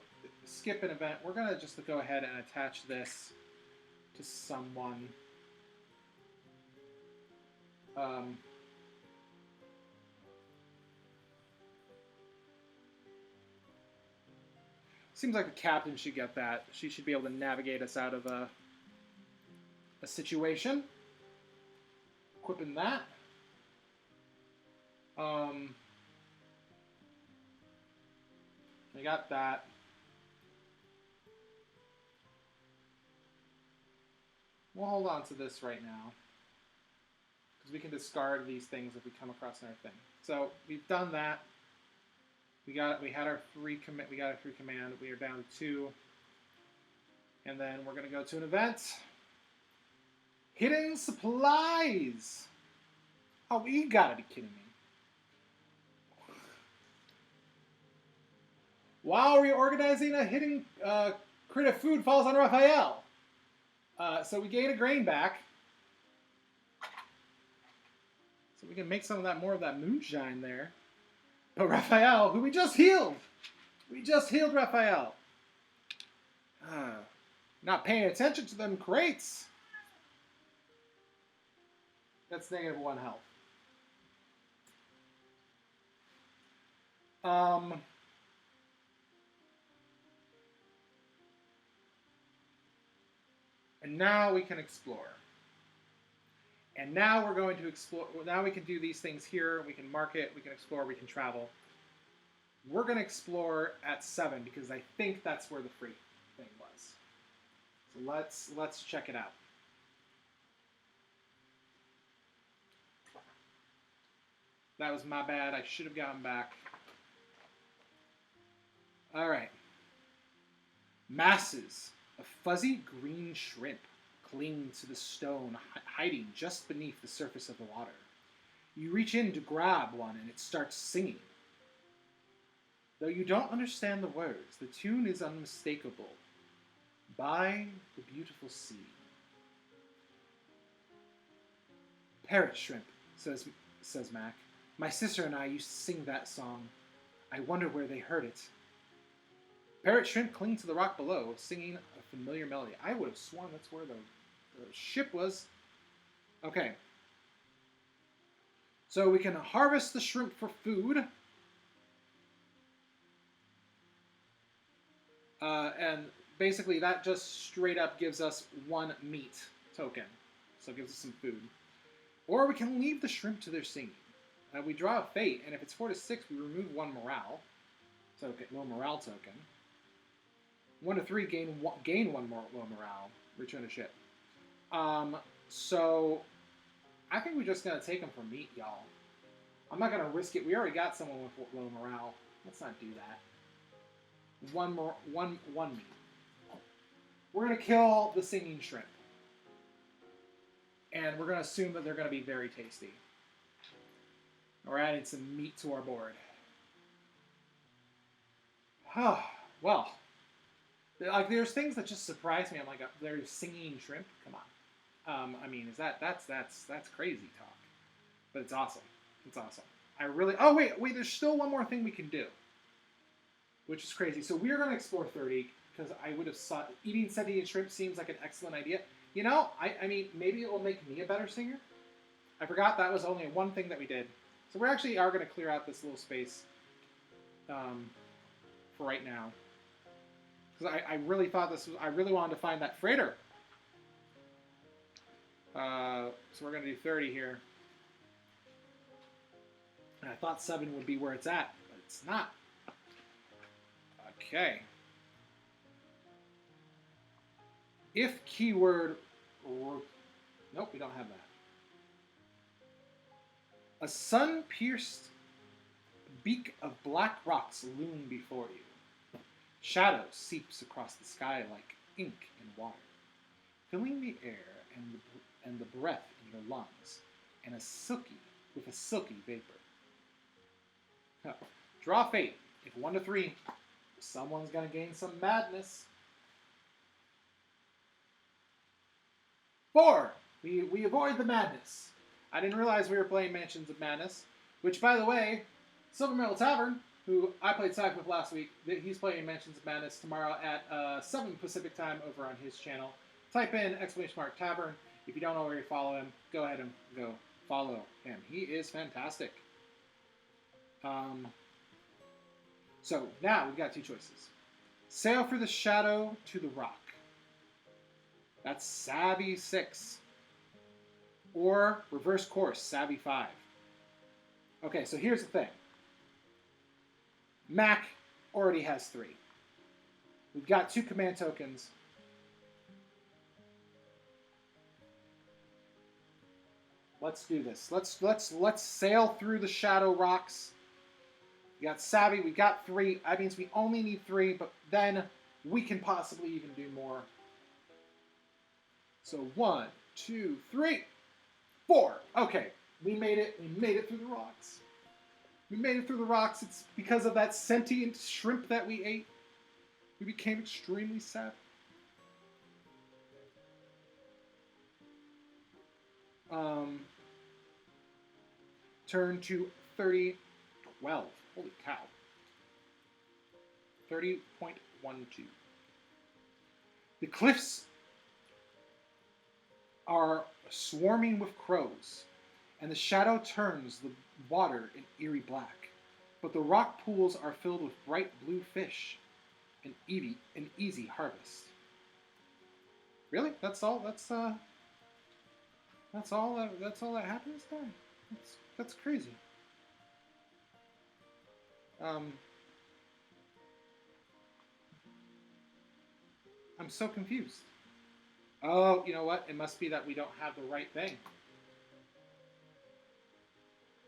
skip an event. We're gonna just go ahead and attach this to someone. Seems like a captain should get that. She should be able to navigate us out of a situation. Equipping that. I got that. We'll hold on to this right now, because we can discard these things if we come across another thing. So we've done that. We had our 3 command. We got our 3 command. We are down to 2, and then we're gonna go to an event. Hidden supplies. Oh, you gotta be kidding me. While reorganizing, a hidden crit of food falls on Raphael. So we gain a grain back. So we can make some of that more of that moonshine there. But Raphael, who we just healed. We just healed Raphael. Not paying attention to them crates. That's -1 health. And now we can explore. And now we're going to explore. Now we can do these things here. We can mark it. We can explore. We can travel. We're going to explore at 7 because I think that's where the free thing was. So let's check it out. That was my bad. I should have gotten back. All right. Masses of fuzzy green shrimp cling to the stone, hiding just beneath the surface of the water. You reach in to grab one, and it starts singing. Though you don't understand the words, the tune is unmistakable. By the beautiful sea. Parrot shrimp, says Mac. My sister and I used to sing that song. I wonder where they heard it. Parrot shrimp cling to the rock below, singing a familiar melody. I would have sworn that's where the ship was. Okay. So we can harvest the shrimp for food. And basically that just straight up gives us 1 meat token. So it gives us some food. Or we can leave the shrimp to their singing. We draw a fate, and if it's 4 to 6, we remove 1 morale token, low morale token. 1 to 3, gain 1 more low morale. Return to ship. So I think we're just gonna take them for meat, y'all. I'm not gonna risk it. We already got someone with low morale. Let's not do that. 1 meat. We're gonna kill the singing shrimp, and we're gonna assume that they're gonna be very tasty. We're adding some meat to our board. Well, like there's things that just surprise me. I'm like, they're singing shrimp. Come on. I mean, that's crazy talk, but it's awesome. It's awesome. Oh wait, there's still one more thing we can do, which is crazy. So we're gonna explore 30 because I would have thought eating sentient shrimp seems like an excellent idea. You know, I mean, maybe it will make me a better singer. I forgot that was only one thing that we did. So we actually are going to clear out this little space for right now. Because I really thought this was, I really wanted to find that freighter. So we're going to do 30 here. And I thought 7 would be where it's at, but it's not. Okay. If keyword... Nope, we don't have that. A sun-pierced beak of black rocks loom before you. Shadow seeps across the sky like ink in water, filling the air and the breath in your lungs, and with a silky vapor. Draw fate. If 1 to 3, someone's gonna gain some madness. 4. We avoid the madness. I didn't realize we were playing Mansions of Madness, which, by the way, Silver Metal Tavern, who I played SAC with last week, he's playing Mansions of Madness tomorrow at 7 Pacific time over on his channel. Type in !Tavern. If you don't already follow him, go ahead and go follow him. He is fantastic. So now we've got 2 choices. Sail through the shadow to the rock. That's Savvy 6. Or reverse course, Savvy 5. Okay, so here's the thing. Mac already has 3. We've got 2 command tokens. Let's do this. Let's sail through the shadow rocks. We got Savvy, we got 3. That means we only need 3, but then we can possibly even do more. So 1, 2, 3, 4. Okay, we made it. We made it through the rocks. We made it through the rocks. It's because of that sentient shrimp that we ate. We became extremely sad. Turn to 3012. Holy cow. 30.12. The cliffs are swarming with crows, and the shadow turns the water in eerie black. But the rock pools are filled with bright blue fish, an easy harvest. Really? That's all that happens there? That's crazy. I'm so confused. Oh, you know what? It must be that we don't have the right thing.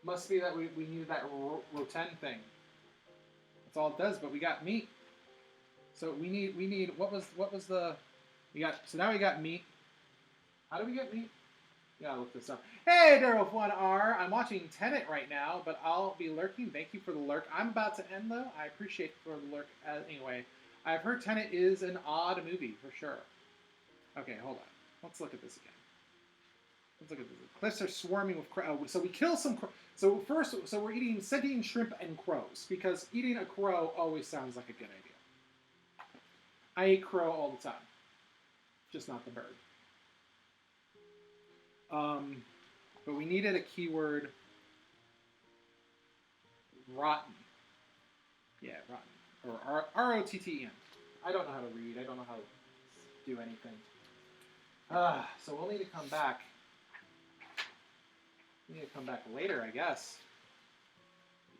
Must be that we need that Roten thing. That's all it does, but we got meat. So we need what was the so now we got meat. How do we get meat? Yeah, look this up. Hey, Daryl1R. I'm watching Tenet right now, but I'll be lurking. Thank you for the lurk. I'm about to end, though. I appreciate for the lurk. Anyway, I've heard Tenet is an odd movie, for sure. Okay, hold on. Let's look at this again. Let's look at this. The cliffs are swarming with crows. So we kill some crows. So first, we're eating sentient shrimp and crows, because eating a crow always sounds like a good idea. I eat crow all the time. Just not the bird. But we needed a keyword rotten. Yeah, rotten. Or R-O-T-T-E-N. I don't know how to read. I don't know how to do anything. So we'll need to come back. We need to come back later, I guess.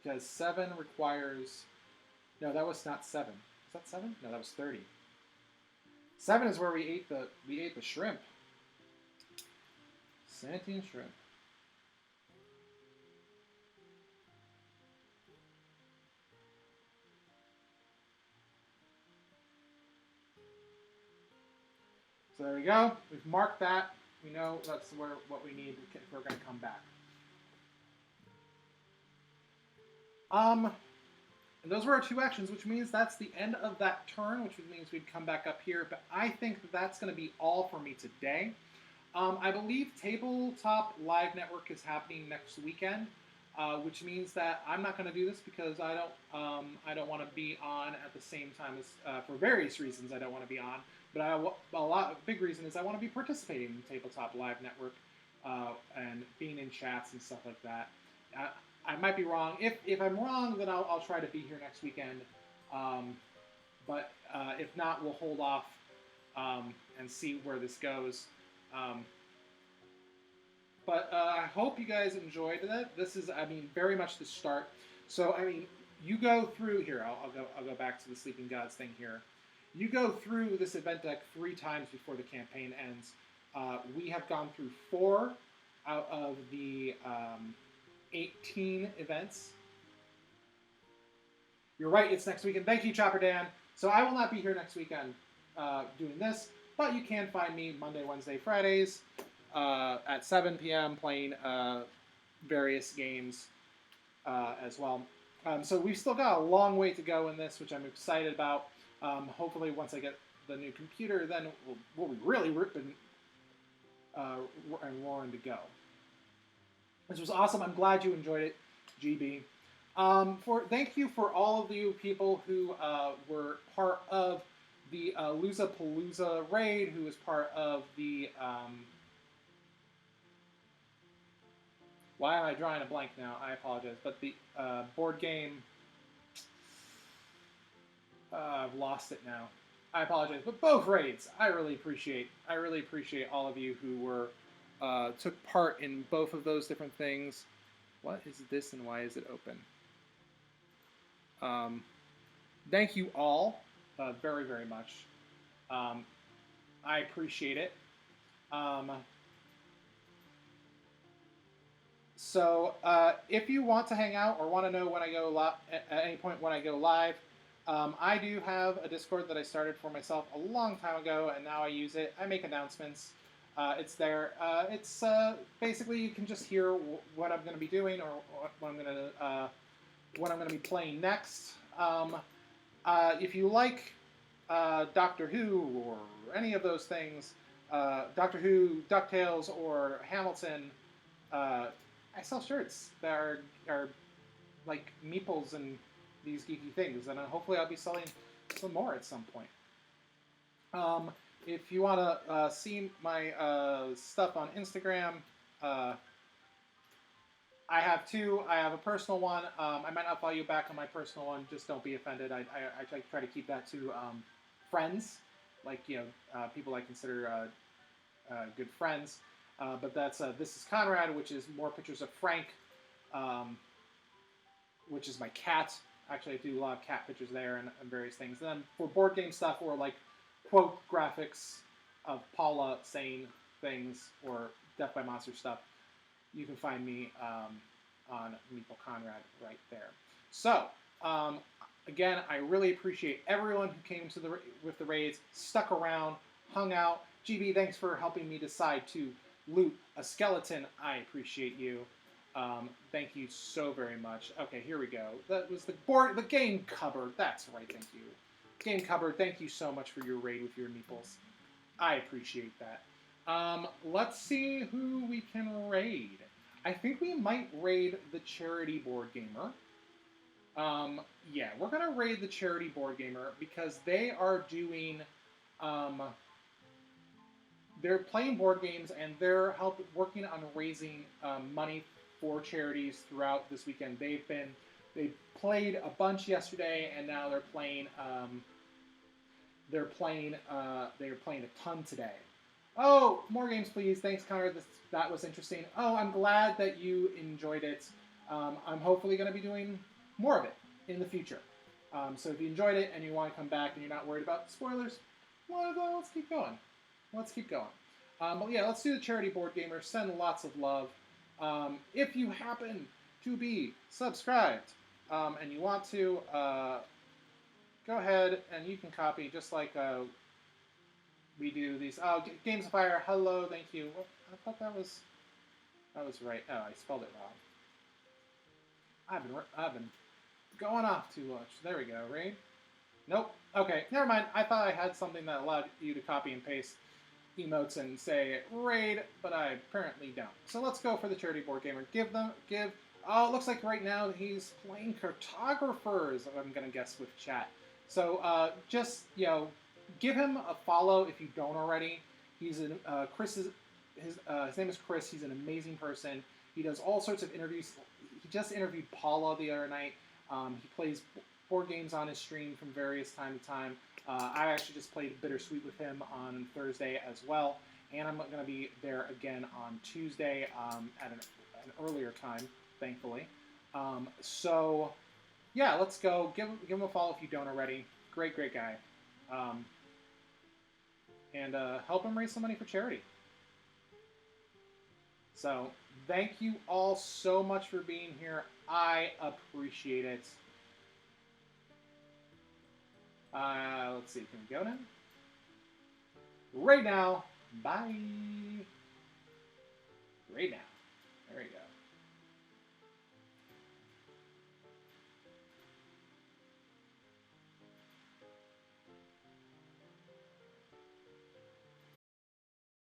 Because 7 requires... No, that was not 7. Was that 7? No, that was 30. 7 is where we ate the shrimp. Sentient shrimp. So there we go. We've marked that. We know that's what we need if we're going to come back. And those were our 2 actions, which means that's the end of that turn, which means we'd come back up here. But I think that's going to be all for me today. I believe Tabletop Live Network is happening next weekend, which means that I'm not going to do this because I don't want to be on at the same time as for various reasons I don't want to be on. But big reason is I want to be participating in Tabletop Live Network and being in chats and stuff like that. I might be wrong. If I'm wrong, then I'll try to be here next weekend. Um, but if not, we'll hold off and see where this goes. Um, but I hope you guys enjoyed that. This is, I mean, very much the start. So, I mean, you go through here. I'll go back to the Sleeping Gods thing here. You go through this event deck 3 times before the campaign ends. We have gone through 4 out of the 18 events. You're right, it's next weekend. Thank you, Chopper Dan. So I will not be here next weekend doing this, but you can find me Monday, Wednesday, Fridays at 7 p.m. playing various games as well. So we've still got a long way to go in this, which I'm excited about. Hopefully, once I get the new computer, then we'll be really ripping and roaring to go. This was awesome. I'm glad you enjoyed it, GB. Thank you for all of you people who were part of the Loozapalooza raid, who was part of the why am I drawing a blank now? I apologize, but the board game. I've lost it now. I apologize, but both raids, I really appreciate all of you who were took part in both of those different things. What is this and why is it open? Thank you all very, very much. I appreciate it. So if you want to hang out or want to know when I go at any point when I go live, I do have a Discord that I started for myself a long time ago, and now I use it. I make announcements. It's there. It's basically you can just hear what I'm going to be doing or what I'm going to be playing next. If you like Doctor Who or any of those things, Doctor Who, DuckTales, or Hamilton, I sell shirts that are like meeples and these geeky things, and hopefully I'll be selling some more at some point. If you want to see my stuff on Instagram, I have 2. I have a personal one. I might not follow you back on my personal one. Just don't be offended. I try to keep that to friends, like people I consider good friends. But that's This is Conrad, which is more pictures of Frank, which is my cat. Actually, I do a lot of cat pictures there and various things. And then for board game stuff or like quote graphics of Paula saying things or Death by Monster stuff, you can find me on Meeple Conrad right there. So, again, I really appreciate everyone who came to with the raids, stuck around, hung out. GB, thanks for helping me decide to loot a skeleton. I appreciate you. Thank you so very much. Okay, here we go. That was the game cupboard. That's right, thank you. Game cupboard, thank you so much for your raid with your meeples. I appreciate that. Let's see who we can raid. I think we might raid the Charity Board Gamer. Yeah, we're going to raid the Charity Board Gamer because they are doing... they're playing board games and they're working on raising money for charities throughout this weekend. They played a bunch yesterday, and now they're playing a ton today. Oh, more games, please. Thanks, Connor. That was interesting. Oh, I'm glad that you enjoyed it. I'm hopefully going to be doing more of it in the future. So if you enjoyed it and you want to come back and you're not worried about spoilers, well, let's keep going. Let's keep going. Well, yeah, let's do the Charity Board Gamer. Send lots of love. If you happen to be subscribed and you want to, go ahead and you can copy just like we do these. Oh, Games of Fire, hello, thank you. Well, I thought that was right. Oh, I spelled it wrong. I've been going off too much. There we go, right? Nope. Okay, never mind. I thought I had something that allowed you to copy and paste emotes and say raid, but I apparently don't. So let's go for the Charity Board Gamer. Oh, it looks like right now he's playing Cartographers, I'm going to guess with chat. So just, give him a follow if you don't already. He's his name is Chris. He's an amazing person. He does all sorts of interviews. He just interviewed Paula the other night. He plays board games on his stream from various time to time. I actually just played Bittersweet with him on Thursday as well, and I'm going to be there again on Tuesday at an earlier time, thankfully. So, yeah, let's go. Give him a follow if you don't already. Great guy. And help him raise some money for charity. So, thank you all so much for being here. I appreciate it. Let's see. Can we go now? Right now. Bye. Right now.